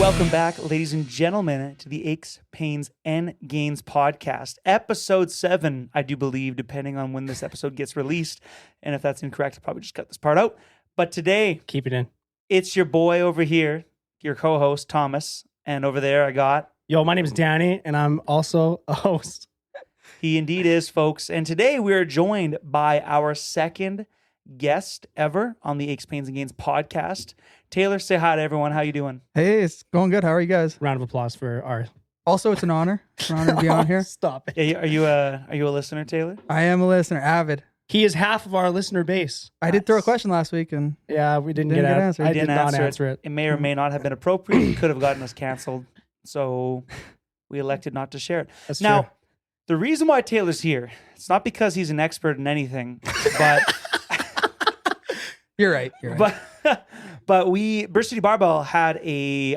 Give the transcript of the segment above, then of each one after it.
Welcome back, ladies and gentlemen, to the Aches, Pains, and Gains podcast. Episode 7, I do believe, depending on when this episode gets released. And if that's incorrect, I'll probably just cut this part out. But today, keep it in. It's your boy over here, your co-host, Thomas. And over there, I got... Yo, my name is Danny, and I'm also a host. He indeed is, folks. And today, we are joined by our second guest ever on the Aches, Pains, and Gains podcast. Taylor, say hi to everyone. How you doing? Hey, it's going good. How are you guys? Round of applause for our... Also, it's an honor. It's an honor to be on here. Stop it. Yeah, are you a listener, Taylor? I am a listener, avid. He is half of our listener base. I did throw a question last week, and yeah, we didn't get get answered. I did not answer it. It may or may not have been appropriate. It could have gotten us canceled. So we elected not to share it. That's now, true. The reason why Taylor's here, it's not because he's an expert in anything, but... You're right. But Burst City Barbell had a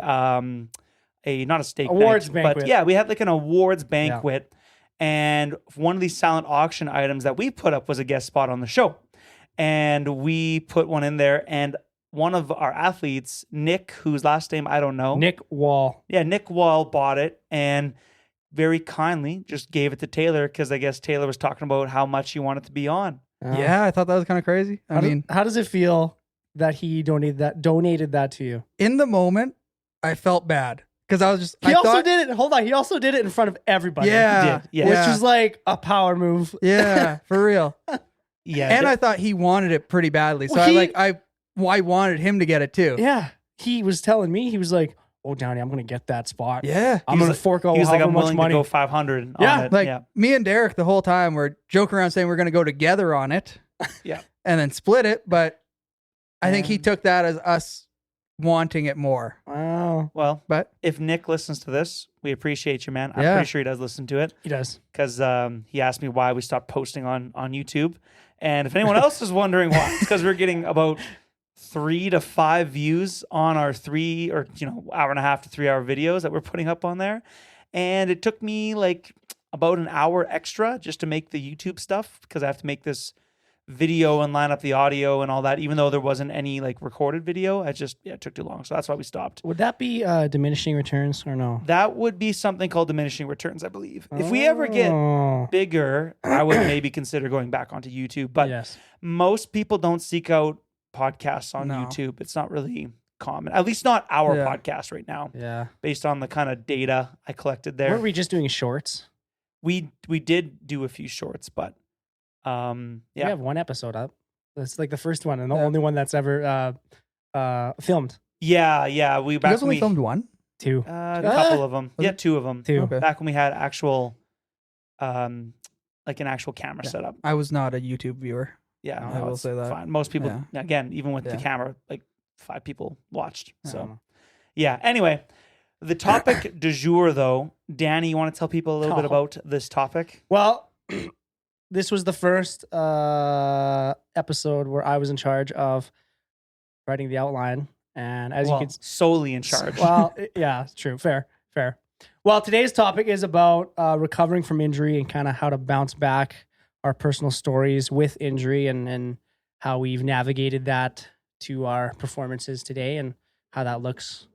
not a steak awards night, banquet. but yeah, we had like an awards banquet, and one of these silent auction items that we put up was a guest spot on the show, and we put one in there, and one of our athletes, Nick, whose last name I don't know, Nick Wall. Yeah, Nick Wall bought it and very kindly just gave it to Taylor because I guess Taylor was talking about how much he wanted to be on. Yeah, I thought that was kind of crazy. How does it feel that he donated that to you? In the moment, I felt bad because I was just. He also did it. Hold on, he also did it in front of everybody. Yeah, yeah. Which is like a power move. Yeah, for real. Yeah, and I thought he wanted it pretty badly, so I wanted him to get it too. Yeah, he was telling me, he was like, "Oh, Downey, I'm gonna get that spot. Yeah, I'm gonna fork out however I'm much willing money. to go 500 Yeah, on it. like me and Derek the whole time were joking around saying we're gonna go together on it. Yeah, and then split it, but I think he took that as us wanting it more. Wow. Well, but if Nick listens to this, we appreciate you, man. I'm Yeah. pretty sure he does listen to it. He does. Because he asked me why we stopped posting on YouTube. And if anyone else is wondering why, it's because we're getting about 3 to 5 views on our hour and a half to 3 hour videos that we're putting up on there. And it took me like about an hour extra just to make the YouTube stuff because I have to make this video and line up the audio and all that, even though there wasn't any like recorded video. It took too long. So that's why we stopped. Would that be diminishing returns or no? That would be something called diminishing returns, I believe. If we ever get bigger, I would maybe consider going back onto YouTube. But yes. Most people don't seek out podcasts on YouTube. It's not really common, at least not our podcast right now. Yeah. Based on the kind of data I collected there. Weren't we just doing shorts? We did do a few shorts, but we have one episode up. That's like the first one and the only one that's ever filmed. Yeah. We you guys only filmed one? 2. A couple of them. Yeah, 2 of them. 2. Okay. Back when we had actual like an actual camera set up. I was not a YouTube viewer. Yeah, I will say that. Fine. Most people, again, even with the camera, like 5 people watched. So, Anyway, the topic du jour, though, Danny, you want to tell people a little bit about this topic? Well, this was the first episode where I was in charge of writing the outline, and as you can solely in charge. Well, yeah, true, fair. Well, today's topic is about recovering from injury and kind of how to bounce back, our personal stories with injury, and how we've navigated that to our performances today, and how that looks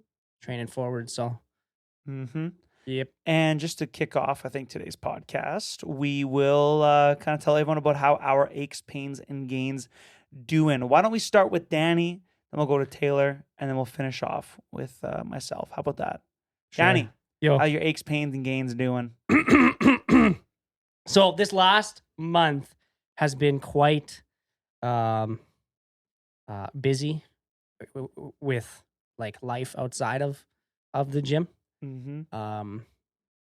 training forward. So, Yep. And just to kick off, I think today's podcast, we will kind of tell everyone about how our aches, pains, and gains doing. Why don't we start with Danny, then we'll go to Taylor, and then we'll finish off with myself. How about that? Sure. Danny, how your aches, pains, and gains doing? So this last month has been quite busy with like life outside of the gym.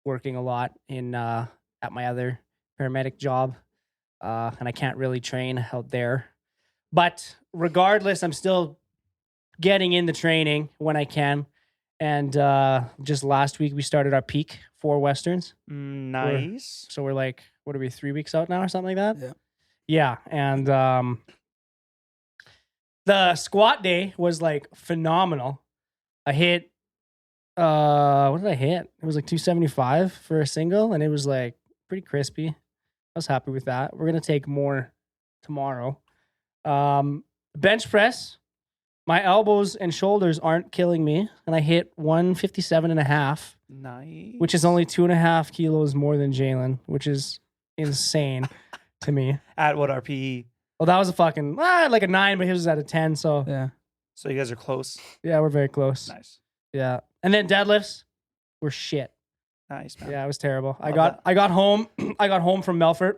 Working a lot in at my other paramedic job, and I can't really train out there. But regardless, I'm still getting in the training when I can. And just last week we started our peak 4 Westerns. Nice. So we're like, what are we, 3 weeks out now or something like that? Yeah. Yeah, and the squat day was like phenomenal. I hit. What did I hit? It was like 275 for a single, and it was like pretty crispy. I was happy with that. We're gonna take more tomorrow. Bench press My elbows and shoulders aren't killing me, and I hit 157.5, Nice. which is only 2.5 kilos more than Jalen, which is insane to me. At what RPE? Well, that was a fucking like a 9, but his was at a 10. So Yeah. So you guys are close. yeah, we're very close. Nice. Yeah, and then deadlifts were shit. Nice, man. Yeah, it was terrible. I Love got home. I got home from Melfort,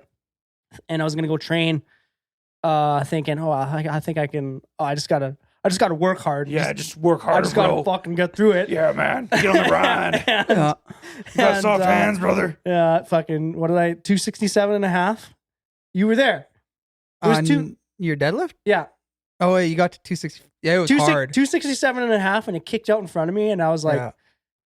and I was gonna go train. Thinking, I think I can. Oh, I just gotta work hard. Yeah, just work harder, I just gotta bro. fucking get through it. Yeah, man. Get on the grind. And- Yeah. You got and, soft hands, brother. Yeah, fucking. What did I? 267.5. You were there. It was On your deadlift? Yeah, Oh, wait, you got to 260. Yeah, it was hard. 267.5, and it kicked out in front of me, and I was like, Yeah.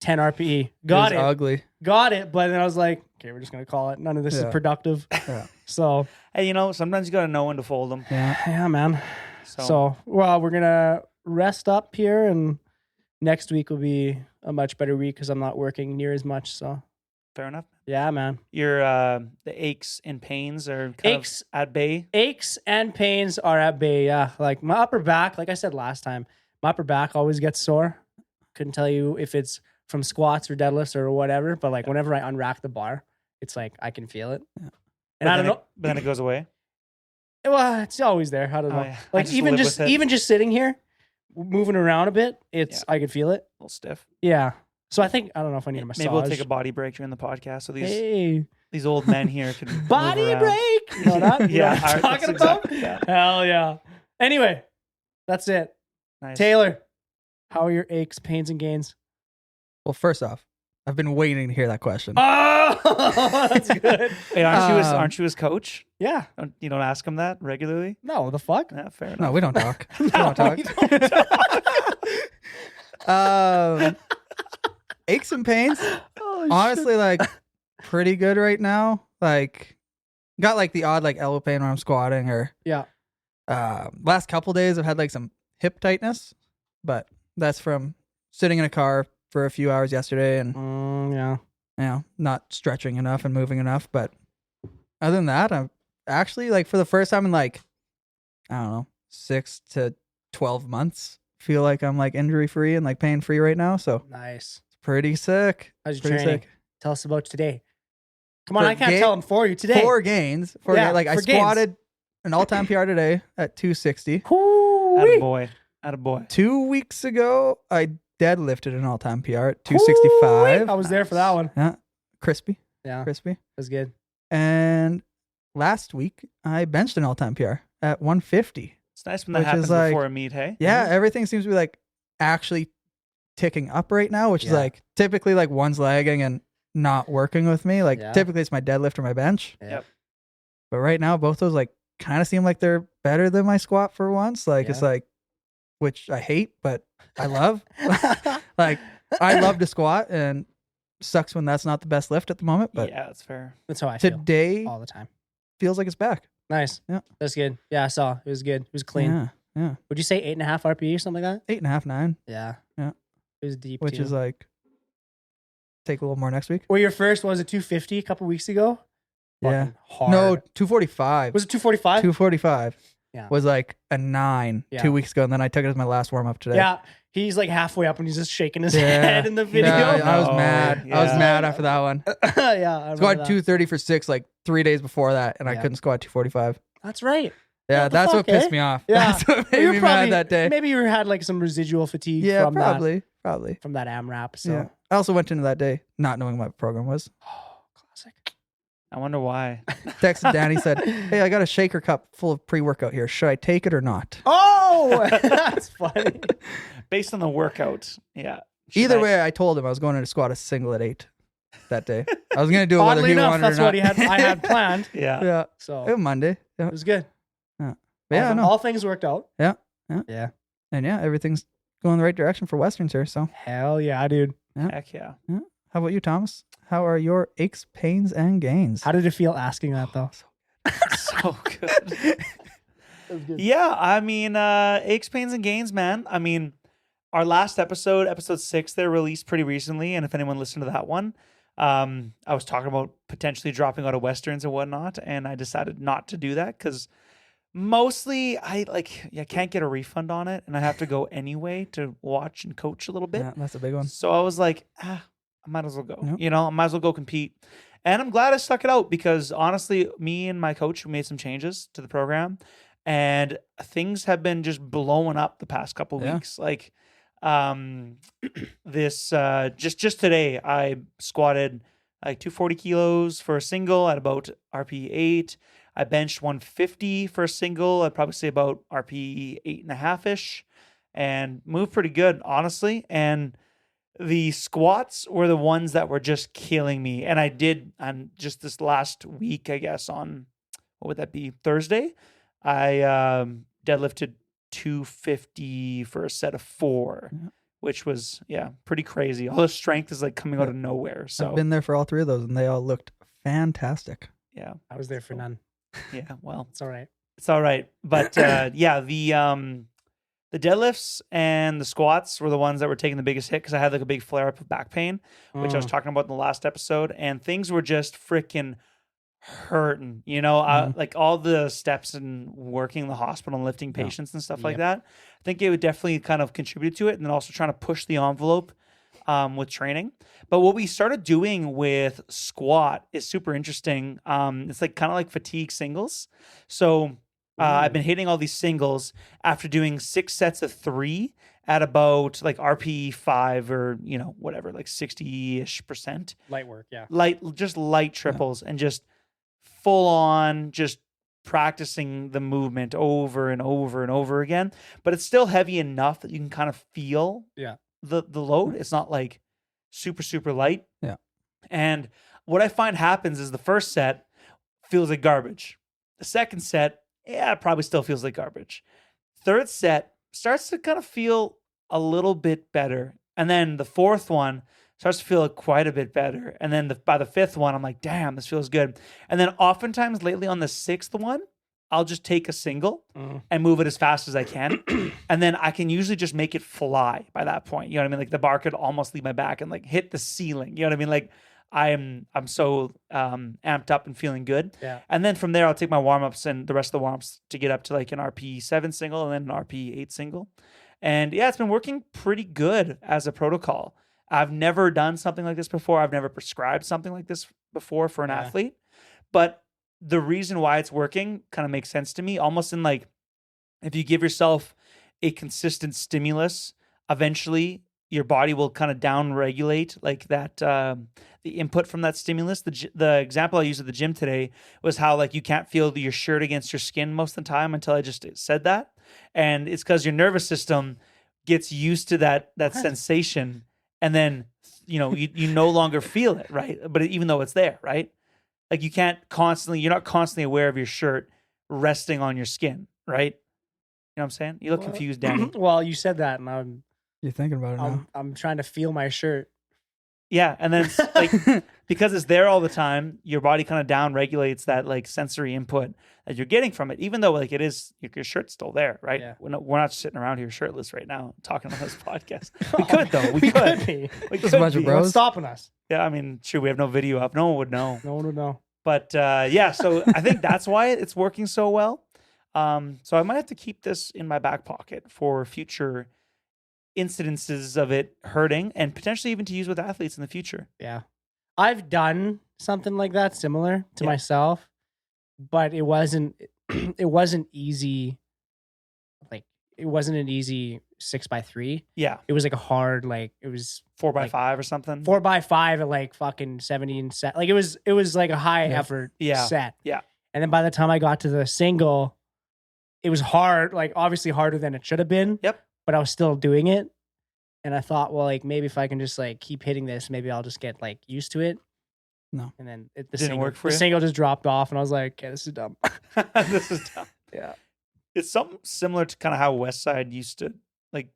10 RPE. It Got was it. ugly. Got it. But then I was like, okay, we're just gonna call it. None of this is Yeah. productive. Yeah. So Hey, you know, sometimes you got to know when to fold them. Yeah. yeah, man. So, well, we're gonna rest up here, and next week will be a much better week because I'm not working near as much. So, fair enough. yeah, man. Your the aches and pains are kind Aches. of at bay. Aches and pains are at bay. Yeah, like my upper back. Like I said last time, my upper back always gets sore. Couldn't tell you if it's from squats or deadlifts or whatever, but like whenever I unrack the bar, it's like I can feel it. Yeah. And I don't know. But then it goes away. Well, it's always there. I don't Oh, know. yeah. I Like just even live just with it. even just sitting here, moving around a bit, it's I could feel it. A little stiff. Yeah. So I think I don't know if I need a massage. Maybe we'll take a body break during the podcast so hey, these old men here can move body around. break. You know that? You know Yeah, what I'm alright, talking that's about? exactly- yeah. Hell yeah. Anyway, that's it. Nice. Taylor, how are your aches, pains, and gains? Well, first off, I've been waiting to hear that question. Oh, that's good. Hey, aren't you his coach? Yeah. You don't ask him that regularly? No, the fuck? Yeah, fair enough. No, we don't talk. We No, don't talk. you don't talk. Aches and pains. Oh, Honestly, like pretty good right now. Like got like the odd like elbow pain when I'm squatting or Yeah. last couple days I've had like some hip tightness, but that's from sitting in a car for a few hours yesterday and Yeah. you know, not stretching enough and moving enough. But other than that, I'm actually like for the first time in like, I don't know, 6 to 12 months, feel like I'm like injury free and like pain free right now. So Nice. it's pretty sick. How's your Pretty training? sick. Tell us about today. Come on, For I can't tell them for you today. 4 gains. Yeah, Like I for gains. squatted an all time PR today at 260. Hoo-wee. Attaboy. Attaboy. 2 weeks ago, I deadlifted an all time PR at 265. I was there for that one. Yeah. Crispy. Yeah, Crispy. that's good. And last week, I benched an all time PR at 150. It's nice when that Which is happens like- before a meet, hey? Yeah, everything seems to be like actually ticking up right now, which is Yeah. like typically like one's lagging and not working with me. Like Yeah. typically it's my deadlift or my bench. Yep. But right now, both those like kind of seem like they're better than my squat for once. Like it's Yeah. like, which I hate, but I love. Like I love to squat and sucks when that's not the best lift at the moment. But Yeah, that's fair. That's how I feel today all the time. feels like it's back. Nice. Yeah. That's good. Yeah, I saw. It was good. It was clean. Yeah. Yeah. Would you say 8.5 RPE or something like that? 8.5, 9, Yeah. Yeah. It was deep. which too. is like take a little more next week. Well, your first was it 250 a couple weeks ago? Yeah. Fucking hard. No, 245. Was it 245? 245 Yeah. was like a 9 Yeah. 2 weeks ago, and then I took it as my last warm up today. Yeah. He's like halfway up and he's just shaking his Yeah. head in the video. Yeah, I was No, mad. I was yeah. mad after that one. yeah. I remember Squatted that. 230 for 6 like 3 days before that, and I Yeah. couldn't squat 245. That's right. Yeah, What the that's what fuck, pissed eh? me off. Yeah. That's what Well, made you're me probably- mad that day. Maybe you had like some residual fatigue Yeah, from probably. that from that AMRAP. So Yeah. I also went into that day not knowing what my program was. oh, classic. I wonder why. Texted Danny, said, "Hey, I got a shaker cup full of pre-workout here. Should I take it or not?" Oh, that's funny. Based on the workout, yeah. Should Either I- way, I told him I was going to squat a single at 8 that day. I was going to do it whether Oddly he enough, wanted that's or not. what I had planned. Yeah. Yeah. So It was Monday. Yeah. it was good. But yeah, all, no. all things worked out. Yeah. Yeah. And yeah, everything's going the right direction for Westerns here. So Hell yeah, dude. Heck yeah. how about you, Thomas? How are your aches, pains, and gains? How did it feel asking that though? So good. Yeah, I mean, aches, pains, and gains, man. I mean, our last episode 6, they released pretty recently. And if anyone listened to that one, I was talking about potentially dropping out of Westerns and whatnot. And I decided not to do that because Mostly, I can't get a refund on it, and I have to go anyway to watch and coach a little bit. Yeah, that's a big one. So I was like, I might as well go. Yep. I might as well go compete. And I'm glad I stuck it out because honestly, me and my coach made some changes to the program, and things have been just blowing up the past couple weeks. Like, this just today, I squatted like 240 kilos for a single at about RP 8. I benched 150 for a single. I'd probably say about RP 8.5-ish, and moved pretty good, honestly. And the squats were the ones that were just killing me. And I did on just this last week, I guess, on what would that be? Thursday, I deadlifted 250 for a set of 4, which was pretty crazy. All the strength is like coming out of nowhere. So I've been there for all 3 of those, and they all looked fantastic. Yeah, I was there for none. Yeah, well, It's all right. it's all right. But the deadlifts and the squats were the ones that were taking the biggest hit because I had like a big flare up of back pain, which I was talking about in the last episode, and things were just freaking hurting. Like all the steps and working in the hospital and lifting patients and stuff like that. I think it would definitely kind of contribute to it, and then also trying to push the envelope with training. But what we started doing with squat is super interesting. It's like kind of like fatigue singles. So I've been hitting all these singles after doing 6 sets of 3 at about like RP 5 or whatever, like 60-ish%. Light work, yeah. Just light triples and just full on just practicing the movement over and over and over again. But it's still heavy enough that you can kind of feel the load. It's not like super, super light. Yeah. And what I find happens is the first set feels like garbage. The second set, it probably still feels like garbage. Third set starts to kind of feel a little bit better. And then the fourth one starts to feel quite a bit better. And then by the fifth one, I'm like, damn, this feels good. And then oftentimes lately on the sixth one, I'll just take a single and move it as fast as I can. And then I can usually just make it fly by that point. You know what I mean? Like the bar could almost leave my back and like hit the ceiling. You know what I mean? Like I'm so amped up and feeling good. Yeah. And then from there, I'll take my warm-ups and the rest of the warm-ups to get up to like an RP 7 single and then an RP 8 single. And yeah, it's been working pretty good as a protocol. I've never done something like this before. I've never prescribed something like this before for an athlete. But the reason why it's working kind of makes sense to me, almost in like, if you give yourself a consistent stimulus, eventually your body will kind of down regulate like that, the input from that stimulus. The example I used at the gym today was how like you can't feel your shirt against your skin most of the time until I just said that. And it's because your nervous system gets used to that sensation. And then, you no longer feel it, right? But even though it's there, right? Like you're not constantly aware of your shirt resting on your skin, right? You know what I'm saying? You look confused, Danny. Well, you said that, and You're thinking about it now. I'm trying to feel my shirt. Yeah, and then it's like because it's there all the time, your body kind of down regulates that like sensory input that you're getting from it, even though like it is your shirt's still there, right? Yeah. We're not sitting around here shirtless right now talking on this podcast. We could though. We could be. We Just a bunch of be. bros. What's stopping us? Yeah, I mean, sure, we have no video up. No one would know. No one would know. But yeah, so I think that's why it's working so well. So I might have to keep this in my back pocket for future incidences of it hurting and potentially even to use with athletes in the future. Yeah. I've done something like that similar to myself, but it wasn't easy. Like it wasn't an easy 6x3. Yeah. It was like a hard, like it was 4x5 or something. 4x5 at like fucking 17 set. Like it was like a high effort set. Yeah. And then by the time I got to the single, it was hard, like obviously harder than it should have been. Yep. But I was still doing it. And I thought, well, like maybe if I can just like keep hitting this, maybe I'll just get like used to it. No. And then Didn't work for the you? single just dropped off, and I was like, okay, this is dumb. This is tough. Yeah. It's something similar to kind of how Westside used to like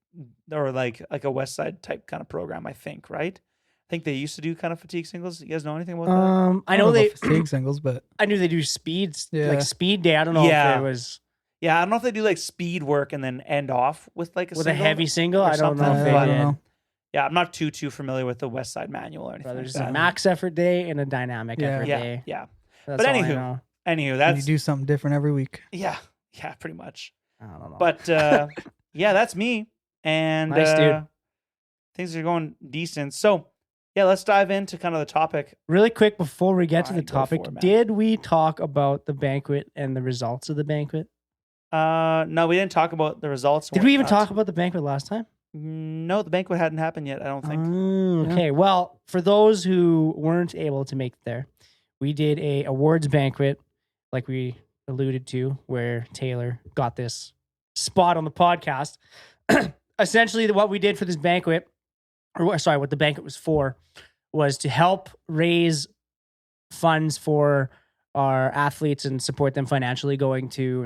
a Westside type kind of program, I think, right? I think they used to do kind of fatigue singles. You guys know anything about that? I know don't they fatigue singles, but I knew they do speeds, Yeah. like speed day. I don't know Yeah. if it was Yeah, I don't know if they do like speed work and then end off with like a with single a heavy single. or I don't know something, if they but- did. I don't know. Yeah, I'm not too familiar with the Westside manual or anything. But like there's that. a max effort day and a dynamic Yeah. effort Yeah, day. yeah. That's But all I anywho, know. Anywho, You that's do something different every week. yeah. Yeah, pretty much. I don't know. But yeah, that's me. And Nice, dude. things are going decent. So yeah, let's dive into kind of the topic. Really quick before we get to the Alright, go topic, for it, man. did we talk about the banquet and the results of the banquet? No, we didn't talk about the results. Did we even talk about the banquet last time? No, the banquet hadn't happened yet, I don't think. Okay, well, for those who weren't able to make it there, we did a awards banquet, like we alluded to, where Taylor got this spot on the podcast. Essentially, what we did for this banquet, or sorry, what the banquet was for, was to help raise funds for our athletes and support them financially going to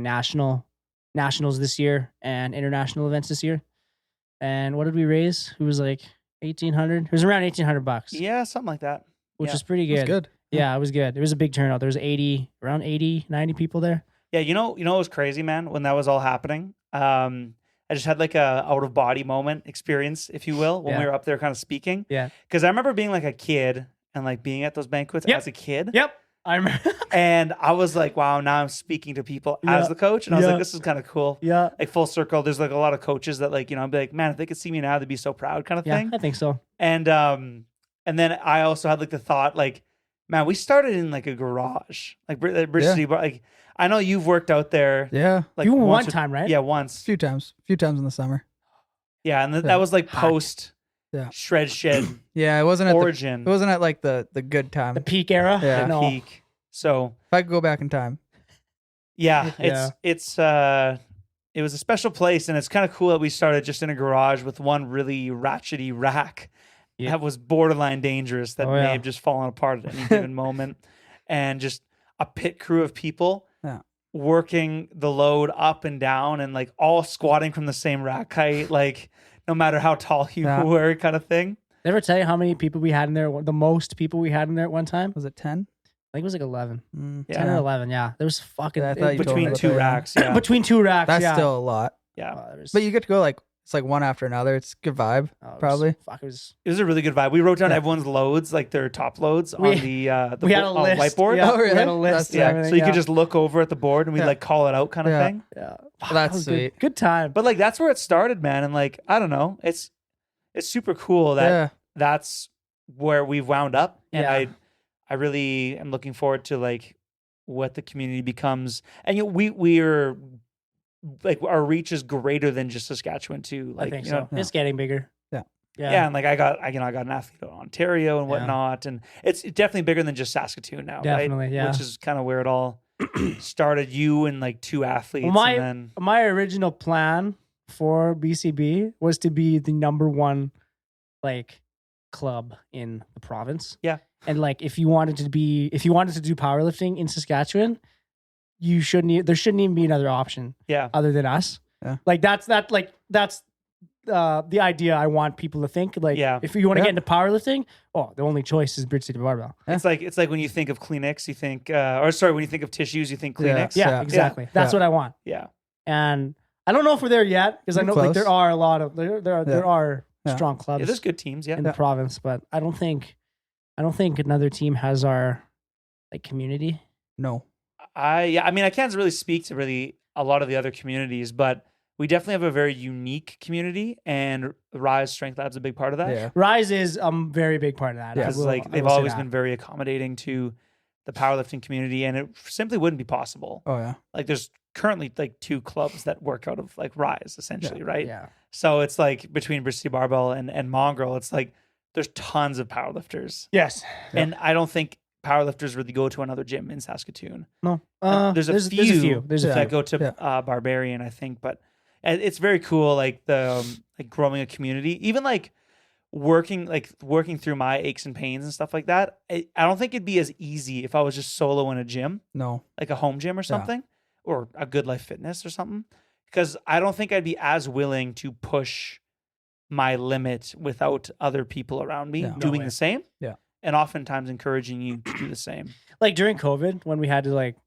nationals this year and international events this year. And what did we raise? It was like 1,800. It was around $1,800, Yeah, something like that. which yeah. was pretty good. That's good. Yeah, it was good. It was a big turnout. There was around 80, 90 people there. Yeah, you know what was crazy, man, when that was all happening? I just had like a out of body moment experience, if you will, when Yeah. we were up there kind of speaking. Yeah. Because I remember being like a kid and like being at those banquets Yep. as a kid. Yep. I remember. And I was like, wow, now I'm speaking to people Yeah. as the coach. And I was Yeah. like, this is kind of cool. Yeah. Like full circle. There's like a lot of coaches that like, I'd be like, man, if they could see me now, they'd be so proud kind of Yeah, thing. I think so. And then I also had like the thought, like, man, we started in like a garage, like Bridge Yeah. City Bar. Like, I know you've worked out there. Yeah. Like You went one once or- time, right? Yeah, A once. few times in the summer. Yeah, and Yeah. that was like Hot. post Yeah. shred shed Yeah, it wasn't at origin, it wasn't at like the good time. The peak era. Yeah. the No. peak. So If I could go back in time. yeah, Yeah. it was a special place, and it's kind of cool that we started just in a garage with one really ratchety rack Yeah. that was borderline dangerous that Oh, may yeah. have just fallen apart at any given moment, and just a pit crew of people Yeah. working the load up and down, and like all squatting from the same rack height, like no matter how tall you Yeah. were, kind of thing. Did I ever tell you how many people we had in there? The most people we had in there at one time? Was it 10? I think it was like 11. Yeah. 10 or 11, yeah. There was fucking... Yeah, I thought you told me Between about two that, yeah. racks, yeah, Between two racks, That's yeah. still a lot. yeah. There was- But you get to go like it's like one after another. It's a good vibe. oh, it was- probably. Fuck, it was... It was a really good vibe. We wrote down Yeah. everyone's loads, like their top loads, We- on the we had a list. whiteboard. Yeah, Oh, we had really? a list. That's- and Yeah, everything, so you yeah. could just look over at the board and we'd Yeah. like call it out, kind of Yeah. thing. Yeah. That's That was good. sweet. Good time. But like that's where it started, man. And like I don't know, it's super cool that Yeah. that's where we've wound up. And Yeah. I really am looking forward to like what the community becomes. And we're like our reach is greater than just Saskatchewan too. Like I think you so. know, It's getting bigger. Yeah. yeah. And like I got an athlete in Ontario and Yeah. whatnot, and it's definitely bigger than just Saskatoon now, Definitely, right? yeah. Which is kind of where it all started. You and like two athletes, Well, my- and then My original plan for BCB was to be the number one like club in the province. Yeah. And like if you wanted to do powerlifting in Saskatchewan, there shouldn't even be another option yeah, other than us. Yeah. Like that's the idea I want people to think. Like Yeah. if you want to Yeah. get into powerlifting, the only choice is Bridge City Barbell. it's like when you think of Kleenex, you think, when you think of tissues, you think Yeah. Kleenex. Yeah, Yeah. exactly. That's Yeah. what I want. Yeah. And I don't know if we're there yet because I You're know like close. there are a lot of there are Yeah. strong Yeah, clubs there's good teams. Yeah. in the province, but I don't think another team has our like community. No. I mean, I can't really speak to really a lot of the other communities, but we definitely have a very unique community, and Rise Strength Lab's a big part of that. Yeah. Rise is a very big part of that. Yeah. I Because will- like I they've will say always that. been very accommodating to the powerlifting community, and it simply wouldn't be possible. Oh yeah. Like there's currently like two clubs that work out of like Rise, essentially, right? Yeah. So it's like between Bridge City Barbell and Mongrel, it's like there's tons of powerlifters, Yes. Yeah. and I don't think powerlifters really go to another gym in Saskatoon. No. There's a There's a few few. There's a Yeah. few. that go to Yeah. Barbarian, I think, but it's very cool. Like the like growing a community, even like working through my aches and pains and stuff like that. I don't think it'd be as easy if I was just solo in a gym, No. like a home gym or something, or a Good Life Fitness or something, because I don't think I'd be as willing to push my limit without other people around me Yeah. No doing way. the same. Yeah. And oftentimes encouraging you to do the same. Like during COVID when we had to like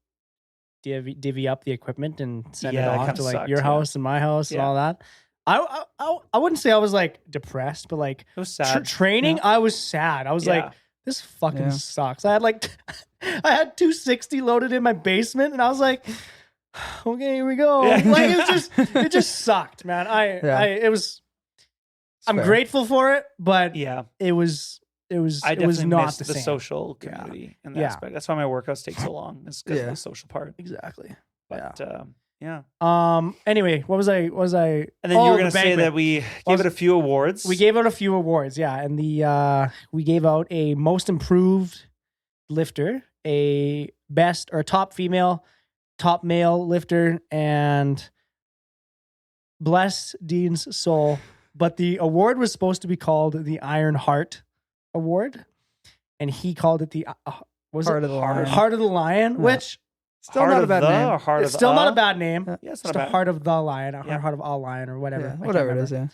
divvy up the equipment and send Yeah, it that off kinda to like sucked, your yeah. house and my house and Yeah. all that. I wouldn't say I was like depressed, but like It was sad. training, I was sad. I was Yeah. like, this fucking Yeah. sucks. I had like I had 260 loaded in my basement, and I was like, okay, here we go. Yeah. Like it just sucked, man. I'm fair. grateful for it, but Yeah. it was I it was definitely not miss the the same. social community in that Yeah. aspect. That's why my workouts take so long. It's because of Yeah. the social part. Exactly. But yeah. Anyway, what was I? And then you were going to say that we gave it a few awards. We gave out a few awards, yeah, and we gave out a most improved lifter, a best or top female, top male lifter, and bless Dean's soul. But the award was supposed to be called the Iron Heart Award, and he called it the Heart of the Lion. Heart of the Lion, Yeah. which Still not a bad name. Or heart it's of still not a a? bad name. Yeah, it's Just not a bad. Heart of the Lion, or Yeah. Heart of a Lion, or whatever. Yeah, I can't whatever it remember. is. Yeah.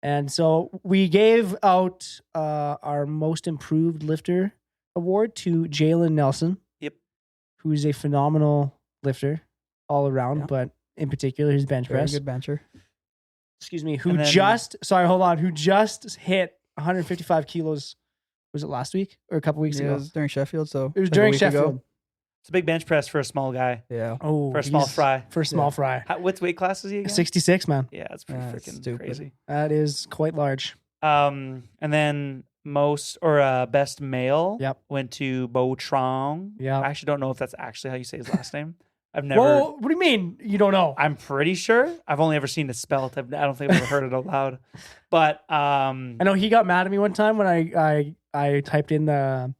And so we gave out our most improved lifter award to Jalen Nelson. Yep. Who's a phenomenal lifter all around, Yeah. but in particular his bench Very press. good bencher. Excuse me. And then- Who just hit 155 kilos. Was it last week or a couple weeks Yeah, it ago? was during Sheffield, so It was like a during week ago. Sheffield. It's a big bench press for a small guy. Yeah. Oh, For a small he's- fry. For a small Yeah. fry. What weight class is he again? 66, man. Yeah, that's pretty Yeah, that's freaking stupid. crazy. That is quite large. And then best male Yep. went to Bo Trong. Yep. I actually don't know if that's actually how you say his last name. I've never. Whoa, what do you mean you don't know? I'm pretty sure. I've only ever seen it spelled. I don't think I've ever heard it out loud. But I know he got mad at me one time when I typed in the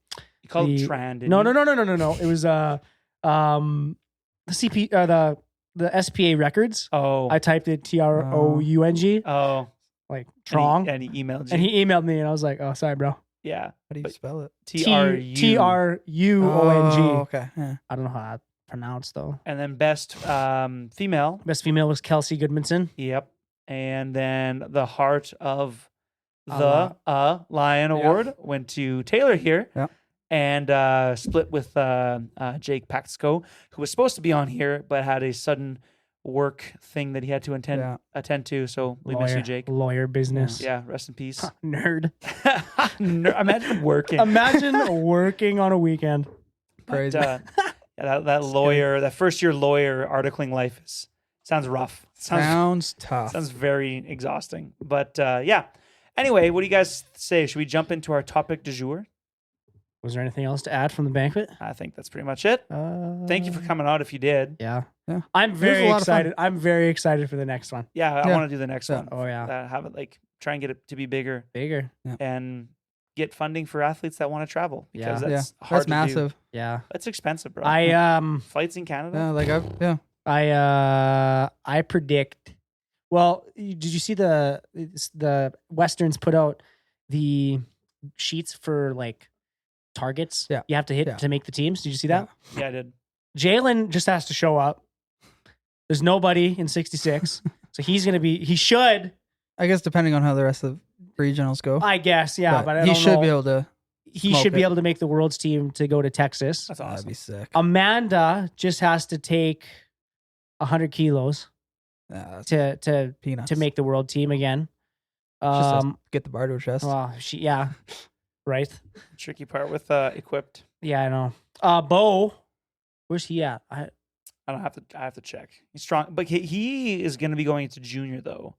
you called the- him Tran, didn't no. you? It was the CP the SPA records. Oh. I typed it TROUNG oh. like Trong, And he emailed you. and he emailed me, and I was like, oh, sorry, bro. yeah. How do you But- spell it? TRU. TRUONG. Oh, okay. Yeah. I don't know how that's pronounced though. And then best female. Best female was Kelsey Goodmanson. Yep. And then the Heart of the Lion Yeah. Award went to Taylor here. Yeah. And split with Jake Paxco, who was supposed to be on here, but had a sudden work thing that he had to attend to. So we miss you, Jake. Lawyer business. Yeah, rest in peace. Nerd. Imagine working. Imagine working on a weekend. Crazy. But, that lawyer, that first year lawyer articling life sounds rough. Sounds tough. Sounds very exhausting. But yeah. Anyway, what do you guys say? Should we jump into our topic du jour? Was there anything else to add from the banquet? I think that's pretty much it. Thank you for coming out if you did. Yeah. Yeah. I'm was very a lot of fun. excited. I'm very excited for the next one. Yeah, I Yeah. want to do the next Yeah. one. Oh yeah. Have it try and get it to be bigger Bigger. and get funding for athletes that want to travel because Yeah. that's yeah. hard That's to massive. Yeah. That's expensive, bro. I Flights in Canada. Yeah, like I predict. Well, did you see the Westerns put out the sheets for like targets? Yeah. You have to hit Yeah. to make the teams. Did you see that? Yeah, I did. Jalen just has to show up. There's nobody in 66, so he should. I guess depending on how the rest of regionals go. I guess, yeah, but I he don't should know. be able to. He smoke should be it. able to make the world's team to go to Texas. That's That'd awesome. be sick. Amanda just has to take 100 kilos Yeah, that's to peanuts. make the world team again. Just to get the bar to her chest. Well, right. Tricky part with equipped. Yeah, I know. Bo, where's he at? I have to check. He's strong, but he is going to be going into junior though,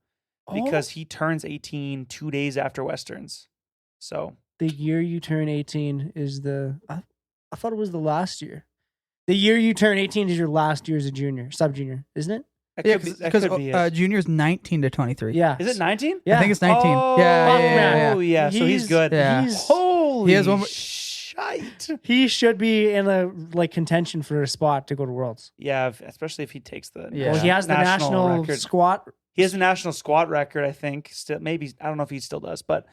because he turns 18 2 days after Westerns. So the year you turn 18 is I thought it was the last year. The year you turn 18 is your last year as a junior, sub-junior, isn't it? Yeah, that could be it. junior's 19 to 23. Yeah. Is it 19? Yeah. I think it's 19. Oh, yeah. Oh, yeah. So he's good. Yeah. Holy He has one- shite. He should be in a contention for a spot to go to Worlds. Yeah, especially if he takes the Yeah. Well, he has the national record. squat. He has the national squat record, I think. Still, maybe I don't know if he still does, but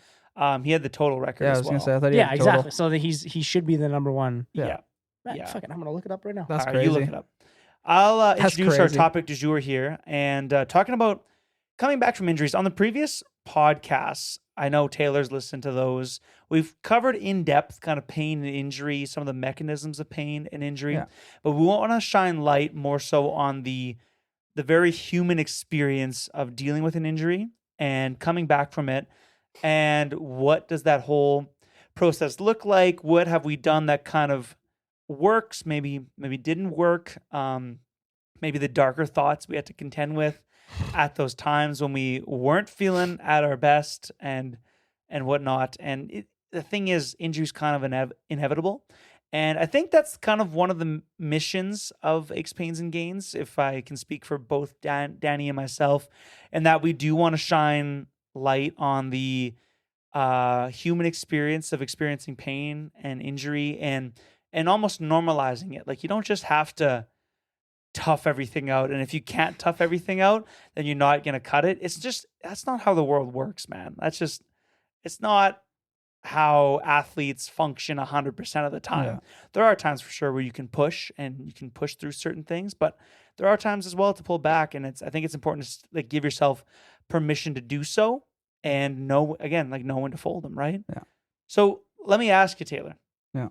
he had the total record. Yeah, I as was well. gonna say. I thought he Yeah, had total. exactly. So that he should be the number one. Yeah. Man, Yeah. fuck it, I'm gonna look it up right now. That's All right, you look crazy. it up. I'll That's introduce our crazy. topic du jour here and talking about coming back from injuries. On the previous podcasts, I know Taylor's listened to those. We've covered in depth kind of pain and injury, some of the mechanisms of pain and injury, Yeah. but we want to shine light more so on the very human experience of dealing with an injury and coming back from it. And what does that whole process look like? What have we done that kind of works, maybe didn't work, maybe the darker thoughts we had to contend with at those times when we weren't feeling at our best and whatnot. And the thing is, injury's kind of inevitable. And I think that's kind of one of the missions of Aches, Pains, and Gains, if I can speak for both Danny and myself, and that we do want to shine light on the human experience of experiencing pain and injury and almost normalizing it. Like, you don't just have to tough everything out. And if you can't tough everything out, then you're not going to cut it. It's just, that's not how the world works, man. It's not how athletes function 100% of the time. Yeah. There are times for sure where you can push and you can push through certain things, but there are times as well to pull back. And I think it's important to like give yourself permission to do so and know when to fold them, right? Yeah. So let me ask you, Taylor. Yeah.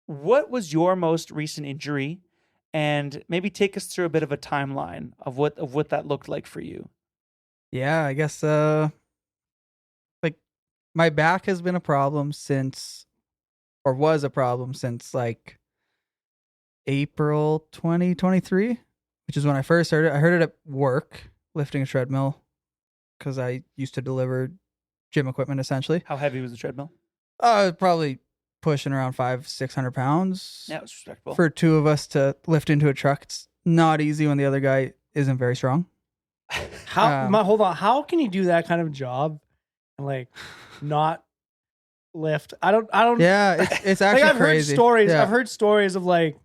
What was your most recent injury? And maybe take us through a bit of a timeline of what that looked like for you. Yeah, I guess like my back has been a problem was a problem since like April 2023, which is when I first heard it. I heard it at work lifting a treadmill because I used to deliver gym equipment essentially. How heavy was the treadmill? Probably pushing around 500-600 pounds. Yeah, it was respectable. For two of us to lift into a truck, it's not easy when the other guy isn't very strong. Hold on. How can you do that kind of job and like not lift? I don't. Yeah, it's actually like I've crazy. heard stories. Yeah. I've heard stories of like,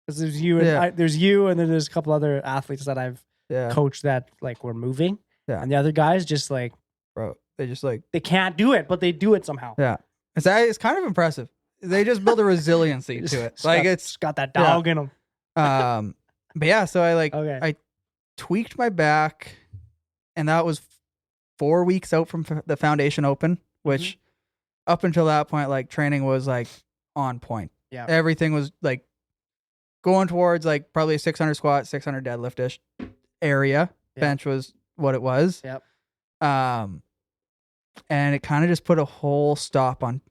'cause there's you and there's you, and then there's a couple other athletes that I've coached that like were moving. Yeah. And the other guys just like, Bro, they just like they can't do it, but they do it somehow. Yeah. It's kind of impressive. They just build a resiliency to it. Like it's got that dog in them. But yeah, so Okay. I tweaked my back, and that was 4 weeks out from the foundation open, which up until that point, like training was like on point. Yeah. Everything was like going towards like probably a 600 squat, 600 deadlift-ish area. Yeah. Bench was what it was. Yep. And it kind of just put a whole stop on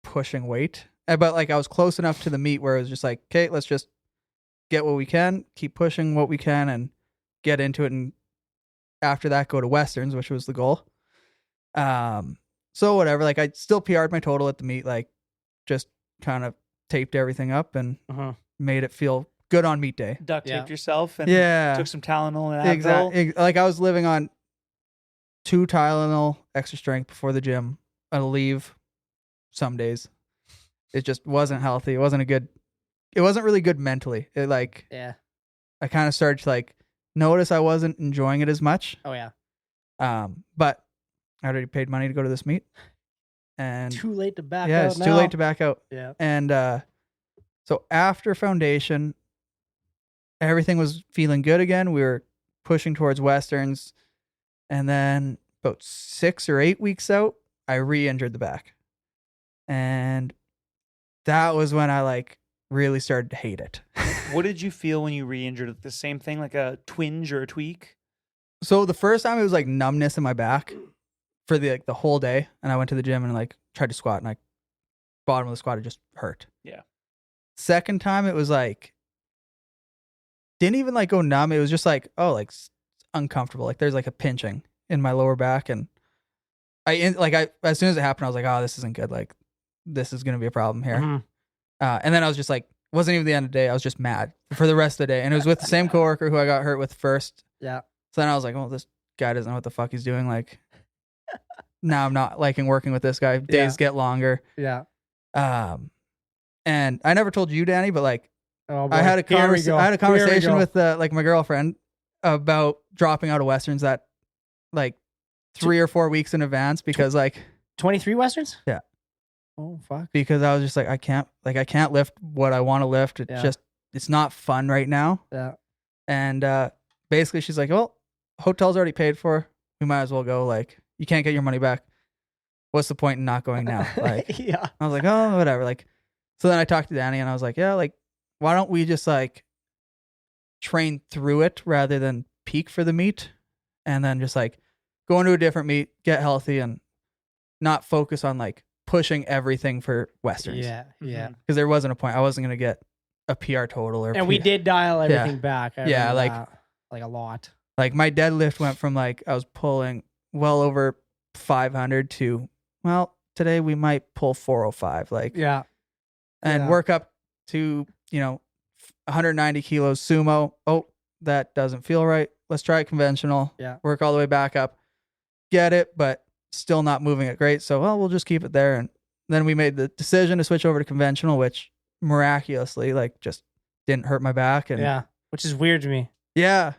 pushing weight. But like I was close enough to the meet where it was just like, okay, let's just get what we can, keep pushing what we can, and get into it. And after that, go to Westerns, which was the goal. So whatever, like I still PR'd my total at the meet, like just kind of taped everything up and made it feel good on meet day. Duct taped yourself and took some Tylenol and Advil. Exactly. Like I was living on 2 Tylenol extra strength before the gym. I'd leave some days. It just wasn't healthy. It wasn't really good mentally. I kind of started to like notice I wasn't enjoying it as much. Oh yeah. But I already paid money to go to this meet. And too late to back out. Yeah, it's too late to back out. Yeah. And so after foundation, everything was feeling good again. We were pushing towards Westerns. And then about 6 or 8 weeks out, I re-injured the back. And that was when I like really started to hate it. What did you feel when you re-injured it? The same thing, like a twinge or a tweak? So the first time it was like numbness in my back for the whole day. And I went to the gym and like tried to squat, and like bottom of the squat, it just hurt. Yeah. Second time it was like, didn't even like go numb. It was just like, oh, like uncomfortable. Like there's like a pinching in my lower back. And as soon as it happened, I was like, oh, this isn't good. Like this is going to be a problem here. And then I was just like, wasn't even the end of the day. I was just mad for the rest of the day. And it was with the same coworker who I got hurt with first. Yeah. So then I was like, oh, this guy doesn't know what the fuck he's doing. Like now I'm not liking working with this guy. Days get longer. Yeah. And I never told you, Danny, but like, oh, I had a conversation with like my girlfriend about dropping out of Westerns that like 3 or 4 weeks in advance because like 23 Westerns. Yeah. Oh fuck. Because I was just like, I can't lift what I want to lift. It's not fun right now. Yeah. And basically she's like, well, hotel's already paid for. We might as well go. Like, you can't get your money back. What's the point in not going now? Like, yeah. I was like, oh, whatever. Like, so then I talked to Danny and I was like, yeah, like, why don't we just like train through it rather than peak for the meet, and then just like go into a different meet, get healthy, and not focus on like pushing everything for Westerns. Yeah. Yeah. Because there wasn't a point. I wasn't going to get a PR total or And we did dial everything back. I Yeah, remember that, like a lot. like my deadlift went from like I was pulling well over 500 to, well, today we might pull 405, like, Yeah. and Yeah. work up to, 190 kilos sumo. Oh, that doesn't feel right. Let's try conventional. Yeah. Work all the way back up. Get it, but still not moving it great. So, well, we'll just keep it there. And then we made the decision to switch over to conventional, which miraculously, like, just didn't hurt my back. And Yeah. Which is weird to me. yeah.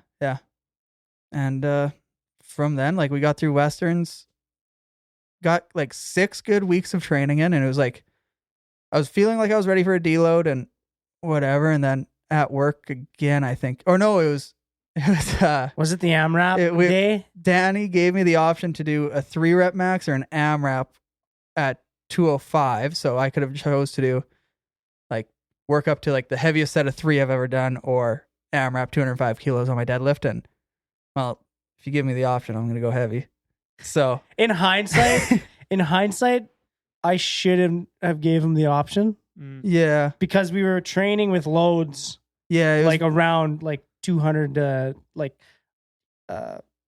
And from then, like, we got through Westerns, got like 6 good weeks of training in, and it was like I was feeling like I was ready for a deload and whatever. And then at work again, I think, or no, it was Was it the AMRAP day? Danny gave me the option to do a 3-rep max or an AMRAP at 205. So I could have chose to do like work up to like the heaviest set of 3 I've ever done, or AMRAP 205 kilos on my deadlift. And well, if you give me the option, I'm going to go heavy. So In hindsight, I should have gave him the option yeah, because we were training with loads yeah, it was, like around like 200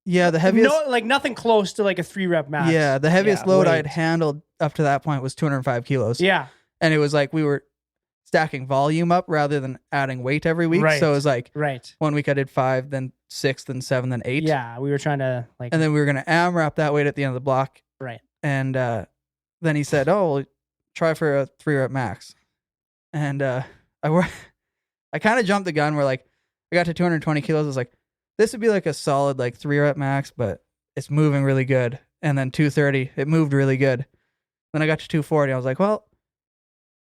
yeah, the heaviest. no, like nothing close to like a 3-rep max. Yeah, the heaviest load I had weight. handled up to that point was 205 kilos. Yeah. And it was like we were stacking volume up rather than adding weight every week. Right. So it was like Right. one week I did 5, then 6, then 7, then 8. Yeah. We were trying to like And then we were going to AMRAP that weight at the end of the block. right. And then he said, oh, well, try for a 3-rep max. And I kind of jumped the gun where like I got to 220 kilos. I was like, this would be like a solid like 3-rep max, but it's moving really good. And then 230, it moved really good. Then I got to 240. I was like, well,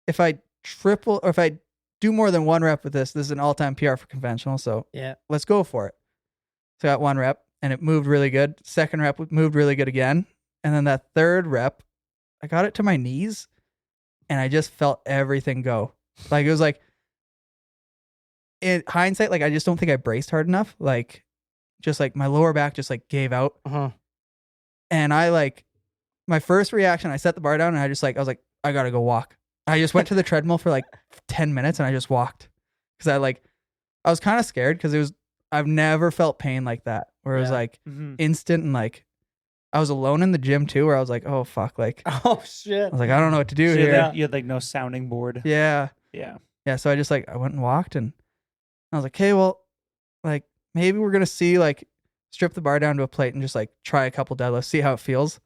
if I triple or if I do more than 1 rep with this is an all-time PR for conventional. So Yeah. let's go for it. So I got 1 rep and it moved really good. Second rep moved really good again. And then that 3rd rep, I got it to my knees and I just felt everything go. Like it was like, in hindsight, like I just don't think I braced hard enough. Like just like my lower back just like gave out. Uh-huh. And I like my first reaction, I set the bar down and I was like, I gotta go walk. I just went to the treadmill for like 10 minutes and I just walked. Cause I was kind of scared because I've never felt pain like that. Where it was Yeah. like instant and like I was alone in the gym too, where I was like, oh fuck. Like I Oh shit. was like, I don't know what to do So here. you had like no sounding board. Yeah. Yeah. Yeah. So I just like I went and walked and I was like, hey, well, like maybe we're gonna see like strip the bar down to a plate and just like try a couple deadlifts, see how it feels.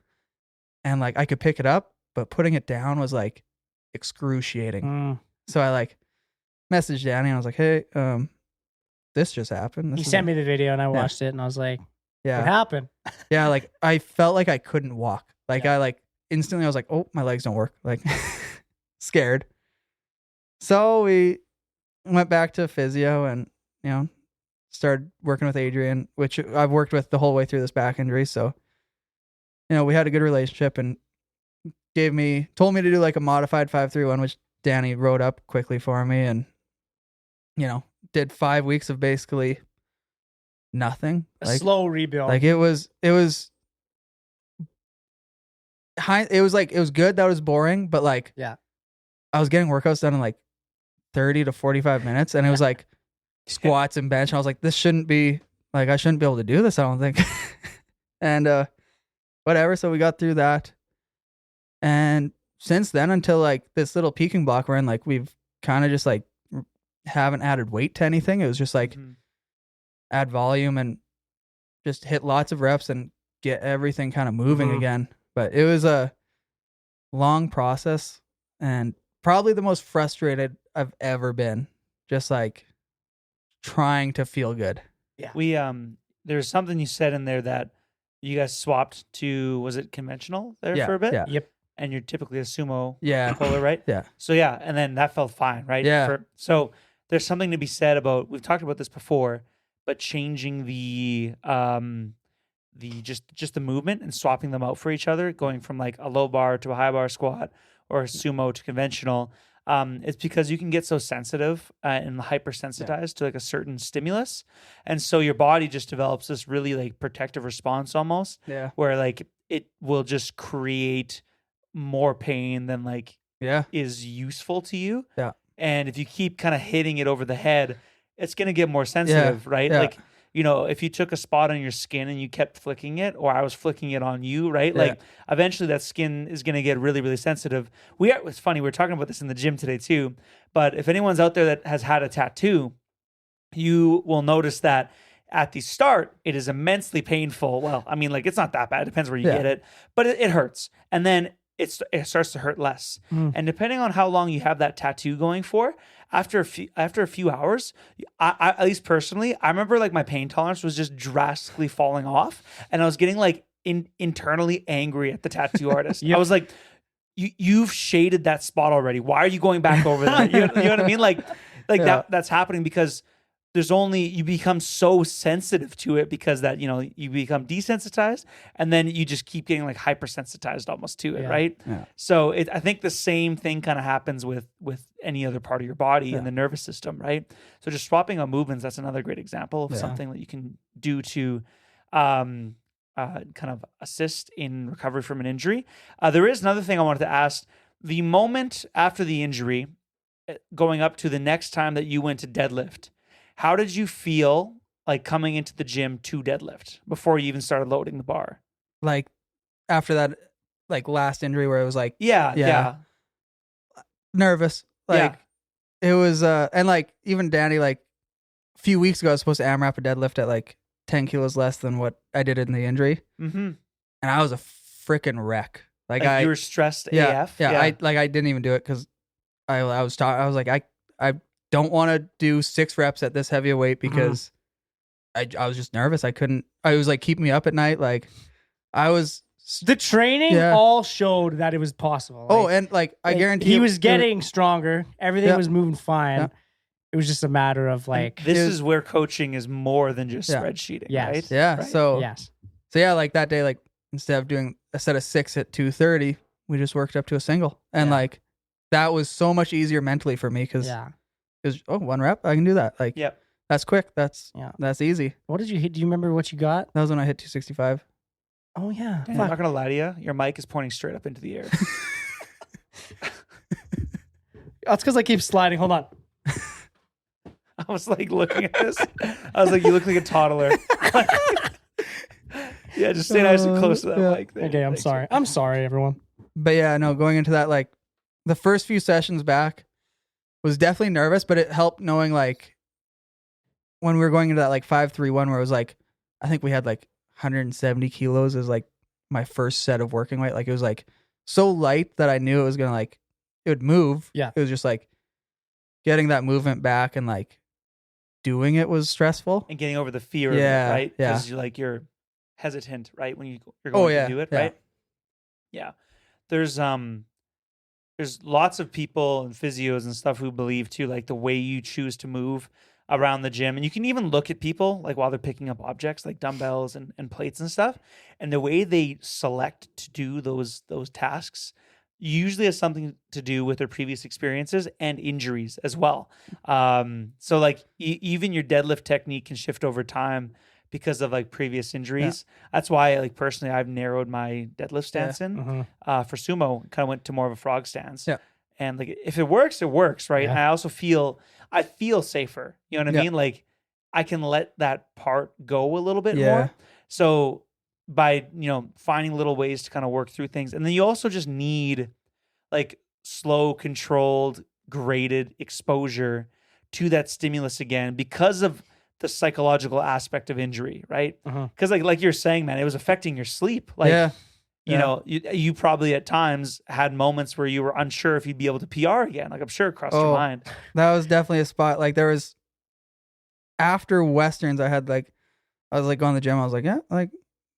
And like I could pick it up, but putting it down was like excruciating. Mm. So I like messaged Danny and I was like, hey, this just happened. He sent me the video and I watched it and I was like, what Yeah. happened? Yeah, like I felt like I couldn't walk. Like Yeah. I like instantly I was like, oh, my legs don't work. Like scared. So we went back to physio and, started working with Adrian, which I've worked with the whole way through this back injury. So, we had a good relationship and told me to do like a modified 5-3-1, which Danny wrote up quickly for me. And, did 5 weeks of basically nothing. A slow rebuild. Like it was good that it was boring, but like Yeah. I was getting workouts done in like 30 to 45 minutes and it was like squats and bench. And I was like, this shouldn't be like I shouldn't be able to do this, I don't think. And whatever. So we got through that. And since then until like this little peaking block we're in, like we've kind of just like haven't added weight to anything. It was just like add volume and just hit lots of reps and get everything kind of moving again. But it was a long process and probably the most frustrated I've ever been. Just like trying to feel good. Yeah. We there's something you said in there that you guys swapped to, was it conventional there Yeah, for a bit? yeah. Yep. And you're typically a sumo Yeah. puller, right? Yeah. So yeah, and then that felt fine, right? Yeah. So there's something to be said about, we've talked about this before, but changing the just the movement and swapping them out for each other, going from like a low bar to a high bar squat or a sumo to conventional. It's because you can get so sensitive and hypersensitized to like a certain stimulus. And so your body just develops this really like protective response almost, Yeah. where like it will just create more pain than like Yeah. is useful to you. Yeah. And if you keep kind of hitting it over the head, it's going to get more sensitive, right? Yeah. Like, if you took a spot on your skin and you kept flicking it, or I was flicking it on you, right? Yeah. Like, eventually that skin is going to get really, really sensitive. It's funny, we were talking about this in the gym today too, but if anyone's out there that has had a tattoo, you will notice that at the start, it is immensely painful. Well, I mean, like, it's not that bad. It depends where you get it, but it hurts. And then it starts to hurt less. And depending on how long you have that tattoo going for, after a few hours, I at least personally, I remember like my pain tolerance was just drastically falling off, and I was getting like internally angry at the tattoo artist. I was like, you've shaded that spot already. Why are you going back over there? You know what I mean? Like that's happening because you become so sensitive to it because that, you become desensitized, and then you just keep getting like hypersensitized almost to it. Right. Yeah. So I think the same thing kind of happens with any other part of your body and the nervous system. Right. So just swapping out movements, that's another great example of something that you can do to, kind of assist in recovery from an injury. There is another thing I wanted to ask. The moment after the injury, going up to the next time that you went to deadlift, how did you feel like coming into the gym to deadlift before you even started loading the bar? Like after that, like last injury where it was like, yeah. nervous. Like it was, and like even Danny, like a few weeks ago, I was supposed to AMRAP a deadlift at like 10 kilos less than what I did in the injury. Mm-hmm. And I was a freaking wreck. Like you were stressed AF. Yeah. I didn't even do it because I was like, I don't want to do 6 reps at this heavy a weight because I was just nervous. I was like keeping me up at night. Like I was. The training all showed that it was possible. And like I guarantee he was getting stronger. Everything was moving fine. Yeah. It was just a matter of like. And this is where coaching is more than just spreadsheeting, right? Yeah. Right? So like that day, like instead of doing a set of 6 at 230, we just worked up to a single, and like that was so much easier mentally for me because. Because 1 rep, I can do that. Like, that's quick. That's easy. What did you hit? Do you remember what you got? That was when I hit 265. Oh yeah. I'm not gonna lie to you. Your mic is pointing straight up into the air. That's because I keep sliding. Hold on. I was like looking at this. I was like, you look like a toddler. Yeah, just stay nice and close to that mic. There. Okay, I'm sorry. I'm sorry, everyone. But yeah, no, going into that, like the first few sessions back. Was definitely nervous, but it helped knowing like when we were going into that like 5-3-1 where it was like I think we had like 170 kilos as like my first set of working weight. Like it was like so light that I knew it was gonna like it would move. Yeah. It was just like getting that movement back and like doing it was stressful. And getting over the fear of it, right? Because you're hesitant, right? When you're going to do it, right? Yeah. There's lots of people and physios and stuff who believe too, like the way you choose to move around the gym. And you can even look at people like while they're picking up objects like dumbbells and plates and stuff. And the way they select to do those tasks usually has something to do with their previous experiences and injuries as well. So like even your deadlift technique can shift over time because of like previous injuries. That's why like personally I've narrowed my deadlift stance in for sumo, kind of went to more of a frog stance. Yeah. And like if it works, right? And I also feel safer. You know what I mean? Like I can let that part go a little bit more. So by, finding little ways to kind of work through things. And then you also just need like slow, controlled, graded exposure to that stimulus again because of the psychological aspect of injury, right? Because like you're saying, man, it was affecting your sleep. Like, you probably at times had moments where you were unsure if you'd be able to PR again. Like I'm sure it crossed your mind. That was definitely a spot. Like there was after Westerns, I was like going to the gym. I was like, yeah, like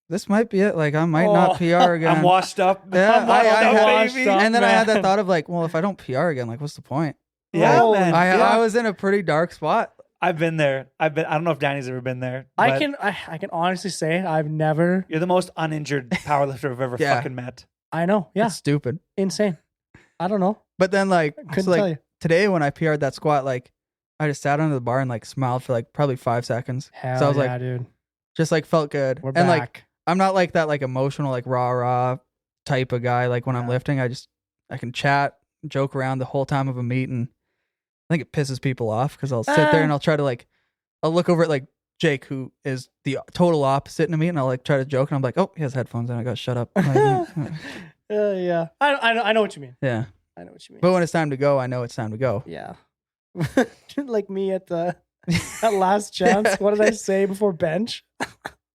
this might be it. Like I might not PR again. I'm washed up. Yeah, I'm baby. And then I had that thought of like, well, if I don't PR again, like what's the point? Yeah, man. I was in a pretty dark spot. I've been there. I don't know if Danny's ever been there. I can honestly say I've never. You're the most uninjured powerlifter I've ever fucking met. I know. Yeah. It's stupid. Insane. I don't know. But then like, tell you. Today when I PR'd that squat, like I just sat under the bar and like smiled for like probably 5 seconds. Hell so I was yeah, like, dude. Just like felt good. We're and back. Like I'm not like that like emotional like rah type of guy. Like when I'm lifting, I can chat, joke around the whole time of a meet, and I think it pisses people off because I'll sit there and I'll try to like, I'll look over at like Jake, who is the total opposite to me, and I'll like try to joke, and I'm like, oh, he has headphones, and I got shut up. Like, Yeah. I know what you mean. yeah. I know what you mean. But when it's time to go, I know it's time to go. Yeah. Like me at last chance. What did I say before bench?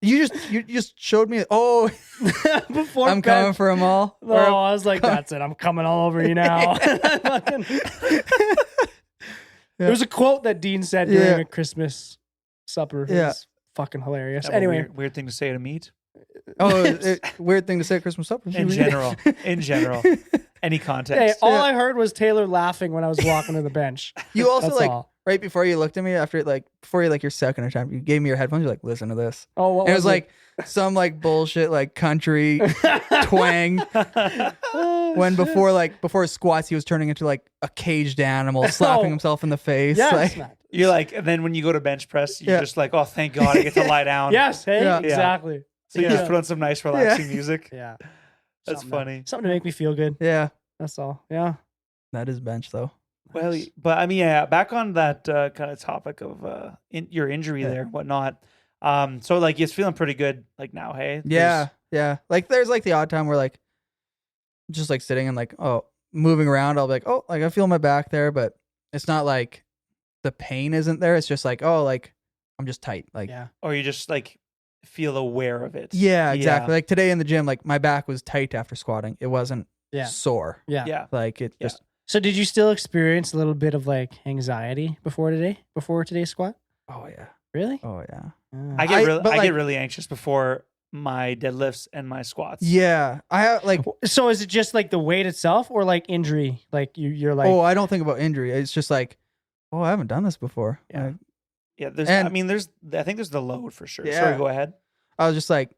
You just showed me. Oh, Before I'm bench. coming for them all. No, I was like, that's it. I'm coming all over you now. There was a quote that Dean said during a Christmas supper. It was fucking hilarious. Anyway. Weird thing to say to meet. Oh, weird thing to say at Christmas supper. In general. Any context. Hey, all I heard was Taylor laughing when I was walking to the bench. You also That's like all. right before you looked at me before your second attempt, you gave me your headphones. You're like, listen to this. Oh, what And it was was like some like bullshit like country twang. When before squats, he was turning into like a caged animal, slapping himself in the face. Yes, Like, You're like, and then when you go to bench press, you're just like, oh, thank God I get to lie down. Yes, hey, Yeah. exactly. So you just put on some nice relaxing music. Yeah. That's funny. Something to make me feel good. yeah, That's all. Yeah. that is bench though. Well, but I mean, yeah, back on that kind of topic of your injury there, and whatnot. So like, it's feeling pretty good like now, hey? Yeah, yeah. Like there's like the odd time where like just like sitting and like moving around, I'll be like, oh, like I feel my back there, but it's not like the pain isn't there. It's just like, oh, like I'm just tight. Like Or you just like feel aware of it. yeah, exactly. Like today in the gym, like my back was tight after squatting. It wasn't sore. Yeah. Like it just So did you still experience a little bit of like anxiety before today's squat? oh yeah. Really? Oh yeah. I get but, like- really anxious before my deadlifts and my squats. Yeah. I have like So is it just like the weight itself or like injury? Like you're like, I don't think about injury. It's just like, oh, I haven't done this before. Yeah. Like, Yeah, And- I think there's the load for sure. Yeah. Sorry, go ahead. I was just like,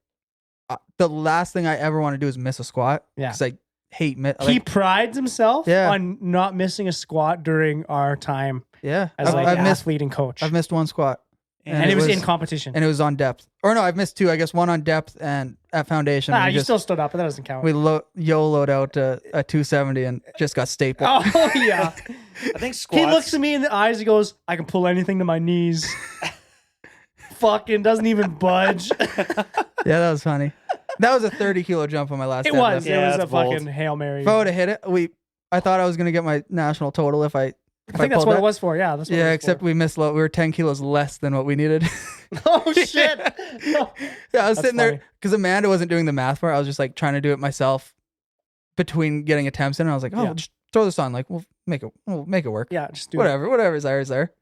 the last thing I ever want to do is miss a squat. Yeah. Because I hate he prides himself Yeah. on not missing a squat during our time yeah. as I've an missed athlete and coach. I've missed one squat. and it was in competition. And it was on depth. Or no, I've missed two. I guess one on depth and at foundation. You still stood up, but that doesn't count. We YOLO'd out a 270 and just got stapled. Oh yeah. I think squats. He looks at me in the eyes. He goes, "I can pull anything to my knees." Fucking doesn't even budge. Yeah, that was funny. That was a 30-kilo jump on my last It deadlift. was. Yeah, It was a that's bold. fucking Hail Mary. If I would have hit it, I thought I was going to get my national total if I I think that's pulled what that. it was for. Yeah, that's what it Yeah, was except for. we missed low. We were 10 kilos less than what we needed. Oh shit. No. Yeah, I was That's sitting there funny. because Amanda wasn't doing the math for it. I was just like trying to do it myself between getting attempts in. And I was like, Yeah. just throw this on. Like we'll make it work. Yeah, just do Whatever's ours there.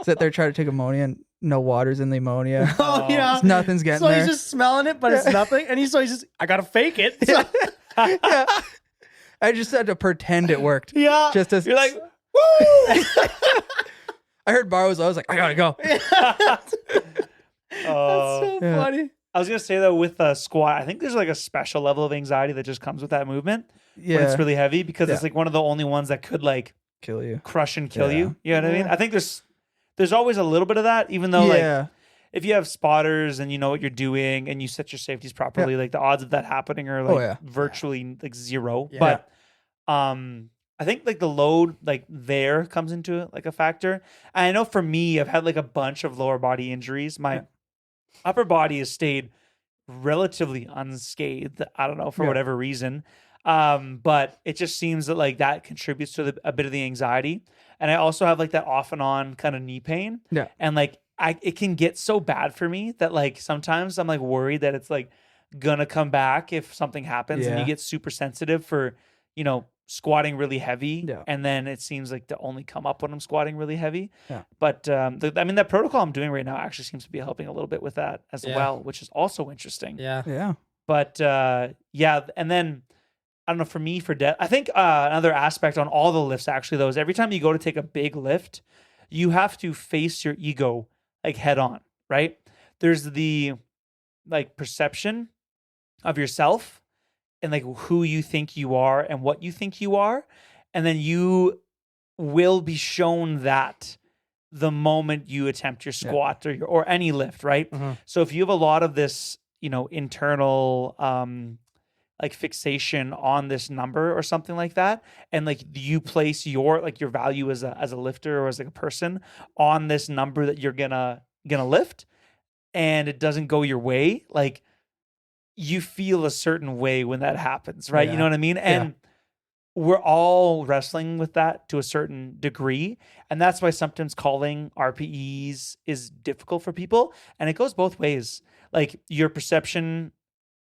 Sit there, try to take ammonia, and no water's in the ammonia. it. Oh yeah. Nothing's getting So there. he's just smelling it, but it's nothing. And he's just, I gotta fake it. So- Yeah. I just had to pretend it worked. yeah. Just as You're like, woo! I heard bar was low. I was like, I gotta go. That's so Yeah. funny. I was gonna say though, with a squat, I think there's like a special level of anxiety that just comes with that movement Yeah, when it's really heavy because it's Yeah. like one of the only ones that could like kill you. crush and kill Yeah. you. You know what I mean? Yeah. I think there's always a little bit of that, even though like Yeah, if you have spotters and you know what you're doing and you set your safeties properly, like the odds of that happening are like virtually like zero. Yeah. But I think like the load like there comes into it like a factor. And I know for me, I've had like a bunch of lower body injuries. My upper body has stayed relatively unscathed. I don't know for whatever reason. But it just seems that like that contributes to a bit of the anxiety. And I also have like that off and on kind of knee pain. Yeah. And like it can get so bad for me that like sometimes I'm like worried that it's like gonna come back if something happens and you Yeah. get super sensitive for, squatting really heavy. Yeah. And then it seems like to only come up when I'm squatting really heavy. Yeah. But that protocol I'm doing right now actually seems to be helping a little bit with that as well, which is also interesting. Yeah. yeah. But and then I don't know, for me, I think another aspect on all the lifts actually though is every time you go to take a big lift, you have to face your ego like head on, right? There's the like perception of yourself and like who you think you are and what you think you are. And then you will be shown that the moment you attempt your squat or any lift, right? Mhm. So if you have a lot of this, internal like fixation on this number or something like that, and like you place your like your value as a lifter or as like a person on this number that you're gonna lift, and it doesn't go your way, like you feel a certain way when that happens, right? You Yeah. know what I mean? And we're all wrestling with that to a certain degree. And that's why sometimes calling RPEs is difficult for people. And it goes both ways. Like your perception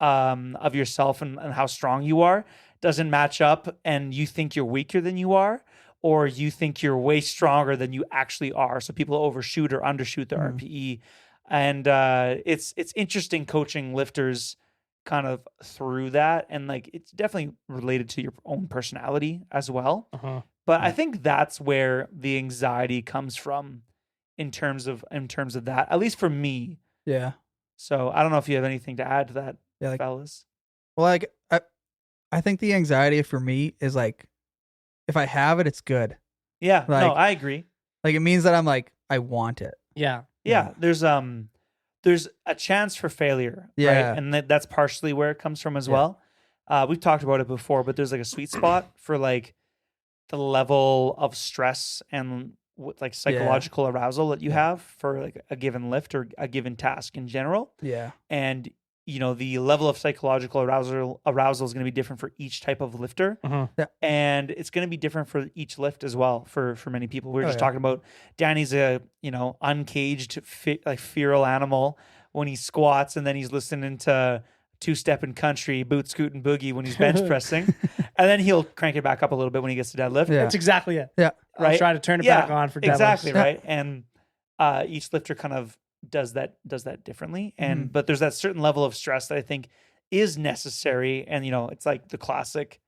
of yourself and how strong you are doesn't match up, and you think you're weaker than you are, or you think you're way stronger than you actually are. So people overshoot or undershoot their RPE. And it's interesting coaching lifters kind of through that, and like it's definitely related to your own personality as well. But I think that's where the anxiety comes from in terms of that, at least for me. Yeah. So I don't know if you have anything to add to that, Like, fellas. well, like I think the anxiety for me is like, if I have it, it's good. Yeah, like, no, I agree. Like it means that I'm like, I want it. Yeah. There's a chance for failure, Yeah. right? And that's partially where it comes from as well. We've talked about it before, but there's like a sweet spot for like the level of stress and like psychological arousal that you have for like a given lift or a given task in general. Yeah. And you know, the level of psychological arousal is going to be different for each type of lifter. Yeah. And it's going to be different for each lift as well for many people. We were just talking about Danny's a, you know, uncaged, like feral animal when he squats, and then he's listening to two-step and country, boot, scoot, and boogie when he's bench pressing. And then he'll crank it back up a little bit when he gets to deadlift. Yeah. That's exactly it. Yeah. I'll try to turn it back on for deadlifts. Exactly, right? And each lifter kind of does that differently. And but there's that certain level of stress that I think is necessary. And you know, it's like the classic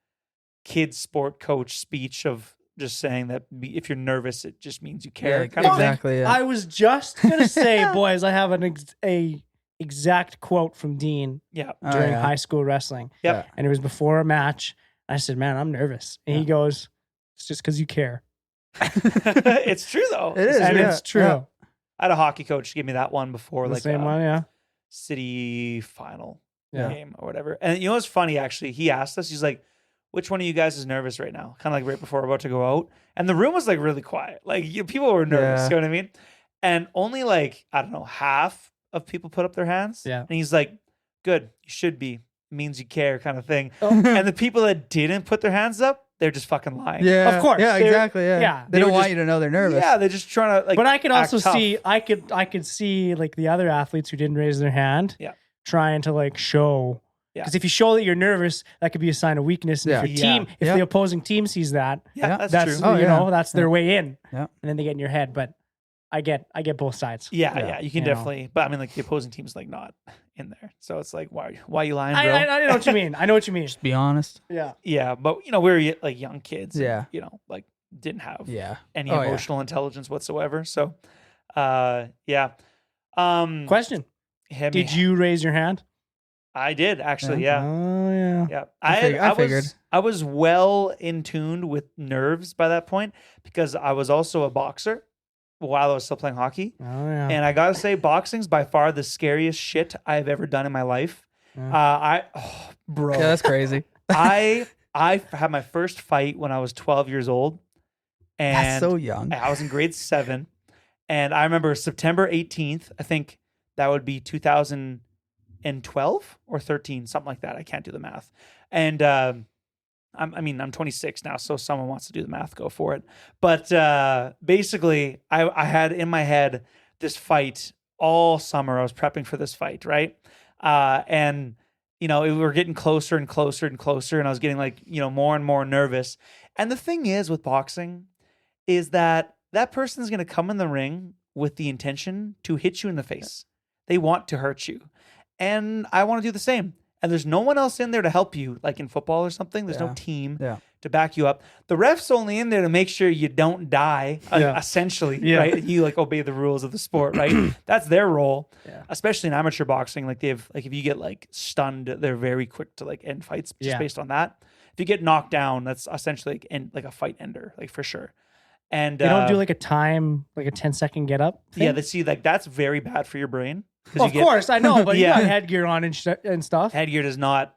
kids sport coach speech of just saying that if you're nervous, it just means you care. Yeah, kind of thing. exactly. Yeah. I was just gonna say, boys, I have a exact quote from Dean Yeah. during high school wrestling. Yep. And it was before a match. I said, "Man, I'm nervous," and he goes, "It's just because you care." It's true though. It is, And yeah. it's true. Yeah. I had a hockey coach give me that one before, The like same one, yeah. city final Yeah. game or whatever. And you know what's funny? Actually, he asked us. He's like, "Which one of you guys is nervous right now?" Kind of like right before we're about to go out, and the room was like really quiet. Like people were nervous. Yeah. You know what I mean? And only like I don't know, half of people put up their hands. Yeah. And he's like, "Good, you should be. Means you care," kind of thing. Oh. And the people that didn't put their hands up, they're just fucking lying. Yeah. Of course. Yeah, They're- exactly. Yeah. yeah. They They don't were want just- you to know they're nervous. Yeah, they're just trying to like. But I could also act tough. see, I could see like the other athletes who didn't raise their hand, Yeah. trying to like show. Yeah. Because if you show that you're nervous, that could be a sign of weakness. And Yeah. if your team, if Yeah. the opposing team sees that, Yeah, Yeah. that's true. Oh, you yeah. know, that's their way in. Yeah. And then they get in your head. But I get both sides. Yeah, you can You know. definitely. But I mean, like the opposing team's like not in there, so it's like, why are you lying, bro? I know what you mean. I know what you mean. Be honest. Yeah. Yeah, but you know, we're like young kids. and, Yeah. you know, like didn't have Yeah. any Oh, yeah. emotional intelligence whatsoever. So, yeah. Question: hit me. Did you raise your hand? I did actually. Yeah. Oh yeah. Yeah, I figured. I was well in tuned with nerves by that point because I was also a boxer while I was still playing hockey. Oh yeah. And I gotta say, boxing's by far the scariest shit I've ever done in my life. Bro, Yeah, that's crazy. I had my first fight when I was 12 years old, and That's so young. I was in grade 7, and I remember September 18th. I think that would be 2012 or 13, something like that. I can't do the math. And I'm 26 now, so someone wants to do the math, go for it. But basically, I had in my head this fight all summer. I was prepping for this fight, right? And you know, we were getting closer and closer and closer, and I was getting like, you know, more and more nervous. And the thing is with boxing is that person's going to come in the ring with the intention to hit you in the face. They want to hurt you. And I want to do the same. And there's no one else in there to help you, like in football or something. There's no team to back you up. The ref's only in there to make sure you don't die, essentially, right? You like obey the rules of the sport, right? That's their role, especially in amateur boxing. Like they have, like if you get like stunned, they're very quick to like end fights just based on that. If you get knocked down, that's essentially like a fight ender, like for sure. And they don't do like a time, like a 10-second get up thing? Yeah, they see like that's very bad for your brain. Well, of course, I know, but you Yeah. got headgear on and stuff. Headgear does not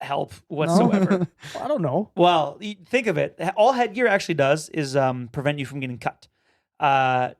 help whatsoever. I don't know. Well, think of it. All headgear actually does is prevent you from getting cut.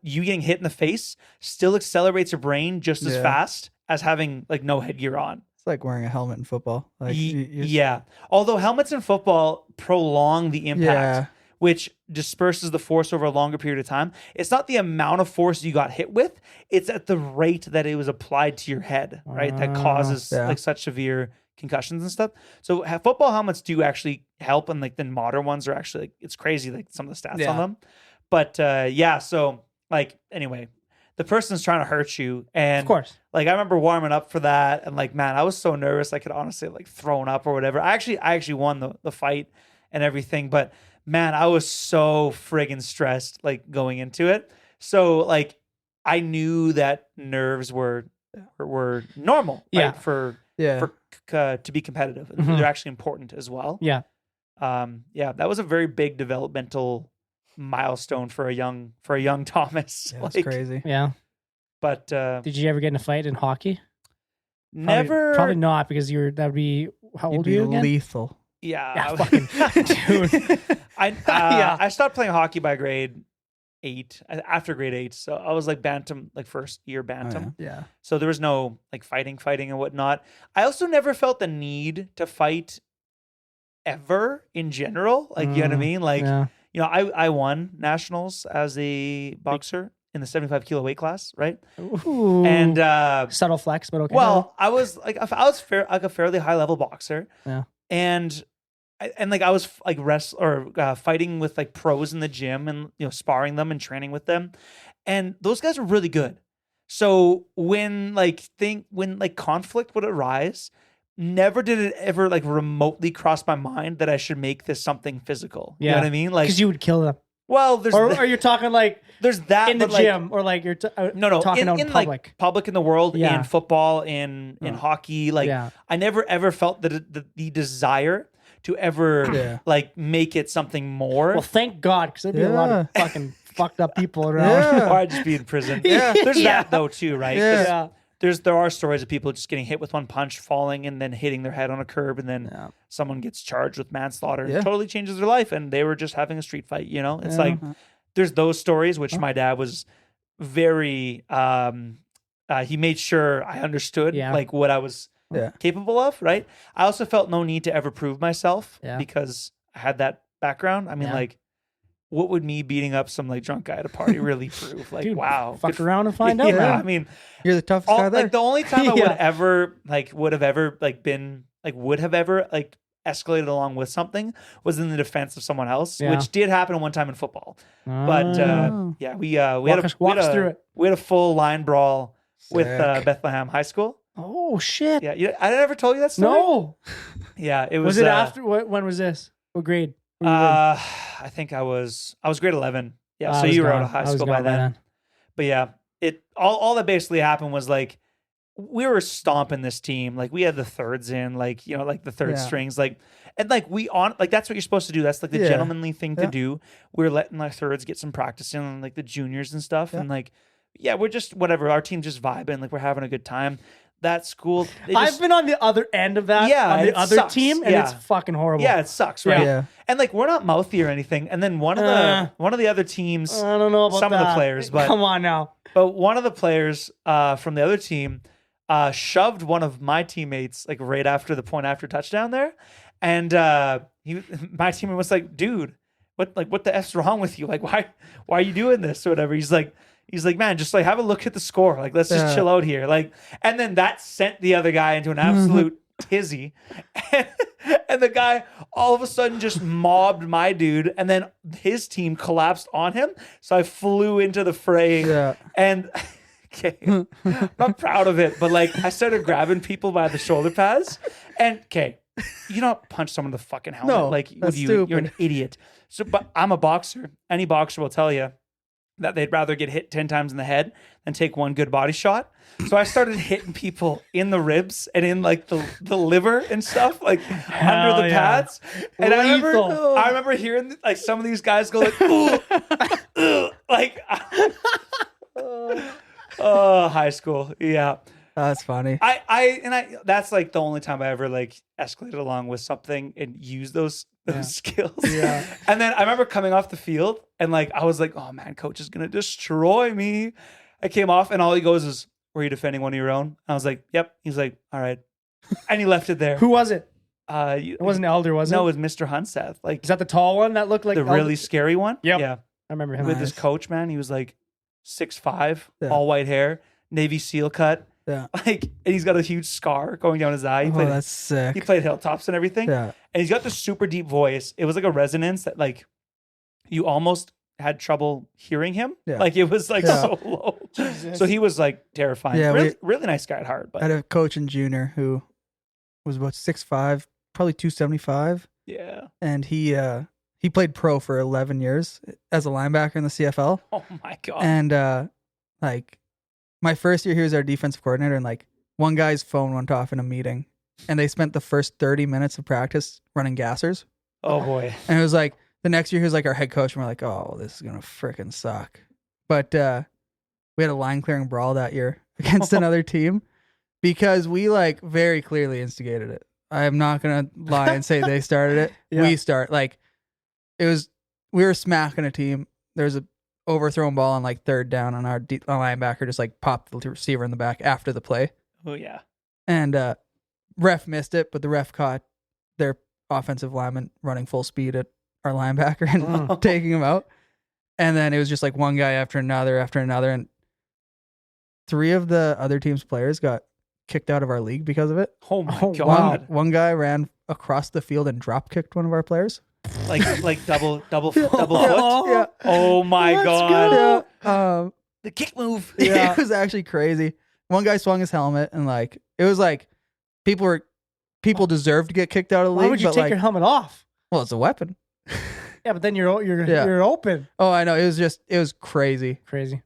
You getting hit in the face still accelerates your brain just as fast as having like no headgear on. It's like wearing a helmet in football. Like yeah. Although helmets in football prolong the impact, which disperses the force over a longer period of time. It's not the amount of force you got hit with; it's at the rate that it was applied to your head, right? That causes like such severe concussions and stuff. So football helmets do actually help, and like the modern ones are actually like, it's crazy, like some of the stats on them. But so like anyway, the person's trying to hurt you, and Of course. like I remember warming up for that, and like man, I was so nervous I could honestly like thrown up or whatever. I actually won the fight and everything, but man, I was so friggin' stressed like going into it. So like I knew that nerves were normal, right? For to be competitive, and they're actually important as well. Yeah. That was a very big developmental milestone for a young Thomas. That's crazy. Yeah. But did you ever get in a fight in hockey? Never. Probably not, because that'd be, how old are you again? Lethal. Yeah, fucking dude. I stopped playing hockey by grade 8, after grade 8. So I was like bantam, like first year bantam. Yeah. So there was no like fighting and whatnot. I also never felt the need to fight ever in general. Like, you know what I mean? Like, you know, I won nationals as a boxer in the 75 kilo weight class, right? Ooh. And subtle flex, but okay. well, I was like a fairly high level boxer. Yeah. And like I was like fighting with like pros in the gym, and you know, sparring them and training with them, and those guys were really good. So when conflict would arise, never did it ever like remotely cross my mind that I should make this something physical. You know what I mean? Like, because you would kill them. Well, there's or you're talking like there's that in the but, like, gym, or like you're no talking out in public, like public in the world, in football, in hockey. Like I never ever felt the desire to ever like make it something more. Well, thank God, because there'd be a lot of fucking fucked up people around. Or I'd just be in prison. There's that though too, right? Yeah. There are stories of people just getting hit with one punch, falling, and then hitting their head on a curb, and then someone gets charged with manslaughter. It totally changes their life, and they were just having a street fight. You know, it's like there's those stories, which my dad was very. He made sure I understood like what I was capable of. Right. I also felt no need to ever prove myself because I had that background. I mean, like, what would me beating up some like drunk guy at a party really prove? Like, dude, wow, fuck around and find out. I mean, you're the toughest guy there. Like the only time I would have ever escalated along with something was in the defense of someone else, which did happen one time in football. But we had a full line brawl with Bethlehem High School. Oh shit! Yeah, I never told you that story. No. Yeah, it was. Was it after? When was this? What grade? I think I was grade 11. Yeah, so you were out of high school by then. But yeah, all that basically happened was like we were stomping this team. Like we had the thirds in, like, you know, like the third strings, like, and like that's what you're supposed to do. That's like the gentlemanly thing to do. We're letting our thirds get some practice in, like the juniors and stuff, and like we're just whatever. Our team's just vibing, like we're having a good time. That school, I've been on the other end of that. On the other team, and it's fucking horrible. Yeah, it sucks, right? Yeah. And like we're not mouthy or anything. And then one of the other teams, I don't know about some of the players, but come on now. But one of the players from the other team shoved one of my teammates like right after the point after touchdown there, and my teammate was like, "Dude, what the F's wrong with you? Like why are you doing this or whatever?" He's like, man, just like have a look at the score. Like, let's just chill out here. Like, and then that sent the other guy into an absolute tizzy. And the guy all of a sudden just mobbed my dude. And then his team collapsed on him. So I flew into the fray. Yeah. And I'm not proud of it, but like I started grabbing people by the shoulder pads. And you don't punch someone in the fucking helmet. No, like, would you? You're an idiot. So, but I'm a boxer. Any boxer will tell you that they'd rather get hit 10 times in the head than take one good body shot. So I started hitting people in the ribs and in like the liver and stuff, like under the pads. And I remember hearing like some of these guys go like, ooh, like, high school. Yeah. That's funny. I that's like the only time I ever like escalated along with something and used those skills. Yeah. And then I remember coming off the field and like I was like, oh man, coach is gonna destroy me. I came off and all he goes is, were you defending one of your own? I was like, yep. He's like, all right. And he left it there. Who was it? It It wasn't Elder, was it? No, it was Mr. Hunseth. Like Is that the tall one that looked like the Elder? really scary one. Yep. Yeah. I remember him. With his Nice. coach, man. He was like 6'5", Yeah. all white hair, Navy SEAL cut. Yeah. Like, and he's got a huge scar going down his eye. He Oh, played, that's sick. he played Hilltops and everything. Yeah. And he's got this super deep voice. It was like a resonance that like you almost had trouble hearing him. Yeah. Like it was like Yeah. so low. Jesus. So he was like terrifying. Yeah, really, really nice guy at heart. I had But a coach in junior who was about 6'5", probably 275, yeah. and he played pro for 11 years as a linebacker in the CFL. Oh my God. And like my first year, he was our defensive coordinator, and like one guy's phone went off in a meeting, and they spent the first 30 minutes of practice running gassers. Oh boy. And it was like the next year, he was like our head coach, and we're like, oh, this is gonna freaking suck. But we had a line clearing brawl that year against another team because we like very clearly instigated it. I am not gonna lie and say they started it. Yeah. We were smacking a team. There's a overthrown ball on like third down, and our linebacker just like popped the receiver in the back after the play. Oh yeah. And ref missed it, but the ref caught their offensive lineman running full speed at our linebacker and taking him out. And then it was just like one guy after another, and 3 of the other team's players got kicked out of our league because of it. Oh my Oh, God. One guy ran across the field and drop kicked one of our players. Like double foot. Yeah. Oh my Let's God. go. The kick move. It was actually crazy. One guy swung his helmet, and like it was like people deserved to get kicked out of the Why league. would you but take like, your helmet off? well, it's a weapon. Yeah, but then you're Yeah. you're open. Oh, I know. It was crazy. Crazy.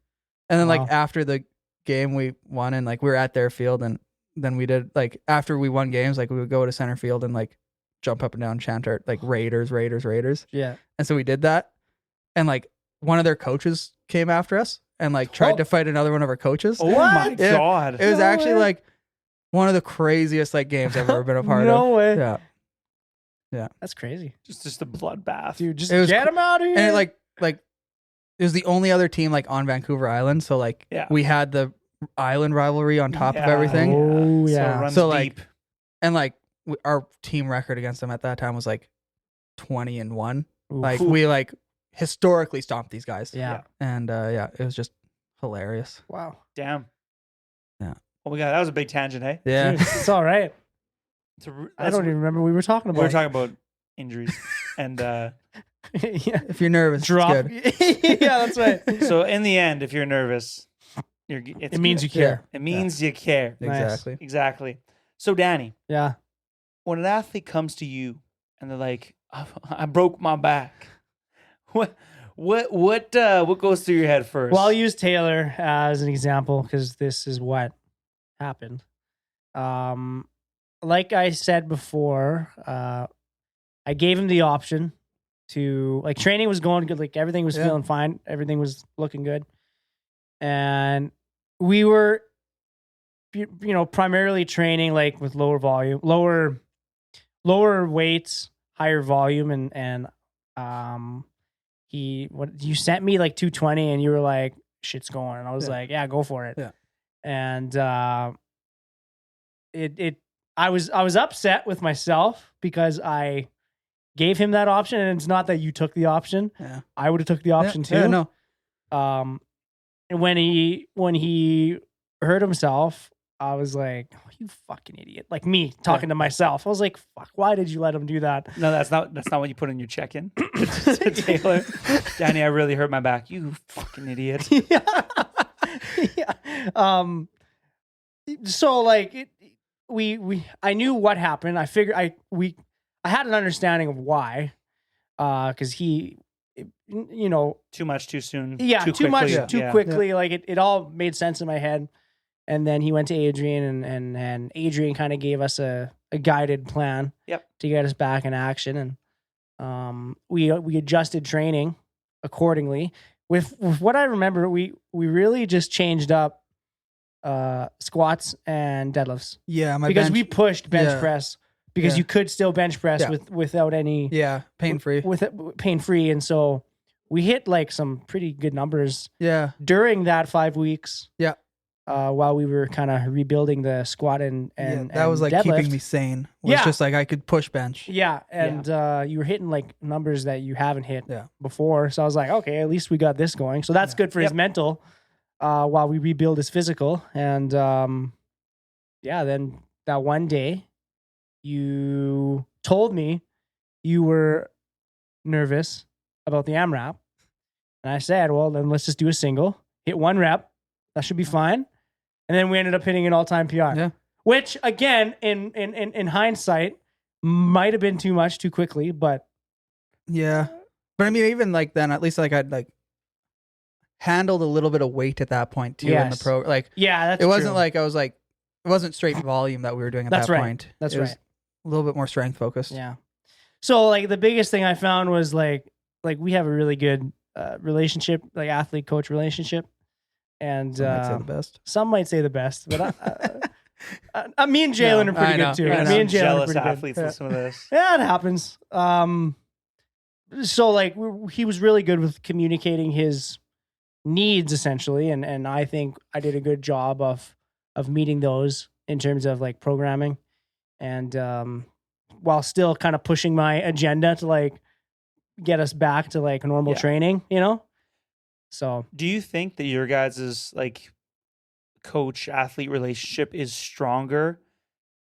And then Wow. like after the game we won, and like we were at their field, and then we did like after we won games, like we would go to center field and like jump up and down, chant our like Raiders. Yeah. And so we did that. And like one of their coaches came after us and like tried to fight another one of our coaches. Oh my Yeah. God. It was No actually way. like one of the craziest like games I've ever been a part No of. way. Yeah. That's crazy. Just a bloodbath. Dude, just It was get him out of here. And it like it was the only other team like on Vancouver Island. So like Yeah. we had the island rivalry on top of Yeah. everything. Oh, So yeah. it runs So, like, deep. And like our team record against them at that time was like 20-1. Oof. Like we like historically stomped these guys. Yeah. And it was just hilarious. Wow. Damn. Yeah. Oh my God, that was a big tangent, hey? Yeah. Dude, it's all right. I don't even remember what we were talking about. We were talking about injuries. And yeah. If you're nervous, Drop. it's good. Yeah, that's right. so in the end, if you're nervous, It means you good. care. It means you care. Nice. Exactly. Exactly. So Danny, Yeah. when an athlete comes to you and they're like, I broke my back, what goes through your head first? Well, I'll use Taylor as an example because this is what happened. Like I said before, I gave him the option to like training was going good, like everything was Yeah. feeling fine, everything was looking good, and we were, primarily training like with lower volume, lower weights, higher volume, and you sent me like 220 and you were like, shit's going. And I was Yeah. like, yeah, go for it. Yeah. And I was upset with myself because I gave him that option, and it's not that you took the option. Yeah. I would have took the option too. Yeah, no. And when he hurt himself, I was like, oh, you fucking idiot. Like me talking to myself. I was like, fuck, why did you let him do that? No, that's not what you put in your check-in to Taylor. Danny, I really hurt my back. You fucking idiot. Yeah. Yeah. So like I knew what happened. I figured I had an understanding of why. Cause he, Too much too soon. yeah, too much quickly. too Yeah. quickly. Like it all made sense in my head. And then he went to Adrian and Adrian kind of gave us a guided plan Yep. to get us back in action. And we adjusted training accordingly. With what I remember, we really just changed up squats and deadlifts Yeah, my because bench, we pushed bench yeah. press because Yeah. you could still bench press Yeah. without any pain free. with pain free, and so we hit like some pretty good numbers Yeah, during that 5 weeks. Yeah. While we were kind of rebuilding the squat and that was like deadlift. keeping me sane. Was Yeah. just like I could push bench. Yeah, and you were hitting like numbers that you haven't hit Yeah. before. So I was like, okay, at least we got this going. So that's good for his mental while we rebuild his physical. And then that one day you told me you were nervous about the AMRAP. And I said, well, then let's just do a single, hit 1 rep. That should be fine. And then we ended up hitting an all-time PR. Yeah. Which, again, in hindsight, might have been too much too quickly, but Yeah, but I mean, even like then, at least like I'd like handled a little bit of weight at that point too in the Yes. pro. Like yeah, that's it wasn't true. like I was like it wasn't straight volume that we were doing at That's that right. point. That's It was right. A little bit more strength focused. Yeah. So like the biggest thing I found was like we have a really good relationship, like athlete coach relationship, and Some might say the best. some might say the best, but me and Jalen are pretty I know. good too. I know. Me and Jalen are Jealous pretty athletes good. Yeah. listen to this. Yeah, it happens. So like he was really good with communicating his needs essentially, and I think I did a good job of meeting those in terms of like programming, and while still kind of pushing my agenda to like get us back to like normal training, you know. So Do you think that your guys' like coach athlete relationship is stronger,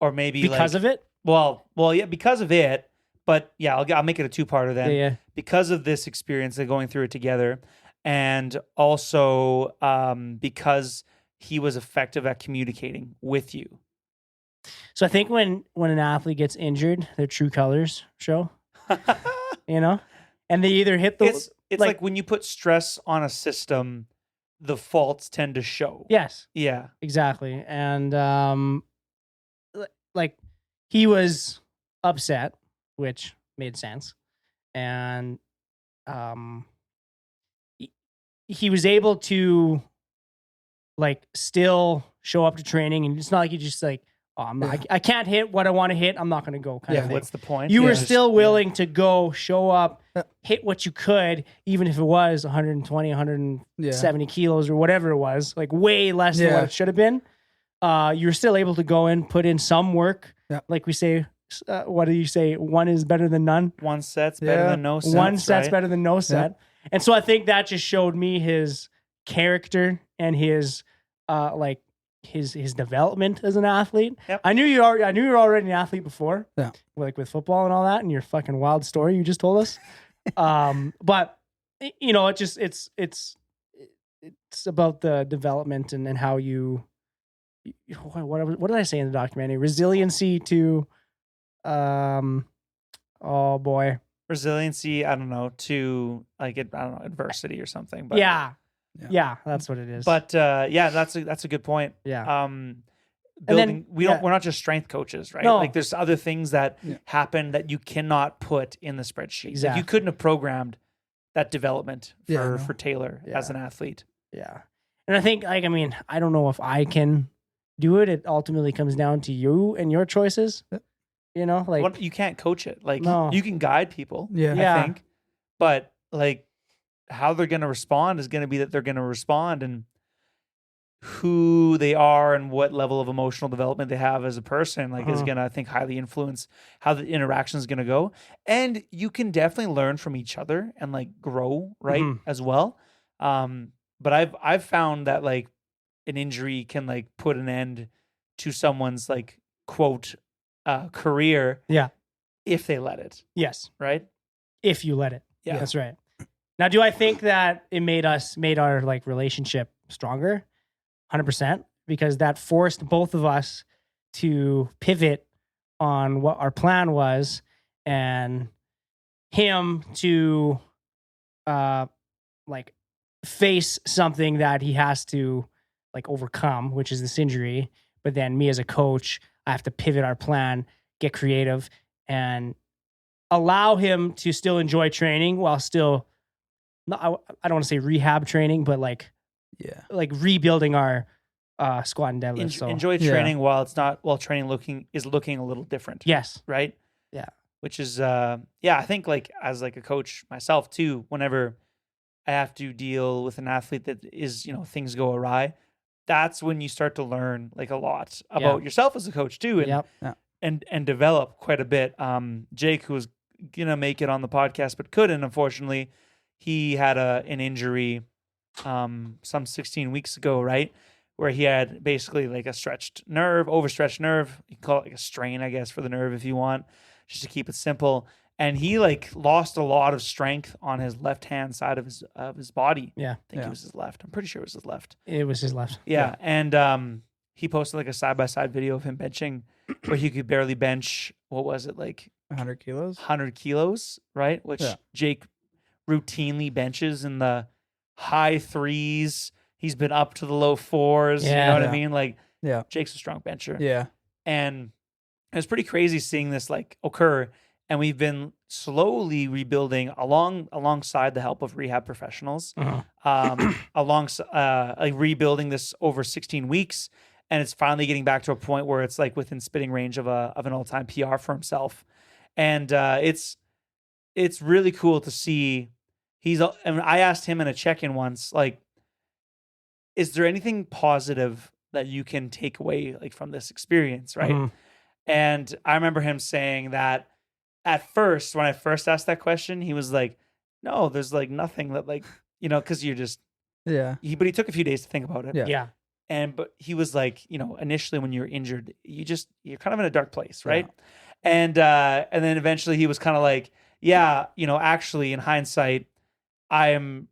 or maybe because of it, Well, yeah, because of it. But yeah, I'll make it a two-parter then. yeah. Because of this experience and going through it together, and also because he was effective at communicating with you. So I think when an athlete gets injured, their true colors show, you know, and they either hit the It's like when you put stress on a system, the faults tend to show. yes, Yeah. exactly, and like he was upset, which made sense, and he was able to like still show up to training, and it's not like he just like, oh, I can't hit what I want to hit, I'm not going to go kind of thing. What's the point? You were Just- still willing to go show up, hit what you could, even if it was 120, 170 kilos or whatever it was, like way less than what it should have been. You were still able to go in, put in some work. Yeah. Like we say, what do you say? One is better than none. One set's better than no sets. One set's right? better than no set. And so I think that just showed me his character and his like his development as an athlete. Yep. I knew you were already an athlete before. Yeah. Like with football and all that, and your fucking wild story you just told us. But you know, it's about the development and how you what did I say in the documentary? Resiliency to oh boy. Resiliency, I don't know, to like adversity or something. But Yeah, that's what it is. But that's a good point. yeah. Building, then, we're not just strength coaches, right? No. Like there's other things that happen that you cannot put in the spreadsheet. Like, Exactly. you couldn't have programmed that development Yeah, for Taylor as an athlete. Yeah. And I think, like, I mean, I don't know if I can do it. It ultimately comes down to you and your choices. You know, like, You can't coach it. Like No. you can guide people, Yeah. Yeah. I think, but like how they're going to respond is going to be that they're going to respond, and who they are and what level of emotional development they have as a person, like is going to, I think, highly influence how the interaction is going to go. And you can definitely learn from each other and like grow, right, as well. But I've found that like an injury can like put an end to someone's like quote career, if they let it, yes, right? if you let it. Yeah. That's right. Now, do I think that it made our like relationship stronger? 100%, because that forced both of us to pivot on what our plan was, and him to like face something that he has to like overcome, which is this injury. But then me as a coach, I have to pivot our plan, get creative, and allow him to still enjoy training while still, I don't want to say rehab training, but like rebuilding our squat and deadlift. So Enjoy Yeah. training while training looking a little different. yes, Right. Yeah. Which is I think like as like a coach myself too, whenever I have to deal with an athlete that is, things go awry, that's when you start to learn like a lot about yourself as a coach too, and yep. and develop quite a bit. Jake, who was gonna make it on the podcast but couldn't, unfortunately, he had an injury some 16 weeks ago, right? Where he had basically like overstretched nerve. You can call it like a strain, I guess, for the nerve if you want, just to keep it simple. And he like lost a lot of strength on his left hand side of his body. Yeah. I think it was his left. I'm pretty sure it was his left. It was his left. Yeah. And he posted like a side-by-side video of him benching where he could barely bench, what was it, like 100 kilos. 100 kilos, right? Which Jake routinely benches in the high threes. He's been up to the low fours. You know what I mean? Like, Jake's a strong bencher. Yeah. And it was pretty crazy seeing this like occur. And we've been slowly rebuilding alongside the help of rehab professionals, alongside like rebuilding this over 16 weeks. And it's finally getting back to a point where it's like within spitting range of an all-time PR for himself. And it's really cool to see. I asked him in a check-in once, like, is there anything positive that you can take away like from this experience, right? Mhm. And I remember him saying that at first, when I first asked that question, he was like, no, there's like nothing that like, because you're just, Yeah. but he took a few days to think about it. Yeah. Yeah. But he was like, initially when you're injured, you're kind of in a dark place, right? And then eventually he was kind of like, actually in hindsight, I am,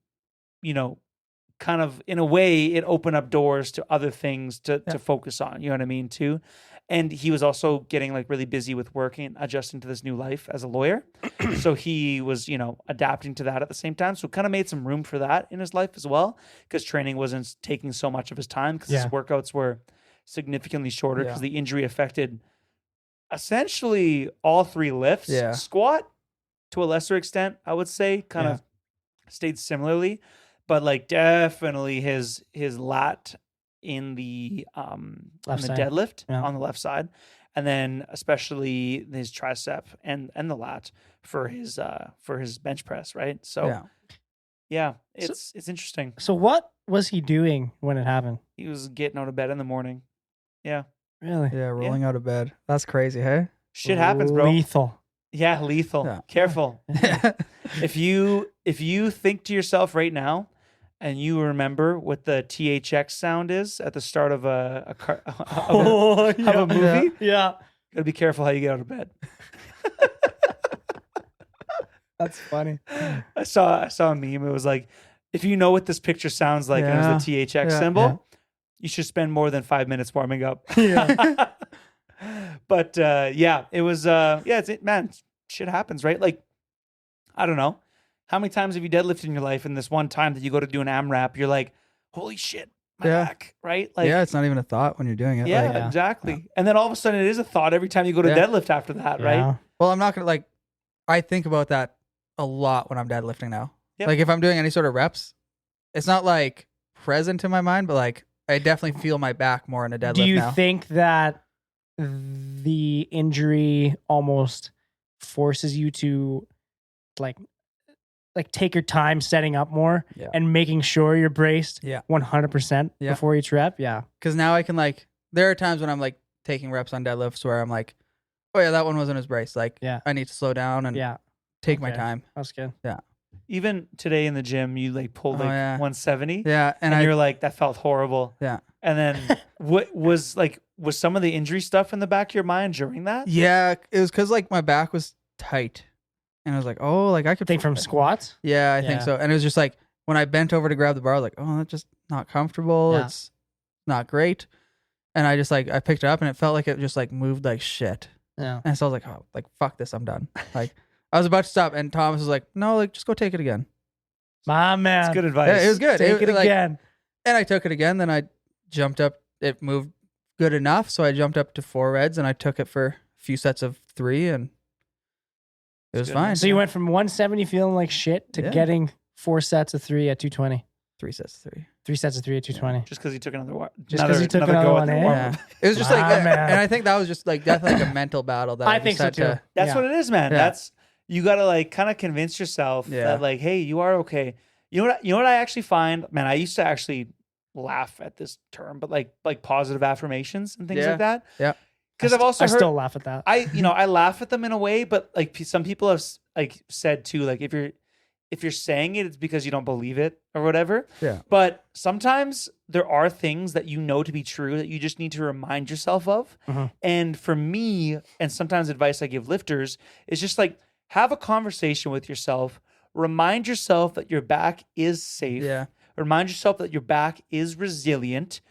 kind of in a way it opened up doors to other things to focus on, you know what I mean, too. And he was also getting like really busy with working, adjusting to this new life as a lawyer. So he was, adapting to that at the same time. So kind of made some room for that in his life as well, because training wasn't taking so much of his time because his workouts were significantly shorter because the injury affected essentially all three lifts. Yeah. Squat to a lesser extent, I would say, kind of stayed similarly, but like definitely his lat in the Left side. deadlift Yeah. on the left side, and then especially his tricep and the lat for his bench press, right? So it's interesting. So what was he doing when it happened? He was getting out of bed in the morning. Yeah, Really? Yeah. Rolling out of bed. That's crazy, hey? shit happens, bro. Lethal. Yeah, lethal. Yeah. Careful. If you think to yourself right now, and you remember what the THX sound is at the start of a movie, Yeah. gotta be careful how you get out of bed. That's funny. I saw a meme. It was like, if you know what this picture sounds like, and it was the THX symbol, you should spend more than 5 minutes warming up. Yeah. But it was man, shit happens, right? Like, I don't know. How many times have you deadlifted in your life, and this one time that you go to do an AMRAP, you're like, holy shit, my back, right? Like, it's not even a thought when you're doing it. yeah, Like, exactly. Yeah. And then all of a sudden it is a thought every time you go to deadlift after that, right? well, I'm not going to I think about that a lot when I'm deadlifting now. Yep. Like if I'm doing any sort of reps, it's not like present in my mind, but like I definitely feel my back more in a deadlift Do you now. think that the injury almost forces you to like take your time setting up more and making sure you're braced 100% before each rep? Yeah. Because now I can there are times when I'm like taking reps on deadlifts where I'm like, oh yeah, that one wasn't as braced. Like I need to slow down and take my time. That's good. Yeah. Even today in the gym, you like pulled 170. Yeah. And you're like, that felt horrible. Yeah. And then what was some of the injury stuff in the back of your mind during that? Yeah. It was because my back was tight. And I was like, oh, I could think from squats? Yeah, I think so. And it was just when I bent over to grab the bar, I was like, oh, that's just not comfortable. Yeah. It's not great. And I just I picked it up and it felt like it just moved like shit. Yeah. And so I was like, oh, fuck this, I'm done. I was about to stop and Thomas was like, no, just go take it again. My man. That's good advice. Yeah, it was good. Take it again. And I took it again. Then I jumped up. It moved good enough. So I jumped up to 4 reds and I took it for a few sets of 3 and it was fine. So you went from 170 feeling like shit to getting 4 sets of 3 at 220. 3 sets of 3. 3 sets of 3 at 220. Just because he took another Just 'cause he took another go one, at the eh? warm-up. Yeah. It was just Wow, like, man. and I think that was just like definitely like a mental battle that I think just so had too. to. That's Yeah. what it is, man. Yeah. That's you got to like kind of convince yourself Yeah. that like, hey, you are okay. You know what I actually find, man. I used to actually laugh at this term, but like positive affirmations and things Yeah. like that. Yeah. Because I've also I heard still laugh at that. I laugh at them in a way, but like some people have like said too, like if you're saying it, it's because you don't believe it or whatever. Yeah. But sometimes there are things that you know to be true that you just need to remind yourself of. Mhm. And for me, and sometimes advice I give lifters is just like have a conversation with yourself. Remind yourself that your back is safe. Yeah. Remind yourself that your back is resilient.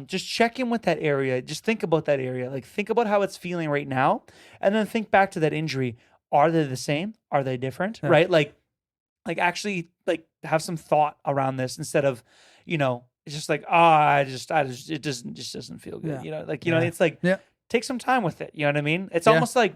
Just check in with that area. Just think about that area. Like think about how it's feeling right now. And then think back to that injury. Are they the same? Are they different? Yeah. Right? Like actually like have some thought around this instead of, it's just like, it doesn't feel good. Yeah. Yeah. It's like, Yeah. take some time with it. You know what I mean? It's Yeah. almost like,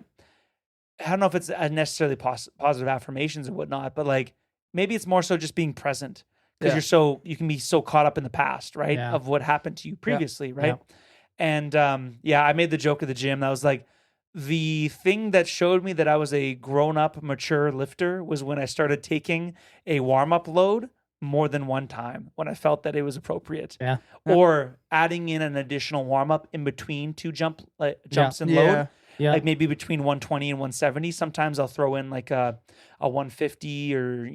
I don't know if it's necessarily positive affirmations and whatnot, but like maybe it's more so just being present because Yeah. you can be so caught up in the past, right? Yeah. Of what happened to you previously, right? Yeah. And I made the joke at the gym that was like, the thing that showed me that I was a grown-up, mature lifter was when I started taking a warm-up load more than one time when I felt that it was appropriate. Yeah. Or adding in an additional warm-up in between two jumps and Yeah. load. Yeah. Like maybe between 120 and 170. Sometimes I'll throw in like a 150 or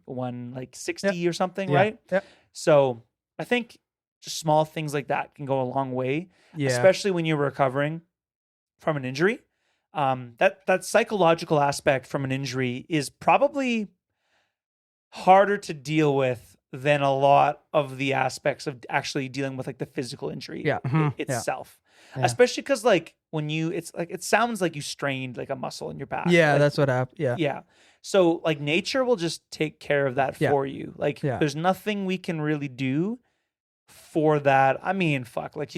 one like 60 or something, Yeah. right? Yep. So I think just small things like that can go a long way, Yeah. especially when you're recovering from an injury. That psychological aspect from an injury is probably harder to deal with than a lot of the aspects of actually dealing with like the physical injury Yeah. Mhm. itself. Yeah. Especially because like when it's like it sounds like you strained like a muscle in your back. Yeah. Like, That's what happened. Yeah. yeah. So like nature will just take care of that Yeah. for you. Like Yeah. there's nothing we can really do for that. I mean, fuck, like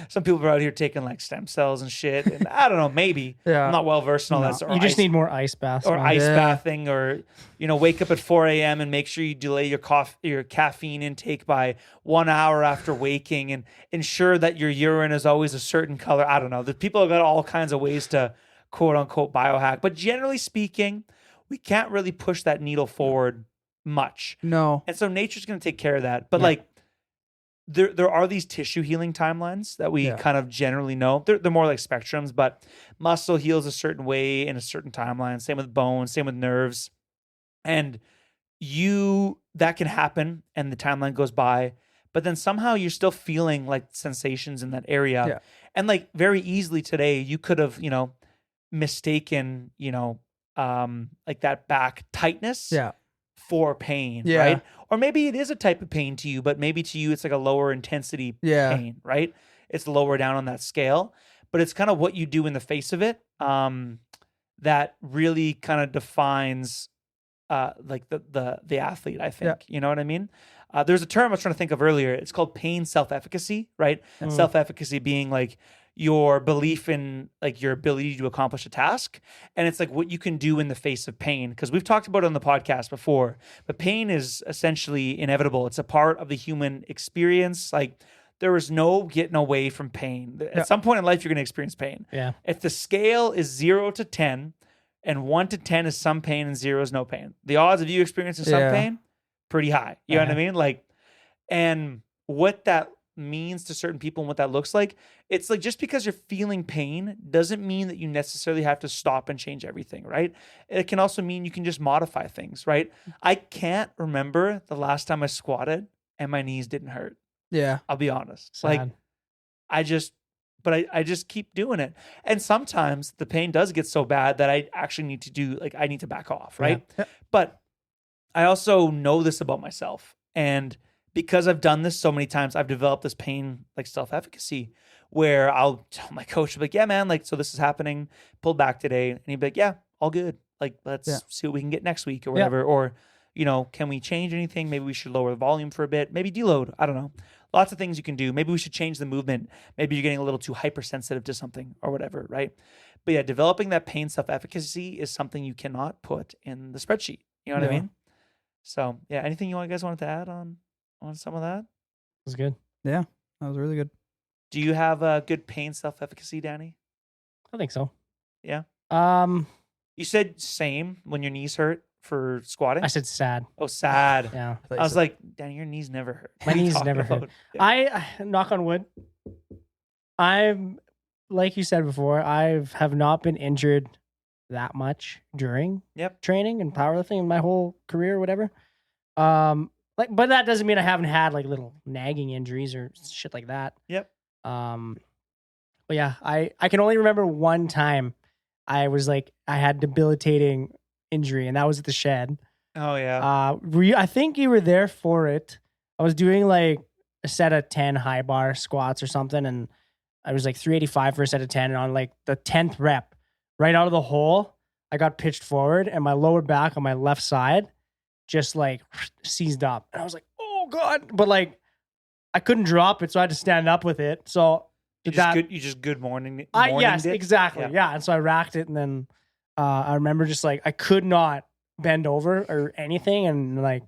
some people are out here taking like stem cells and shit. And I don't know, maybe Yeah. I'm not well versed in all No. that stuff. You just need more ice baths. or man. ice Yeah. bathing or wake up at 4 a.m. and make sure you delay your caffeine intake by 1 hour after waking and ensure that your urine is always a certain color. I don't know. The people have got all kinds of ways to quote unquote biohack, but generally speaking, we can't really push that needle forward much. No. And so nature's going to take care of that. But Yeah. like there are these tissue healing timelines that we Yeah. kind of generally know. They're more like spectrums, but muscle heals a certain way in a certain timeline. Same with bones, same with nerves. And that can happen and the timeline goes by, but then somehow you're still feeling like sensations in that area. Yeah. And like very easily today, you could have, mistaken, like that back tightness Yeah. for pain, Yeah. right? Or maybe it is a type of pain to you, but maybe to you it's like a lower intensity Yeah. pain, right? It's lower down on that scale, but it's kind of what you do in the face of it that really kind of defines like the athlete, I think. You know what I mean? There's a term I was trying to think of earlier. It's called pain self-efficacy, right? Mm. Self-efficacy being like your belief in like your ability to accomplish a task. And it's like what you can do in the face of pain. Because we've talked about it on the podcast before, but pain is essentially inevitable. It's a part of the human experience. Like there is no getting away from pain. At some point in life, you're going to experience pain. Yeah. If the scale is 0 to 10 and 1 to 10 is some pain and 0 is no pain, the odds of you experiencing some Yeah. pain, pretty high. You know what I mean? Like, and what that means to certain people and what that looks like, it's like just because you're feeling pain doesn't mean that you necessarily have to stop and change everything, right? It can also mean you can just modify things, right? I can't remember the last time I squatted and my knees didn't hurt. Yeah. I'll be honest. Sad. Like I just keep doing it. And sometimes the pain does get so bad that I actually need to I need to back off, right? Yeah. But I also know this about myself. And because I've done this so many times, I've developed this pain like self-efficacy where I'll tell my coach, like, yeah, man, like, so this is happening, pulled back today. And he'd be like, yeah, all good. Like, let's see what we can get next week or whatever. Or, can we change anything? Maybe we should lower the volume for a bit, maybe deload. I don't know. Lots of things you can do. Maybe we should change the movement. Maybe you're getting a little too hypersensitive to something or whatever, right? But yeah, developing that pain self-efficacy is something you cannot put in the spreadsheet. You know what I mean? So yeah, anything you guys wanted to add on some of that? It was good. Yeah, that was really good. Do you have a good pain self-efficacy, Danny? I think so. Yeah. Um, You said same when your knees hurt for squatting. I said sad. Oh, sad. Yeah. I was like, Danny, your knees never hurt. My What are you knees talking never hurt. about? Yeah. I knock on wood. I'm like you said before, I have not been injured that much during Yep. training and powerlifting in my whole career or whatever. But that doesn't mean I haven't had like little nagging injuries or shit like that. Yep. But yeah, I can only remember one time I was like I had debilitating injury, and that was at the shed. Oh yeah. I think you were there for it. I was doing like a set of 10 high bar squats or something, and I was like 385 for a set of 10, and on like the 10th rep, right out of the hole, I got pitched forward, and my lower back on my left side just like seized up, and I was like, "Oh God!" But like, I couldn't drop it, so I had to stand up with it. So You just good morning. yes, it? exactly, yeah. And so I racked it, and then I remember just like I could not bend over or anything, and like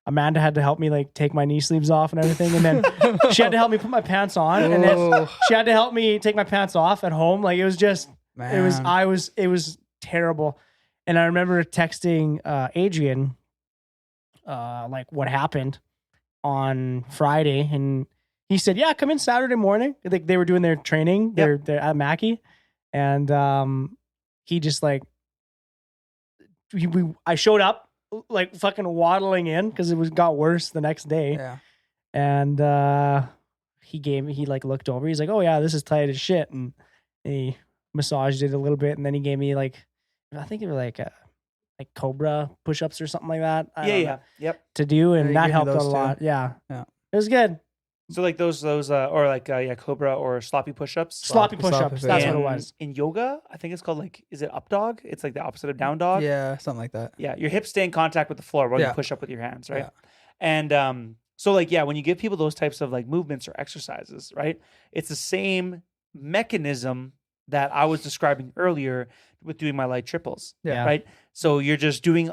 Amanda had to help me like take my knee sleeves off and everything, and then she had to help me put my pants on, and then she had to help me take my pants off at home. Like it was just, it was terrible. And I remember texting Adrian, like what happened on Friday, and he said, "Yeah, come in Saturday morning." Like they were doing their training, they're at Mackey, and he just like I showed up like fucking waddling in because it got worse the next day. Yeah. And he like looked over. He's like, "Oh yeah, this is tight as shit." And he massaged it a little bit, and then he gave me like, I think they were like Cobra push-ups or something like that. I don't know, Yep. to do, and he that gave you helped out a those too. lot. Yeah. Yeah. It was good. So like those or like Cobra or sloppy push-ups. Sloppy push-ups. That's what it was. In yoga, I think it's called like, is it up dog? It's like the opposite of down dog. Yeah, something like that. Yeah, your hips stay in contact with the floor while you Yeah. push up with your hands, right? Yeah. And so like when you give people those types of like movements or exercises, right? It's the same mechanism that I was describing earlier with doing my light triples. Yeah. Right? So you're just doing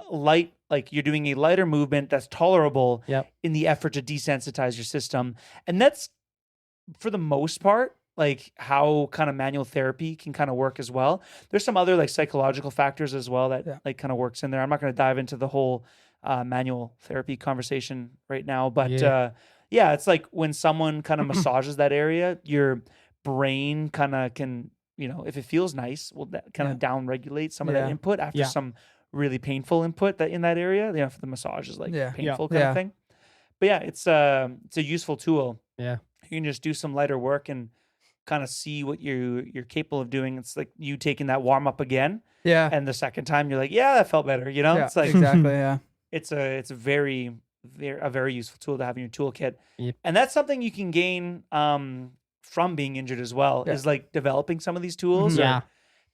you're doing a lighter movement that's tolerable in the effort to desensitize your system. And that's for the most part like how kind of manual therapy can kind of work as well. There's some other like psychological factors as well that like kind of works in there. I'm not going to dive into the whole manual therapy conversation right now, but it's like when someone kind of massages that area, your brain kind of can, if it feels nice, will that kind of down regulate some of that input after some really painful input that in that area. For the massage is like painful kind of thing. But yeah, it's a useful tool. Yeah. You can just do some lighter work and kind of see what you're capable of doing. It's like you taking that warm up again. Yeah. And the second time you're like, yeah, that felt better. Yeah, it's like exactly. Yeah. it's a very useful tool to have in your toolkit. Yep. And that's something you can gain from being injured as well, is like developing some of these tools. Yeah. Or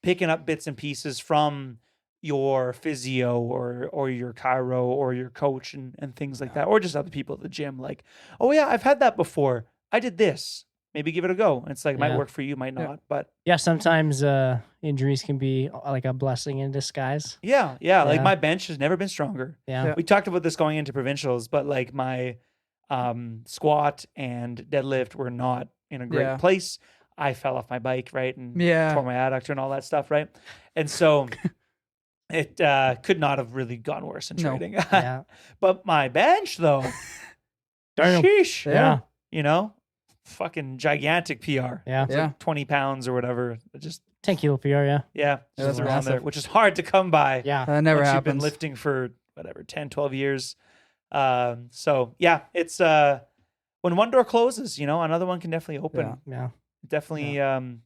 picking up bits and pieces from your physio or your chiro or your coach and things like that, or just other people at the gym. Like, oh yeah, I've had that before. I did this. Maybe give it a go. It's like, might work for you, might not, but yeah, sometimes injuries can be like a blessing in disguise. yeah. Like my bench has never been stronger. Yeah. We talked about this going into provincials, but like my squat and deadlift were not in a great place. I fell off my bike, right? And tore my adductor and all that stuff, right? And so it could not have really gone worse in training. Yeah. But my bench, though, Damn. sheesh. Yeah. Fucking gigantic PR. Yeah. It's like 20 pounds or whatever. It just 10 kilo PR. Yeah. just that's around there, massive. which is hard to come by. Yeah. That never once happens. You've been lifting for whatever 10, 12 years. So yeah, it's when one door closes, another one can definitely open. Yeah. Definitely kind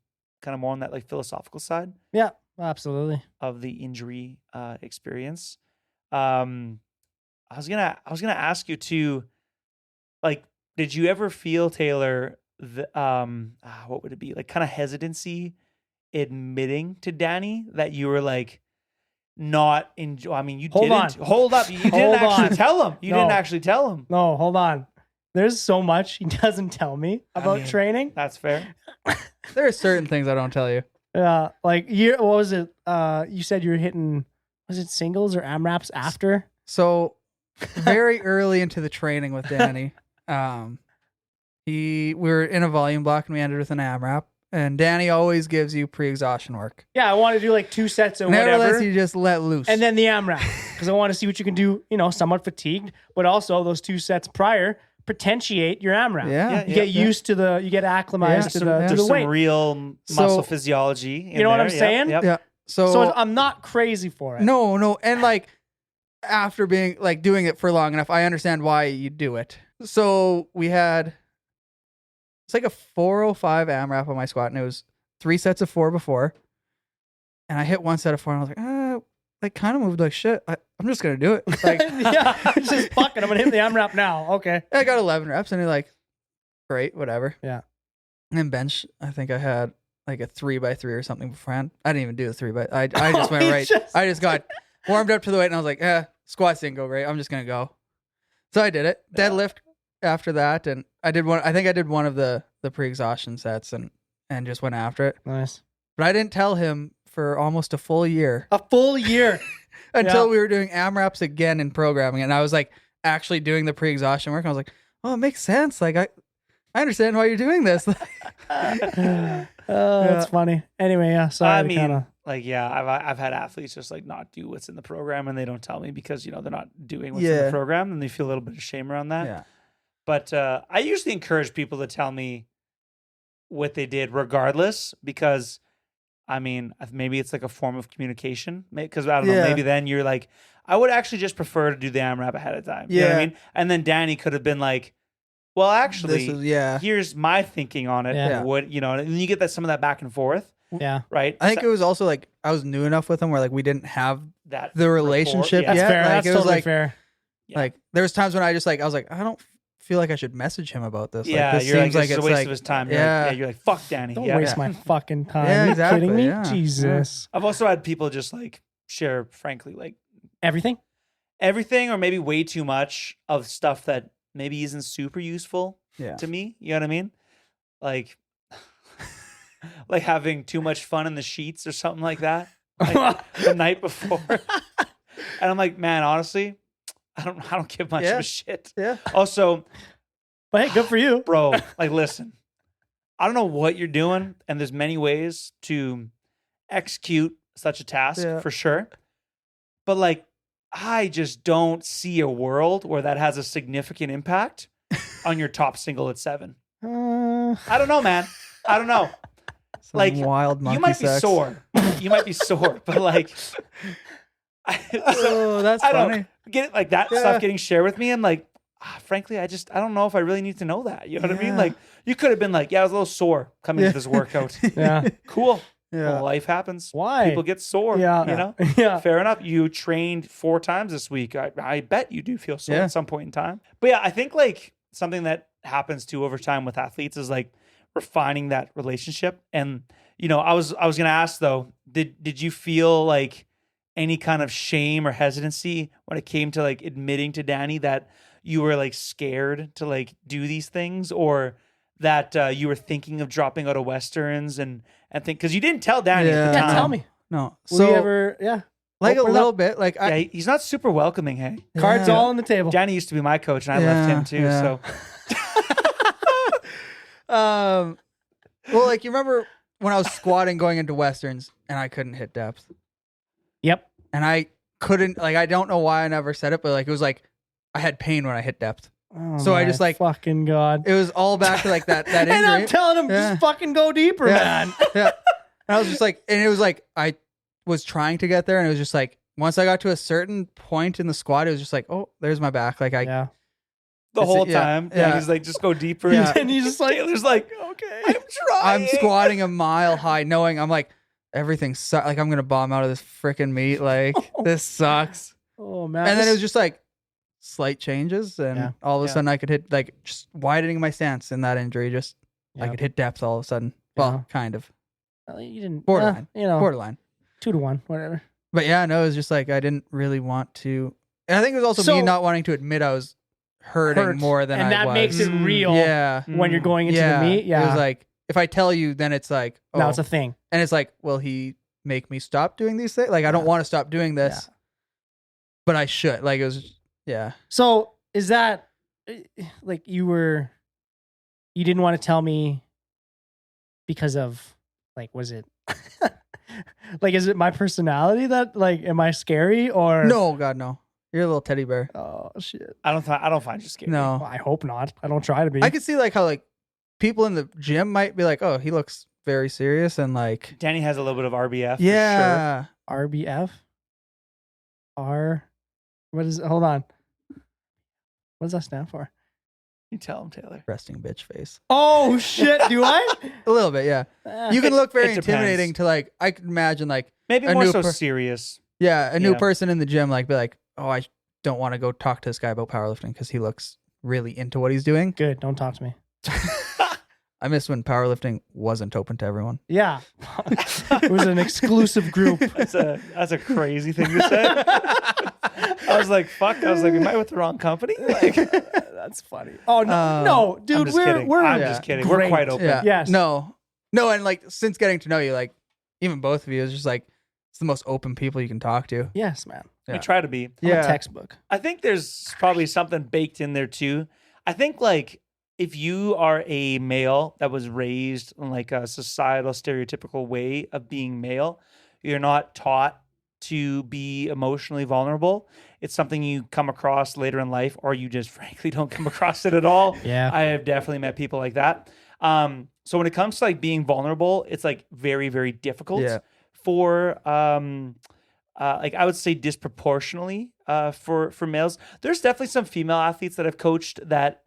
of more on that like philosophical side Yeah. Absolutely. of the injury experience. I was gonna ask you to, like, did you ever feel, Taylor, what would it be, like kind of hesitancy admitting to Danny that you were like not enjoy? I mean, you Hold didn't on. hold up. You didn't Hold actually on. tell him. You didn't No. actually tell him. No, hold on. There's so much he doesn't tell me about mean, training. That's fair. There are certain things I don't tell you. Like what was it? You said you were hitting, was it singles or AMRAPs after? So very early into the training with Danny. We were in a volume block and we ended with an AMRAP. And Danny always gives you pre-exhaustion work. Yeah, I want to do like 2 sets or Never whatever. lets you just let loose. And then the AMRAP, because I want to see what you can do, somewhat fatigued, but also those 2 sets prior, potentiate your AMRAP. Yeah. You get used to you get acclimatized to the There's some weight. real muscle physiology. You know what I'm saying? Yep. Yeah. So I'm not crazy for it. No. And like, after being like doing it for long enough, I understand why you do it. So it's like a 405 AMRAP on my squat, and it was 3 sets of 4 before. And I hit 1 set of 4, and I was like, kind of moved like shit. I'm just going to do it. Like, yeah, it's just fucking. I'm going to hit the AMRAP now. Okay. I got 11 reps, and you're like, great, whatever. Yeah. And then bench, I think I had like a 3x3 or something beforehand. I didn't even do the 3x. I just went right. I just got warmed up to the weight, and I was like, squats didn't go great. I'm just going to go. So I did it. Deadlift after that, and I think I did one of the pre-exhaustion sets and just went after it. Nice. But I didn't tell him for almost a full year. A full year. Until we were doing AMRAPs again in programming, and I was like actually doing the pre-exhaustion work. I was like, oh, it makes sense. Like I understand why you're doing this. That's funny. Anyway, yeah. Sorry. I mean, I've had athletes just like not do what's in the program, and they don't tell me because they're not doing what's in the program, and they feel a little bit of shame around that. Yeah. But I usually encourage people to tell me what they did regardless, because I mean, maybe it's like a form of communication. Because I don't know, maybe then you're like, I would actually just prefer to do the AMRAP ahead of time. You know what I mean? And then Danny could have been like, well, actually, here's my thinking on it. Yeah. What, and then you get some of that back and forth. Yeah. Right. I think it was also like I was new enough with him where like we didn't have that the relationship rapport. yet. That's fair. Like, That's it was totally like, fair. Like there was times when I was like, I don't feel like I should message him about this. Yeah, like, this you're seems like, it's a waste like of his time. You're like, fuck Danny. Don't waste my fucking time. Yeah, Are you exactly, kidding me? yeah. Jesus. I've also had people just like share, frankly, like Everything? everything, or maybe way too much of stuff that maybe isn't super useful to me. You know what I mean? Like, like having too much fun in the sheets or something like that, like the night before. And I'm like, man, honestly, I don't give much of a shit. Yeah. Also, But hey, good for you. bro, like, listen, I don't know what you're doing, and there's many ways to execute such a task for sure. But like, I just don't see a world where that has a significant impact on your top single at 7. I don't know, man. I don't know. Some Like, wild monkey you might sex. be sore. You might be sore, but like, Oh, that's I funny. don't get it. Like that stuff getting shared with me. I'm like, frankly, I don't know if I really need to know that. You know what I mean? Like, you could have been like, I was a little sore coming to this workout. Yeah. Cool. Yeah. Well, life happens. Why? People get sore. Yeah. You know? Yeah. Fair enough. You trained 4 times this week. I bet you do feel sore at some point in time. But yeah, I think like something that happens too over time with athletes is like refining that relationship. And I was gonna ask though, did you feel like any kind of shame or hesitancy when it came to like admitting to Danny that you were like scared to like do these things, or that you were thinking of dropping out of Westerns and think, because you didn't tell Danny at the Yeah, time. tell me. No. Will So you ever, like a open it little up? bit. Like Yeah, he's not super welcoming. Hey, Cards all on the table. Danny used to be my coach, and I left him too. Yeah. So well, like you remember when I was squatting going into Westerns and I couldn't hit depth. Yep. And I couldn't, like, I don't know why I never said it, but like it was like I had pain when I hit depth. Oh So I my just, like- fucking God. It was all back to like that injury. And I'm telling him, Yeah. just fucking go deeper, man. Yeah. And I was just like, and it was like I was trying to get there, and it was just like once I got to a certain point in the squat, it was just like, oh, there's my back. Like Yeah. the It's- whole yeah, time, yeah. he's like, just go deeper. Yeah. And he's just like, Taylor's like, okay. I'm trying. I'm squatting a mile high, knowing I'm like everything sucks. Like I'm gonna bomb out of this freaking meet. Like this sucks. Oh, man. And then it was just like slight changes, and Yeah. all of a Yeah. sudden I could hit, like, just widening my stance in that injury. Just I could hit depth all of a sudden. Well, Yeah. kind of You didn't. Borderline. Borderline. borderline. 2-1, whatever. But yeah, no, it was just like I didn't really want to. And I think it was also So- me not wanting to admit I was hurting Hurt. more than and I that was. makes it real Yeah. when you're going into Yeah. the meet. Yeah. It was like if I tell you, then it's like, oh, now it's a thing. and it's like, will he make me stop doing these things? Like I don't want to stop doing this, but I should. Like it was, Yeah. So is that like you didn't want to tell me because of like, was it like, is it my personality that like, am I scary or No, God, no. You're a little teddy bear. Oh shit. I don't find you scary. No. Well, I hope not. I don't try to be. I could see like how like people in the gym might be like, oh, he looks very serious and like Danny has a little bit of RBF. For sure. yeah. RBF. What is it? Hold on. What does that stand for? You tell him, Taylor. Resting bitch face. Oh shit, do I? A little bit, yeah. You can look very it depends. intimidating to like I could imagine like Maybe a more new so serious. yeah, a new Yeah. person in the gym like be like, oh, I don't want to go talk to this guy about powerlifting because he looks really into what he's doing. Good. Don't talk to me. I miss when powerlifting wasn't open to everyone. Yeah. It was an exclusive group. That's a crazy thing to say. I was like, fuck. I was like, am I with the wrong company? Like, That's funny. Oh no, no, dude, I'm just kidding. we're I'm yeah. just kidding. We're great. quite open. Yeah. Yes. No, and like since getting to know you, like even both of you, it's just like it's the most open people you can talk to. Yes, man. Yeah. We try to be. I'm a textbook. I think there's probably something baked in there too. I think like if you are a male that was raised in like a societal stereotypical way of being male, you're not taught to be emotionally vulnerable. It's something you come across later in life, or you just frankly don't come across it at all. Yeah. I have definitely met people like that. So when it comes to like being vulnerable, it's like very, very difficult Yeah. for like I would say disproportionately for males. There's definitely some female athletes that I've coached that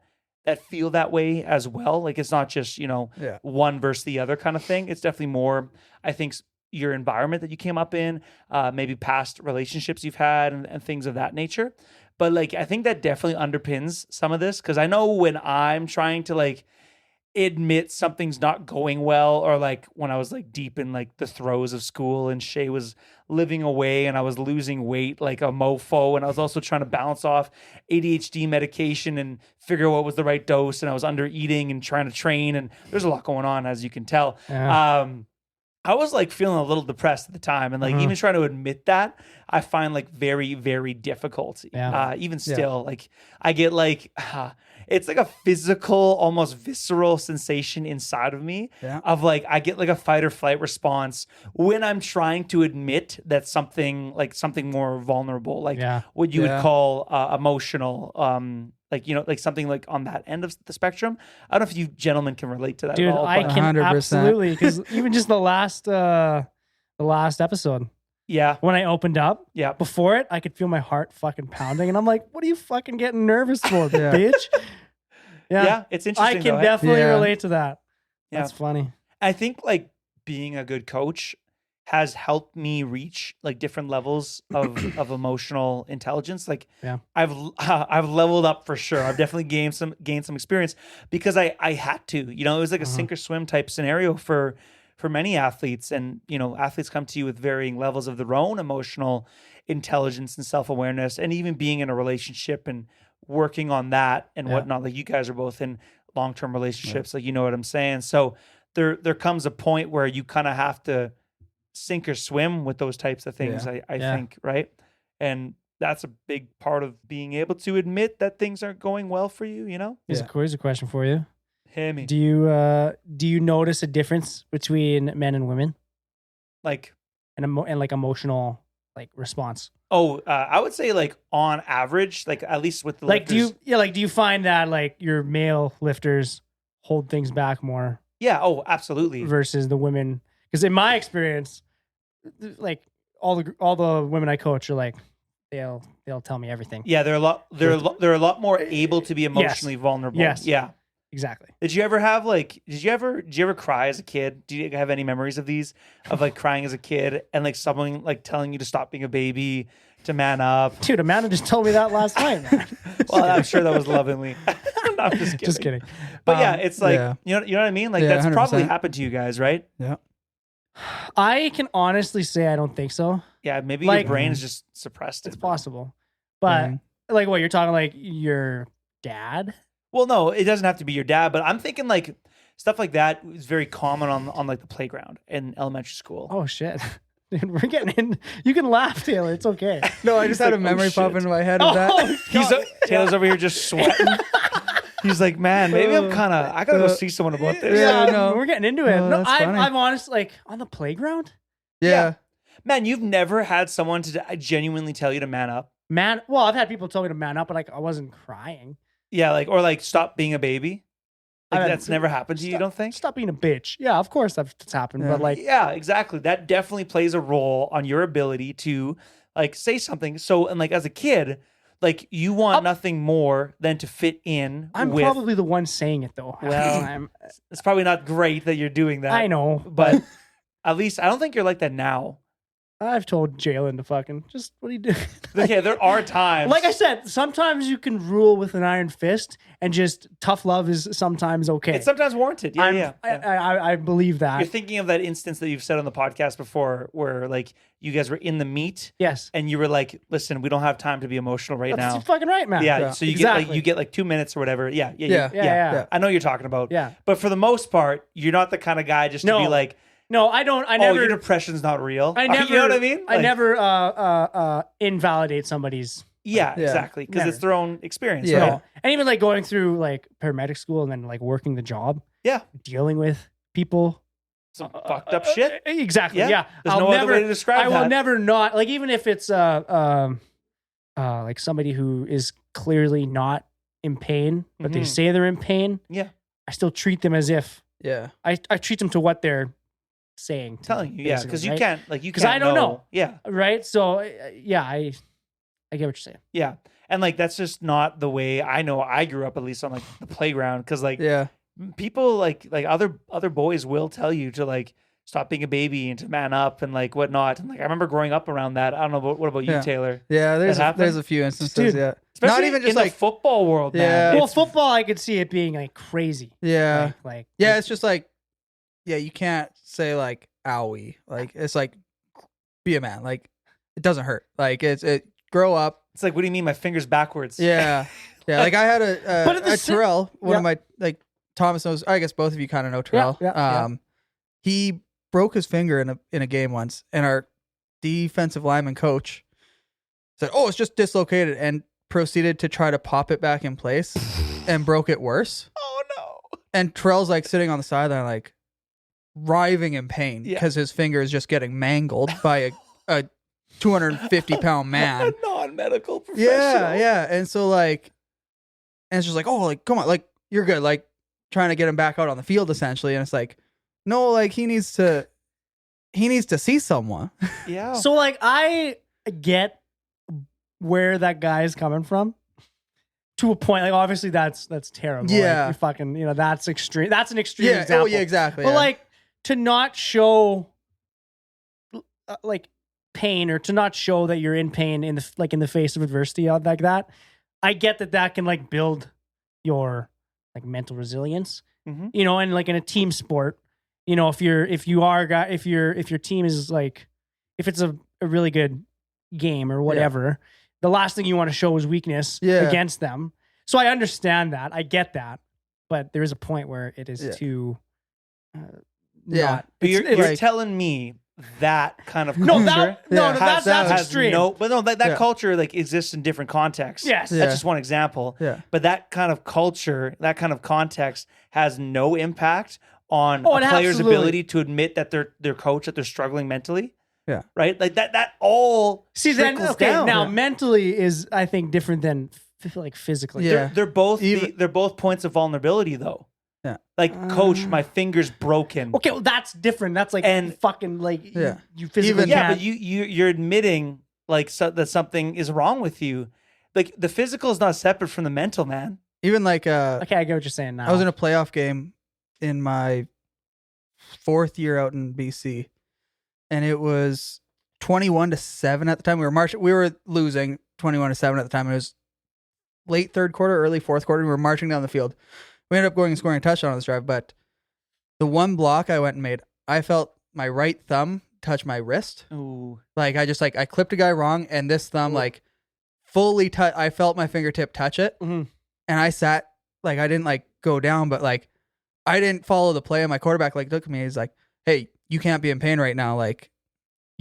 feel that way as well. Like it's not just, Yeah. one versus the other kind of thing. It's definitely more, I think, your environment that you came up in, maybe past relationships you've had and things of that nature. But like, I think that definitely underpins some of this. Cause I know when I'm trying to like admit something's not going well, or like when I was like deep in like the throes of school and Shay was living away and I was losing weight like a mofo, and I was also trying to balance off ADHD medication and figure out what was the right dose, and I was under eating and trying to train, and there's a lot going on, as you can tell. Yeah. I was like feeling a little depressed at the time, and like even trying to admit that I find like very, very difficult. Yeah. Even still, like I get like it's like a physical, almost visceral sensation inside of me of like I get like a fight or flight response when I'm trying to admit that something more vulnerable, like what you would call emotional, like something like on that end of the spectrum. I don't know if you gentlemen can relate to that Dude, at all. I but- can 100%. absolutely, because even just the last episode, Yeah. when I opened up, Yeah. before it, I could feel my heart fucking pounding, and I'm like, "What are you fucking getting nervous for, bitch?" Yeah. It's interesting. I can though. definitely Yeah. relate to that. Yeah. That's funny. I think like being a good coach has helped me reach like different levels of emotional intelligence. Like I've leveled up for sure. I've definitely gained some experience because I had to, it was like a sink or swim type scenario for many athletes. And, athletes come to you with varying levels of their own emotional intelligence and self-awareness, and even being in a relationship and working on that and whatnot. Like you guys are both in long-term relationships, like, you know what I'm saying? So there comes a point where you kind of have to sink or swim with those types of things. I think, right? And that's a big part of being able to admit that things aren't going well for you, Here's a question for you. Hey, me. Do you notice a difference between men and women, Like, and like emotional like response? I would say like on average, like at least with the Like, lifters, do you find that like your male lifters hold things back more absolutely. versus the women? Because in my experience, like all the women I coach are like, they'll tell me everything. Yeah, they're a lot more able to be emotionally vulnerable. Yes. Yeah. Exactly. Did you ever cry as a kid? Do you have any memories of these, of like crying as a kid and like someone like telling you to stop being a baby, to man up? Dude, Amanda just told me that last night, man. Well, I'm sure that was lovingly. No, I'm just kidding. Just kidding. But yeah, it's like, yeah. you know what I mean? Like Yeah, that's probably 100%. happened to you guys, right? Yeah. I can honestly say I don't think so. Yeah, maybe Like- your brain is just suppressed. It's possible. But like what you're talking, like your dad? Well, no, it doesn't have to be your dad, but I'm thinking like stuff like that is very common on like the playground in elementary school. Oh shit. We're getting in. You can laugh, Taylor. It's okay. No, I just had a like, memory oh, pop shit. into my head of that. Taylor's over here just sweating. He's like, man, maybe I gotta go see someone about this. Yeah, no. We're getting into it. No, No, that's funny. I'm honest. Like on the playground, Yeah. Man, you've never had someone to genuinely tell you to man up. man. Well, I've had people tell me to man up, but like I wasn't crying. Yeah, like, or like stop being a baby. Like I've had- that's never happened to you, you don't think? Stop being a bitch. Yeah, of course that's happened. Yeah. But like, Yeah, exactly. That definitely plays a role on your ability to like say something. So, and like as a kid, like you want nothing more than to fit in. I'm with, probably the one saying it though. Well, it's probably not great that you're doing that. I know, but at least I don't think you're like that now. I've told Jalen to fucking just what do you do? Okay, there are times. Like I said, sometimes you can rule with an iron fist, and just tough love is sometimes okay. it's sometimes warranted. Yeah, yeah. I believe that. You're thinking of that instance that you've said on the podcast before, where like you guys were in the meet, Yes, and you were like, "Listen, we don't have time to be emotional right that's now." fucking right, man. Yeah, Yeah. so you Exactly. get like 2 minutes or whatever. Yeah. Yeah. I know what you're talking about. Yeah. But for the most part, you're not the kind of guy just to No. be like, No, I don't. I "Oh, never. your depression's not real." I never. You know what I mean? I Like, never invalidate somebody's. Yeah, Yeah. exactly. Because Never. it's their own experience. Yeah. Right? No. And even like going through like paramedic school and then like working the job, Yeah. dealing with people. Some fucked up shit. Exactly. Yeah. Yeah. There's no other way to describe I will that. never not like even if it's like somebody who is clearly not in pain, but they Mhm. say they're in pain. Yeah. I still treat them as if Yeah. I treat them to what they're saying. To Telling me, you, yeah, basically, because you right? can't, like, you 'Cause can't I don't know. Yeah, Right. So yeah, I get what you're saying. yeah, and like that's just not the way I know I grew up, at least on like the playground, because like Yeah. people like other boys will tell you to like stop being a baby and to man up and like whatnot. And like I remember growing up around that. I don't know. What about you, Yeah. Taylor? Yeah. That happened? There's a few instances. Dude, Yeah. Especially Not even just in like the football world, Yeah. man. Well, It's- football, I could see it being like crazy. yeah. Like Yeah. It's just like, yeah, you can't say like owie. Like it's like be a man. Like it doesn't hurt. Like it grow up. it's like, what do you mean? My fingers backwards? Yeah. Yeah. Like I had But at the a Terrell, one yeah. of my like Thomas knows. I guess both of you kind of know Terrell. yeah. He broke his finger in a game once, and our defensive lineman coach said, "Oh, it's just dislocated," and proceeded to try to pop it back in place, and broke it worse. Oh no. And Terrell's like sitting on the sideline, like writhing in pain Yeah. because his finger is just getting mangled by a 250-pound man. A non-medical professional. Yeah, yeah. And so like, and it's just like, oh, like, come on, like, you're good. Like, trying to get him back out on the field essentially. And it's like, no, like he needs to see someone. Yeah. so, like I get where that guy is coming from. To a point, like obviously that's terrible. Yeah. Like, you fucking that's extreme. That's an extreme Yeah. example. Oh, yeah, exactly. But yeah. like to not show like pain or to not show that you're in pain in the face of adversity like that. I get that can like build your like mental resilience. Mhm. You know, and like in a team sport, you know, if your team is like if it's a really good game or whatever, the last thing you want to show is weakness Yeah. against them. So I understand that. I get that. But there is a point where it is Yeah. too Yeah. not. But it's- you're like- telling me that kind of no, culture Yeah. that's has extreme. no, but no, that Yeah. culture like exists in different contexts. Yes. Yeah. That's just one example. Yeah. But that kind of culture, that kind of context has no impact on Oh, a it player's absolutely- ability to admit that their coach that they're struggling mentally. Yeah. Right? Like that all See, then trickles okay, down. now mentally is I think different than like physically. Yeah. They're both Even- they're both points of vulnerability though. Yeah. Like, coach, my finger's broken. Okay, well that's different. That's like And- fucking like Yeah. you physically Even- Yeah, can't. but you're admitting like that something is wrong with you. Like the physical is not separate from the mental, man. Even like, okay, I get what you're saying now. I was in a playoff game in my 4th year out in BC, and it was 21-7 at the time. We were losing 21-7 at the time. It was late 3rd quarter, early 4th quarter. We were marching down the field. We ended up going and scoring a touchdown on this drive, but the one block I went and made, I felt my right thumb touch my wrist. Ooh. Like I clipped a guy wrong, and this thumb like fully I felt my fingertip touch it. Mhm. And I sat, like, I didn't like go down, but like I didn't follow the play, and my quarterback like looked at me. He's like, "Hey, you can't be in pain right now. Like,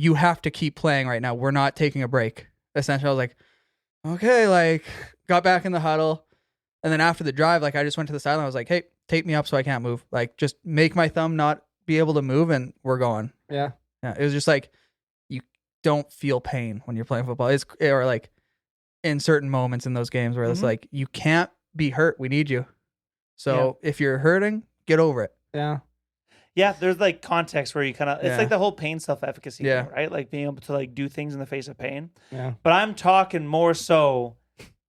you have to keep playing right now. We're not taking a break. Essentially, I was like, okay, like got back in the huddle. And then after the drive, like I just went to the sideline. I was like, hey, tape me up so I can't move. Like just make my thumb not be able to move and we're going. Yeah. Yeah. It was just like, you don't feel pain when you're playing football. Or like in certain moments in those games where it's like, you can't be hurt. We need you. So if you're hurting, get over it. Yeah. Yeah, there's like context where you kind of, it's Yeah. like the whole pain self-efficacy Yeah. thing, right? Like being able to like do things in the face of pain. Yeah. But I'm talking more so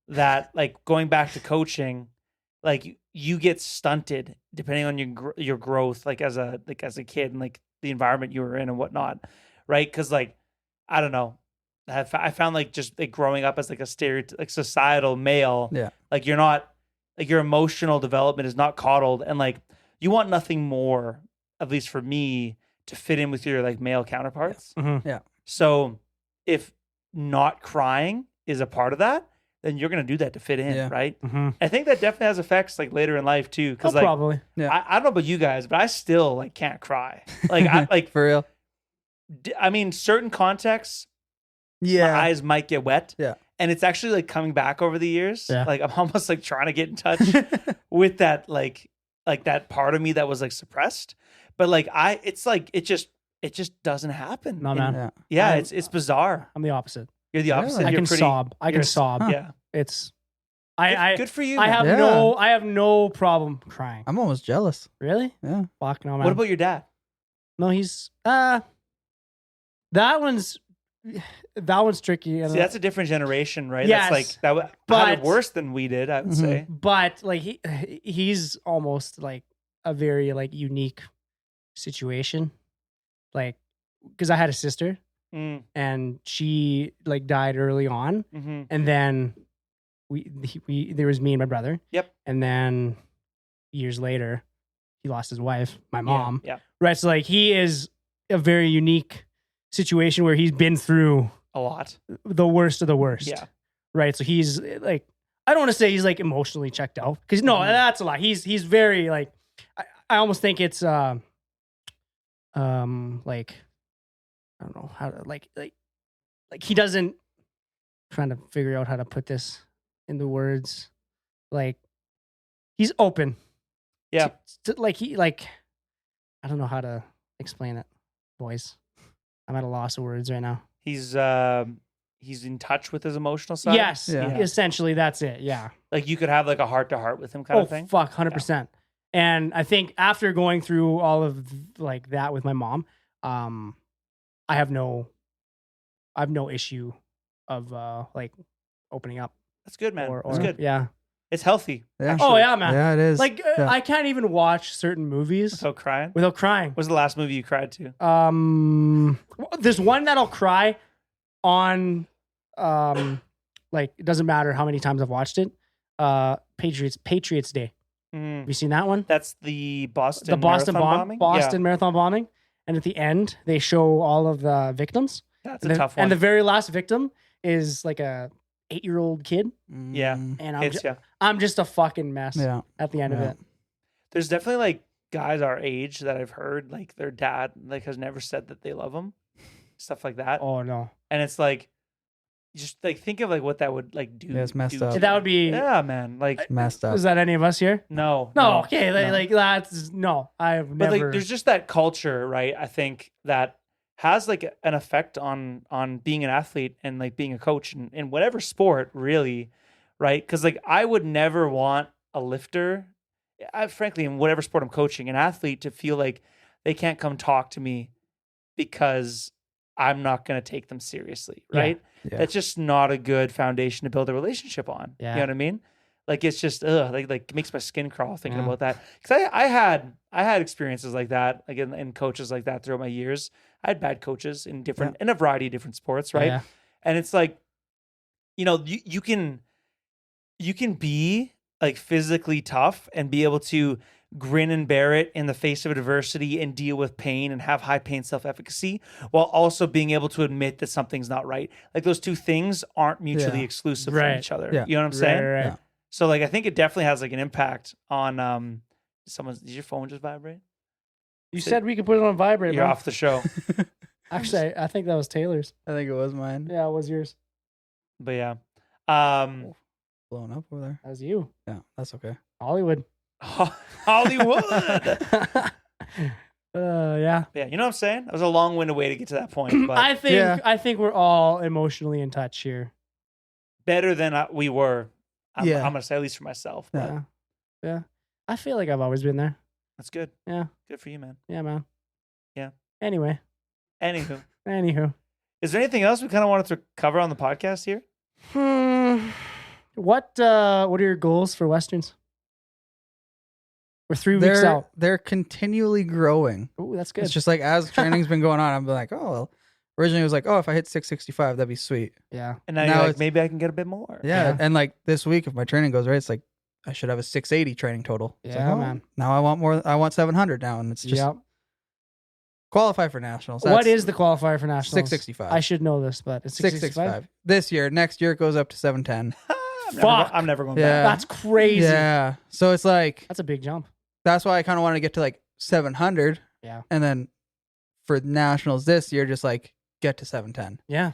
that like going back to coaching, like you get stunted depending on your growth, like as a kid and like the environment you were in and whatnot, right? Because like I don't know, I found like just like growing up as like a like societal male, Yeah. like you're not like your emotional development is not coddled, and like you want nothing more, at least for me, to fit in with your like male counterparts. Mm-hmm. So if not crying is a part of that, then you're going to do that to fit in, right? Mm-hmm. I think that definitely has effects like later in life too. Cause like, probably. Yeah. I don't know about you guys, but I still like can't cry. Like I like, For real. I mean, certain contexts, Yeah. my eyes might get wet. Yeah. And it's actually like coming back over the years. Yeah. Like I'm almost like trying to get in touch with that, like that part of me that was like suppressed. But like it's like, it just doesn't happen. No, And- man. Yeah. I'm- it's bizarre. I'm the opposite. You're the opposite. I You're can pretty, sob. I can you're- sob. Yeah. It's I Good for you. I man. have Yeah. I have no problem crying. I'm almost jealous. Really? Yeah. Fuck no, man. What about your dad? No, he's that one's tricky. And See, that's a different generation, right? Yes, That's like that would had but- it worse than we did, I would Mhm. say. but like he's almost like a very like unique situation. Like because I had a sister Mm, and she like died early on, hmm and then we there was me and my brother. Yep. And then years later, he lost his wife, my mom. Yeah, Right. So like he is a very unique situation where he's been through a lot. the worst of the worst. Yeah. Right. So he's like, I don't want to say he's like emotionally checked out because no, Mhm. that's a lie. He's very like, I almost think it's like I don't know how to like he doesn't trying to figure out how to put this into words. Like he's open. Yeah. Like he like I don't know how to explain it, boys. I'm at a loss of words right now. He's in touch with his emotional side. Yes, Yeah. essentially that's it. Yeah. Like you could have like a heart to heart with him kind Oh of thing. fuck, 100%. And I think after going through all of like that with my mom, I have no issue of like opening up That's good, man. or That's good. yeah. It's healthy. Yeah. actually. Oh yeah, man. Yeah, it is. Like Yeah. I can't even watch certain movies So crying. without crying. What's the last movie you cried to? There's one that I'll cry on like it doesn't matter how many times I've watched it. Patriots Day. Mm, Have you seen that one? that's the Boston Boston Marathon bomb, bombing? Boston Marathon bombing. And at the end, they show all of the victims. Yeah, that's And a the, tough one. and the very last victim is like a 8-year-old kid. Yeah. And Hits ya. I'm just a fucking mess Yeah. at the end of Yeah. it. There's definitely like guys our age that I've heard like their dad like has never said that they love them, stuff like that. Oh no. And it's like, just like think of like what that would like do. Yeah, it's messed do up. to That them. would be Yeah, man. Like Messed up. is that any of us here? no, No, okay. no. Like that's no. I've But never like there's just that culture, right? I think that has like an effect on being an athlete and like being a coach in whatever sport, really, right? Because like I would never want a lifter, frankly, in whatever sport I'm coaching, an athlete to feel like they can't come talk to me because I'm not going to take them seriously, Yeah. right? Yeah. That's just not a good foundation to build a relationship on. Yeah. You know what I mean? Like it's just like makes my skin crawl thinking Yeah. about that. Because I had experiences like that, like in coaches like that throughout my years. I had bad coaches in in a variety of different sports, right? Yeah. And it's like, you know, you can be like physically tough and be able to grin and bear it in the face of adversity and deal with pain and have high pain self-efficacy while also being able to admit that something's not right. Like those two things aren't mutually Yeah. exclusive Right. from each other. Yeah. You know what I'm saying? Right. Yeah. So like I think it definitely has like an impact on did your phone just vibrate? You said we could put it on vibrate. You're man. off the show. Actually, I think that was Taylor's. I think it was mine. Yeah, it was yours. But yeah. Blowing up over there. That was you. Yeah, that's okay. Hollywood. Hollywood. Yeah. Yeah, you know what I'm saying? That was a long-winded way to get to that point, but I think we're all emotionally in touch here. better than we were. I'm Yeah. going to say, at least for myself. But Yeah. Yeah. I feel like I've always been there. that's good. Yeah. Good for you, man. Yeah, man. Yeah. Anyway. Anywho, is there anything else we kind of wanted to cover on the podcast here? What are your goals for Westerns? We're 3 weeks out. They're continually growing. Oh, that's good. It's just like as training's been going on, I'm like, oh well. Originally it was like, oh, if I hit 665, that'd be sweet. Yeah. And now, Now you're like, it's- maybe I can get a bit more. Yeah. And like this week, if my training goes right, it's like I should have a 680 training total. It's Yeah, like, man. Now I want more. I want 700 now, and it's just Yep. qualify for nationals. What is the qualifier for nationals? 665? I should know this, but it's 665. 665 this year. Next year it goes up to 710. I'm never going Yeah. back. That's crazy. Yeah. So it's like That's a big jump. that's why I kind of want to get to like 700. Yeah. And then for nationals this year, just like get to 710, Yeah.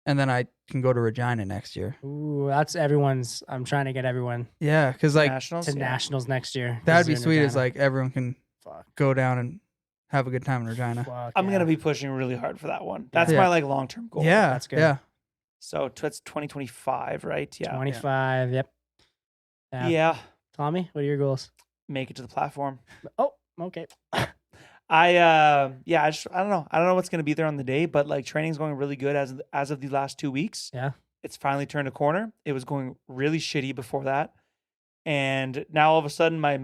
and then I can go to Regina next year. Ooh, that's everyone's. I'm trying to get everyone Yeah, because like Nationals. to Yeah. nationals next year. that'd be This is in sweet. Is Regina. like everyone can Fuck. go down and have a good time in Regina. Fuck, I'm yeah. going to be pushing really hard for that one. That's Yeah. my like long-term goal. Yeah, That's good. Yeah, So it's 2025, right? Yeah. 25. Yep. Yeah. Tommy, what are your goals? Make it to the platform. Oh, okay. I don't know. I don't know what's going to be there on the day, but like training's going really good as of the last 2 weeks. Yeah. It's finally turned a corner. It was going really shitty before that. And now all of a sudden my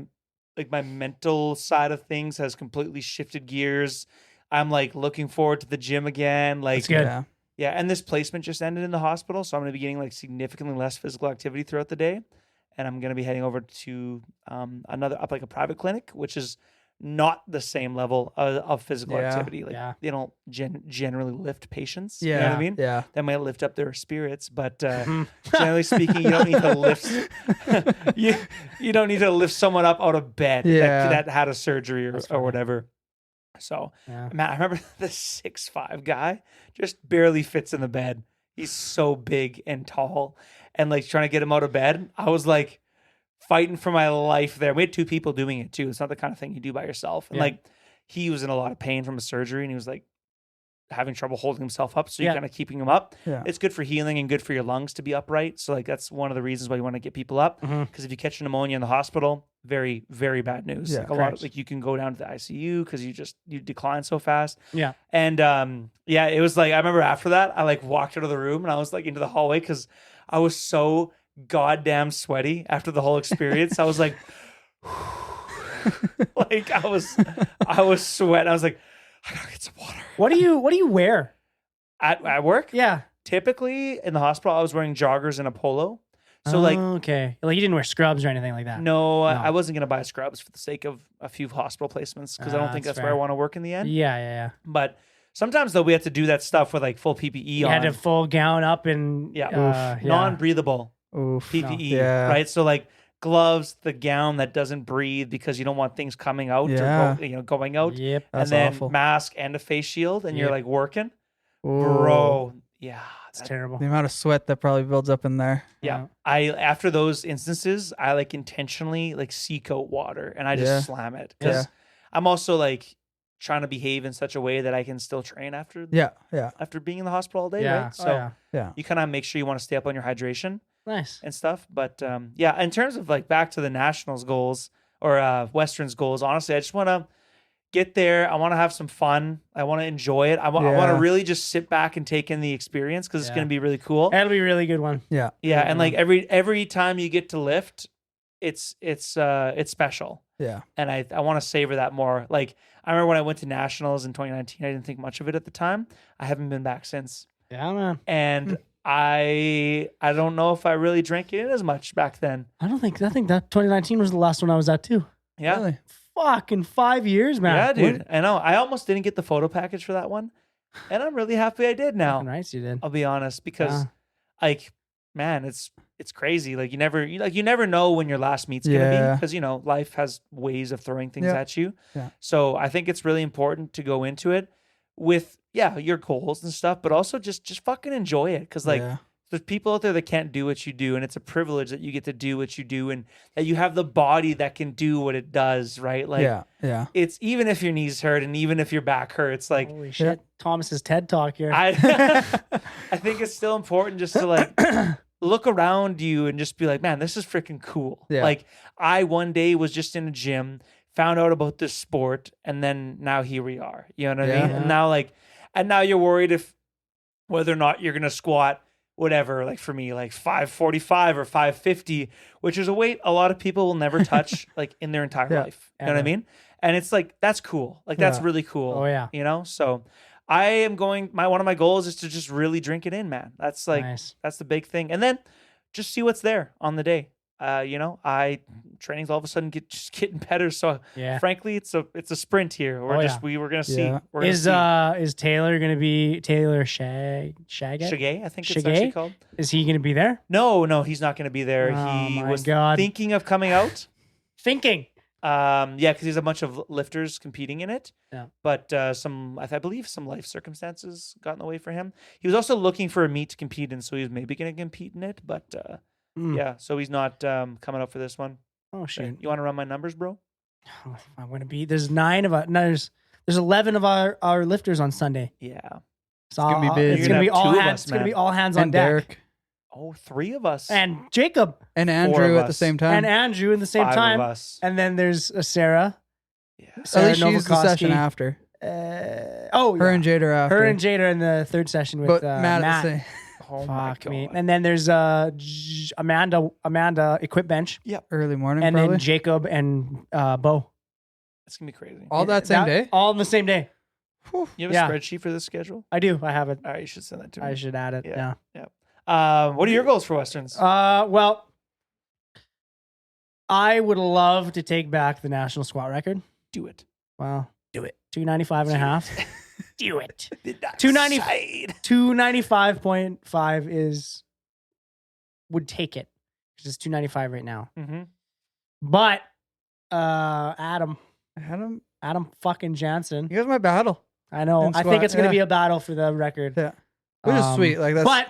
mental side of things has completely shifted gears. I'm like looking forward to the gym again. Like That's good. yeah. Yeah, and this placement just ended in the hospital, so I'm going to be getting like significantly less physical activity throughout the day, and I'm going to be heading over to like a private clinic, which is not the same level of physical Yeah, activity. Like yeah. they don't generally lift patients. You know Yeah, what I mean? yeah. That might lift up their spirits, but generally speaking, you don't need to lift. you don't need to lift someone up out of bed Yeah. that had a surgery That's or funny. whatever. So, Yeah. man, I remember the 6'5" guy just barely fits in the bed. He's so big and tall, and like trying to get him out of bed, I was like fighting for my life there. We had 2 people doing it too. It's not the kind of thing you do by yourself. And Yeah. like he was in a lot of pain from a surgery, and he was like having trouble holding himself up. So you're Yeah. kind of keeping him up. Yeah. It's good for healing and good for your lungs to be upright. So like that's one of the reasons why you want to get people up. Mhm. Because if you catch pneumonia in the hospital, very, very bad news. Yeah, like a lot correct. of like you can go down to the ICU because you decline so fast. Yeah. And yeah, it was like I remember after that, I like walked out of the room and I was like into the hallway because I was so goddamn sweaty after the whole experience. I was like, like I was sweating. I was like, I gotta get some water. What do you wear? At work, Yeah. typically in the hospital, I was wearing joggers and a polo. So like, okay, like you didn't wear scrubs or anything like that. no, No. I wasn't gonna buy scrubs for the sake of a few hospital placements because I don't think That's that's where I fair. want to work in the end. Yeah, yeah. But sometimes though, we have to do that stuff with like full PPE You on. had a full gown up and Yeah. yeah. Non-breathable Oof. PPE, Yeah. right? So like gloves, the gown that doesn't breathe because you don't want things coming out Yeah. or going out, Yep. That's and then awful. mask and a face shield, and you're Yep. like working, Ooh. bro. Yeah, It's that- terrible. The amount of sweat that probably builds up in there. Yeah. I after those instances, I like intentionally like seek out water and I just Yeah. slam it because Yeah. I'm also like trying to behave in such a way that I can still train after Yeah, yeah, after being in the hospital all day, Yeah. right? Oh, So yeah. yeah. you kind of make sure you want to stay up on your hydration Nice. and stuff. But yeah, in terms of like back to the nationals goals or Western's goals, honestly, I just want to get there. I want to have some fun. I want to enjoy it. I want to Yeah. really just sit back and take in the experience because it's Yeah. going to be really cool. That'll be a really good one. Yeah. Yeah, and like Mhm. every time you get to lift, it's special, Yeah. and I want to savor that more. Like I remember when I went to nationals in 2019, I didn't think much of it at the time. I haven't been back since, Yeah, man. and I don't know if I really drank it in as much back then. I think that 2019 was the last one I was at too. Yeah, Really? Fucking 5 years, man. yeah, dude. I know. I almost didn't get the photo package for that one, and I'm really happy I did now. Fucking right, you did. I'll be honest because, Yeah. like, man, it's crazy. Like you never know when your last meet's gonna be Yeah. because life has ways of throwing things Yeah. at you. Yeah. So I think it's really important to go into it with yeah, your goals and stuff, but also just fucking enjoy it. Cause like Yeah. there's people out there that can't do what you do, and it's a privilege that you get to do what you do, and that you have the body that can do what it does, right? Like yeah. it's even if your knees hurt and even if your back hurts, like Holy shit. Thomas's TED talk here. I I think it's still important just to like look around you and just be like, man, this is freaking cool. Yeah. Like I one day was just in a gym, found out about this sport, and then now here we are. You know what I mean? Yeah. And now you're worried if whether or not you're gonna squat whatever, like for me, like 545 or 550, which is a weight a lot of people will never touch like in their entire life. You know what I Ever. mean? And it's like that's cool. Like that's really cool. Oh, yeah. You know? So I am going one of my goals is to just really drink it in, man. That's like Nice. that's the big thing. And then just see what's there on the day. You know, training's all of a sudden getting better. So Yeah. frankly, it's a sprint here. We were gonna see. Yeah. We're gonna see. Is Taylor gonna be Taylor Shagget? Shagay, I think it's Shagay? actually called. Is he gonna be there? No, he's not gonna be there. Oh He my was God. thinking of coming out. Thinking. Yeah, because there's a bunch of lifters competing in it. Yeah. But I believe some life circumstances got in the way for him. He was also looking for a meet to compete in, so he was maybe going to compete in it. But yeah, so he's not coming up for this one. Oh shit. You want to run my numbers, bro? I'm gonna be. There's 9 of us. No, there's 11 of our lifters on Sunday. Yeah. So gonna be big. It's You're gonna gonna be have all 2 of hands. us, It's gonna man. be all hands on And deck. Derek Oh, 3 of us. And Jacob and 4 Andrew of at the us. same time. and Andrew in the same 5 time. of us. And then there's Sarah. Yeah. Sarah At least she's the session Novakoski. after. Her And Jade are after. Her and Jade are in the third session with but Matt. Matt at the same. Oh my Fuck me. God. And then there's Amanda Equip Bench. Early morning, And probably. then Jacob and Bo. It's going to be crazy. All that same day? All on the same day. You have a yeah. spreadsheet for this schedule? I do. I have it. All right, you should send that to me. I should add it. Yeah. Yeah. What are your goals for Westerns? Well, I would love to take back the national squat record. Do it. Wow. Do it. 295 and a half. Do it. 290 295.5 would take it. It's 295 right now. Mm-hmm. But Adam Adam, fucking Jansen. you guys my battle. I know. In I think squat, it's going to yeah. be a battle for the record. Yeah. Which is sweet. Like that's But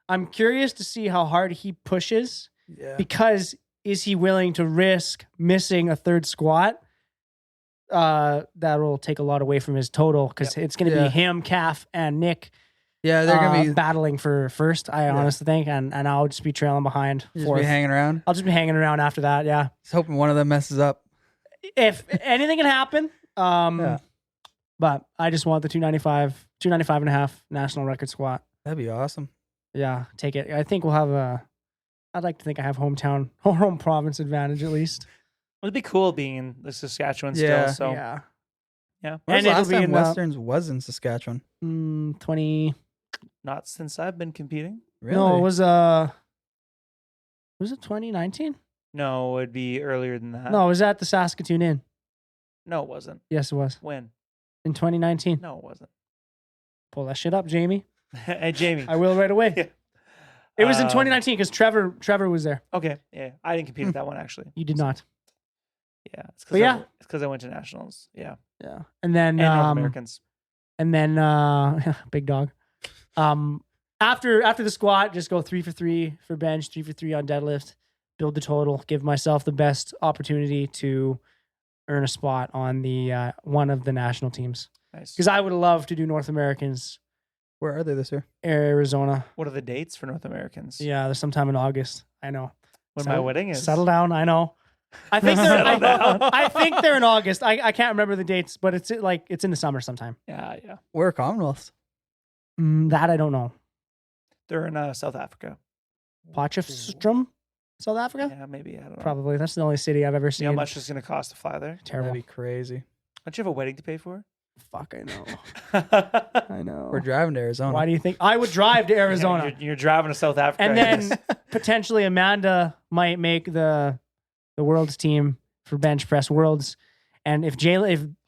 I'm curious to see how hard he pushes yeah. because is he willing to risk missing a third squat? That'll take a lot away from his total because it's going to Yeah. be him, Calf, and Nick Yeah, they're gonna be battling for first. I honestly think, and I'll just be trailing behind just fourth. be hanging around. I'll just be hanging around after that. Yeah, Just hoping one of them messes up. if anything can happen. Yeah. But I just want the 295 and a half national record squat. That'd be awesome. Yeah, take it. I think we'll have I'd like to think I have home province advantage at least. It'd be cool being in the Saskatchewan Yeah. still. So Yeah. yeah. When was And the it'll last be time in Westerns was in Saskatchewan? 20. Not since I've been competing. Really? No, it was it 2019? No, it'd be earlier than that. No, it was at the Saskatoon Inn. No, it wasn't. Yes, it was When? in 2019. No, it wasn't. Pull that shit up, Jamie. Hey, Jamie. I will right away. Yeah. It was in 2019 because Trevor was there. Okay. Yeah. I didn't compete at that one, actually. You did not. Yeah. It's But yeah. It's because I went to nationals. Yeah. Yeah, and then And North Americans. and then big dog. After the squat, just go 3 for 3 for bench, 3 for 3 on deadlift. Build the total. Give myself the best opportunity to earn a spot on the one of the national teams. Nice. Because I would love to do North Americans, Where are they this year? Arizona. What are the dates for North Americans? Yeah, there's sometime in August. I know. When my wedding is. Settle down. I know. I think they're. Settle down. I think they're in August. I can't remember the dates, but it's in the summer sometime. Yeah. Yeah. Where are Commonwealths? That I don't know. They're in South Africa. Potchefstroom, South Africa. Yeah, maybe. I don't know. Probably. That's the only city I've ever You seen. know how much it's going to cost to fly there? Terrible. That'd be crazy. Don't you have a wedding to pay for? Fuck, I know. I I know. We're driving to Arizona. Why do you think I would drive to Arizona? You're driving to South Africa. And I guess. then potentially Amanda might make the world's team for bench press worlds. And if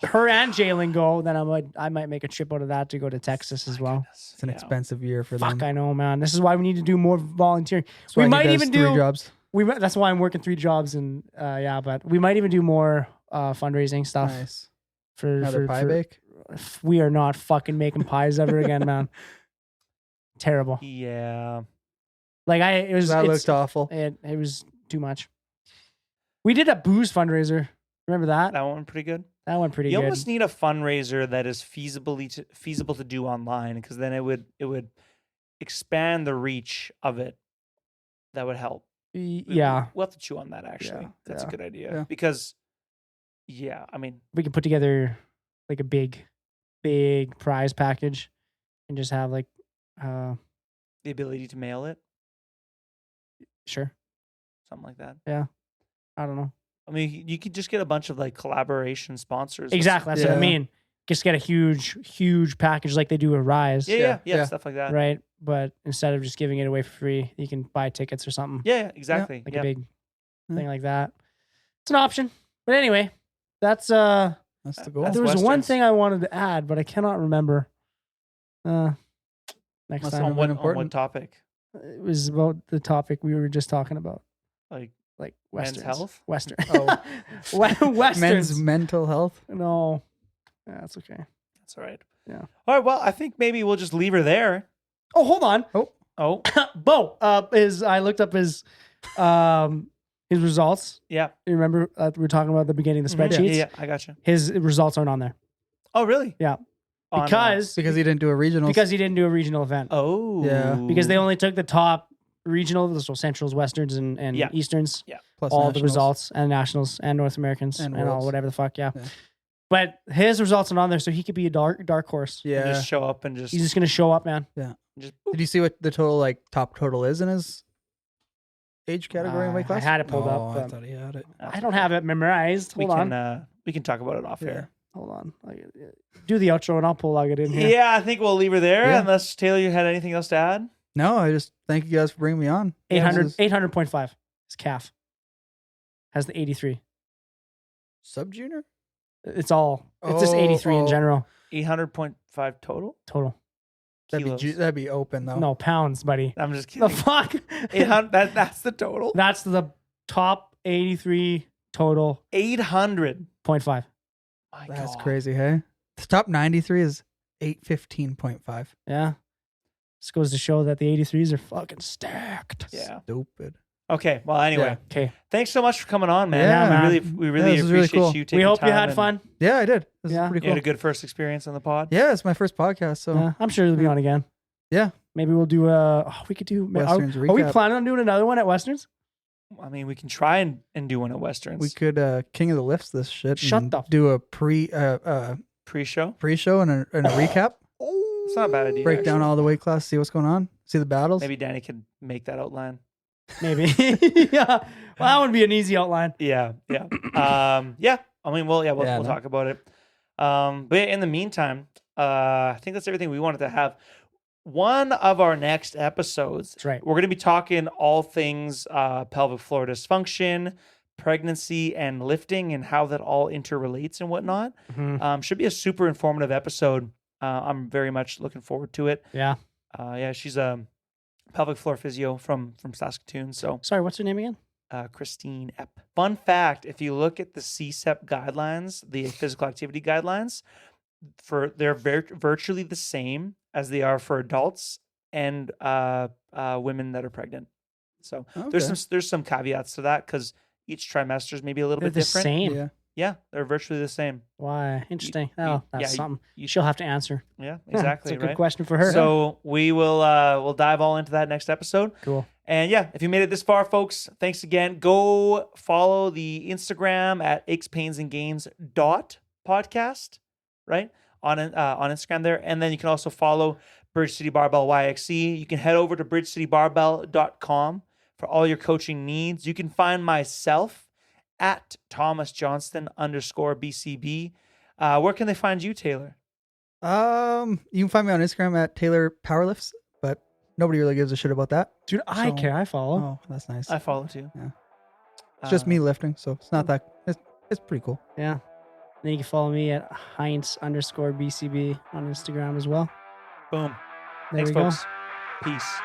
her and Jalen go, then I might make a trip out of that to go to Texas as well. It's an expensive year for Fuck, them. I know, man. This is why we need to do more volunteering. That's why We he might does even 3 do. jobs. That's why I'm working 3 jobs and but we might even do more fundraising stuff Nice. for Another pie bake. we are not fucking making pies ever again, man. Terrible. Yeah. Like That looked awful. It was too much. We did a booze fundraiser. Remember that? That one pretty good. That went pretty You good. almost need a fundraiser that is feasible to do online, because then it would expand the reach of it. That would help. Yeah. We'll have to chew on that, actually. Yeah, That's a yeah. good idea. Yeah. Because, yeah, I mean, We can put together like a big prize package and just have like the ability to mail it, sure. something like that. I don't know. I mean, you could just get a bunch of like collaboration sponsors. Exactly. That's what I Yeah. mean. Just get a huge package like they do with Rise. Yeah, stuff like that. Right. But instead of just giving it away for free, you can buy tickets or something. Yeah, exactly. Like yeah. a big Yeah. thing like that. It's an option. But anyway, that's That's the goal. That's there was one Westerns. thing I wanted to add, but I cannot remember. Next Must time. have on what important. topic? It was about the topic we were just talking about. Like Westerns. men's health? Western. Oh. Westerns. Men's mental health. No. Yeah, that's okay. That's all right. Yeah. All right. Well, I think maybe we'll just leave her there. Oh, hold on. Oh, Bo, I looked up his results. yeah. You remember we were talking about at the beginning of the Mhm. spreadsheets? Yeah, I got you. His results aren't on there. Oh, really? Yeah. On, Because Because he didn't do a regional. because he didn't do a regional event. oh, Yeah. Because they only took the top regional, so Centrals, Westerns, and Yeah. Easterns, plus all the nationals. results, and Nationals, and North Americans, And and all Worlds. whatever the fuck, yeah. Yeah. But his results aren't on there, so he could be a dark horse. Yeah. just show up and just He's just gonna show up, man. just Did you see what the total top total is in his age category and weight class? I had it pulled Oh, up. I But thought he had it. I don't have it memorized. We Hold can on. we can talk about it off Yeah. air. Hold on. Do the outro and I'll plug it in here. Yeah, I think we'll leave her there. Yeah. Unless Taylor, you had anything else to add? No, I just thank you guys for bringing me on. 800.5. His calf has the 83. Sub junior. It's just 83 in general 800.5 total. That'd Kilos. that'd be open though. No, pounds, buddy. I'm just The kidding. fuck? 800. That's the total. That's the top 83 total 800. 0.5. My That's God. crazy. Hey, the top 93 is 815.5. Yeah. This goes to show that the 83s are fucking stacked. Yeah. Stupid. Okay. Well, anyway, Okay. thanks so much for coming on, man. Yeah, man. We really this was really appreciate cool. you taking We hope you time had and fun. Yeah, I did. This Yeah. is pretty You cool. had a good first experience on the pod. Yeah, it's my first podcast, so Yeah, I'm sure you'll be on again. Yeah. Maybe we'll do we could do. Westerns Are we recap. planning on doing another one at Westerns? I mean, we can try and do one at Westerns. we could King of the Lifts this shit. Shut and the f- do a pre-show Pre-show. and a recap. It's not a bad idea. Break down actually. all the weight class, see what's going on, see the battles. Maybe Danny can make that outline. Maybe. Yeah. Well, that would be an easy outline. Yeah. Yeah. I mean, we'll Yeah, we'll no. talk about it. But yeah, in the meantime, I think that's everything we wanted to have. One of our next episodes, That's right. we're going to be talking all things pelvic floor dysfunction, pregnancy, and lifting, and how that all interrelates and whatnot. Mhm. Should be a super informative episode. I'm very much looking forward to it. Yeah. Yeah, she's a pelvic floor physio from Saskatoon. So Sorry, what's her name again? Christine Epp. Fun fact: if you look at the CSEP guidelines, the physical activity guidelines, they're virtually the same as they are for adults and women that are pregnant. So Okay. there's some caveats to that because each trimester is maybe a little They're bit the different. same. Yeah. Yeah, they're virtually the same. Why? Interesting. you- Oh, that's yeah, something. you- She'll have to answer. Yeah, Huh, exactly. That's a good right. question for her. So we will we'll dive all into that next episode. Cool. And yeah, if you made it this far, folks, thanks again. Go follow the Instagram at aches.pains&gains.podcast, right? On Instagram there. And then you can also follow Bridge City Barbell YXC. You can head over to bridgecitybarbell.com for all your coaching needs. You can find myself at ThomasJohnston_BCB. Where can they find you, Taylor? You can find me on Instagram at Taylor Powerlifts, but nobody really gives a shit about that. Dude, I So- care. I follow. Oh, that's nice. I follow too. Yeah. It's just me lifting, so it's not that. It's pretty cool. Yeah. Then you can follow me at Heinz_BCB on Instagram as well. Boom. There Thanks, we go. folks. Peace.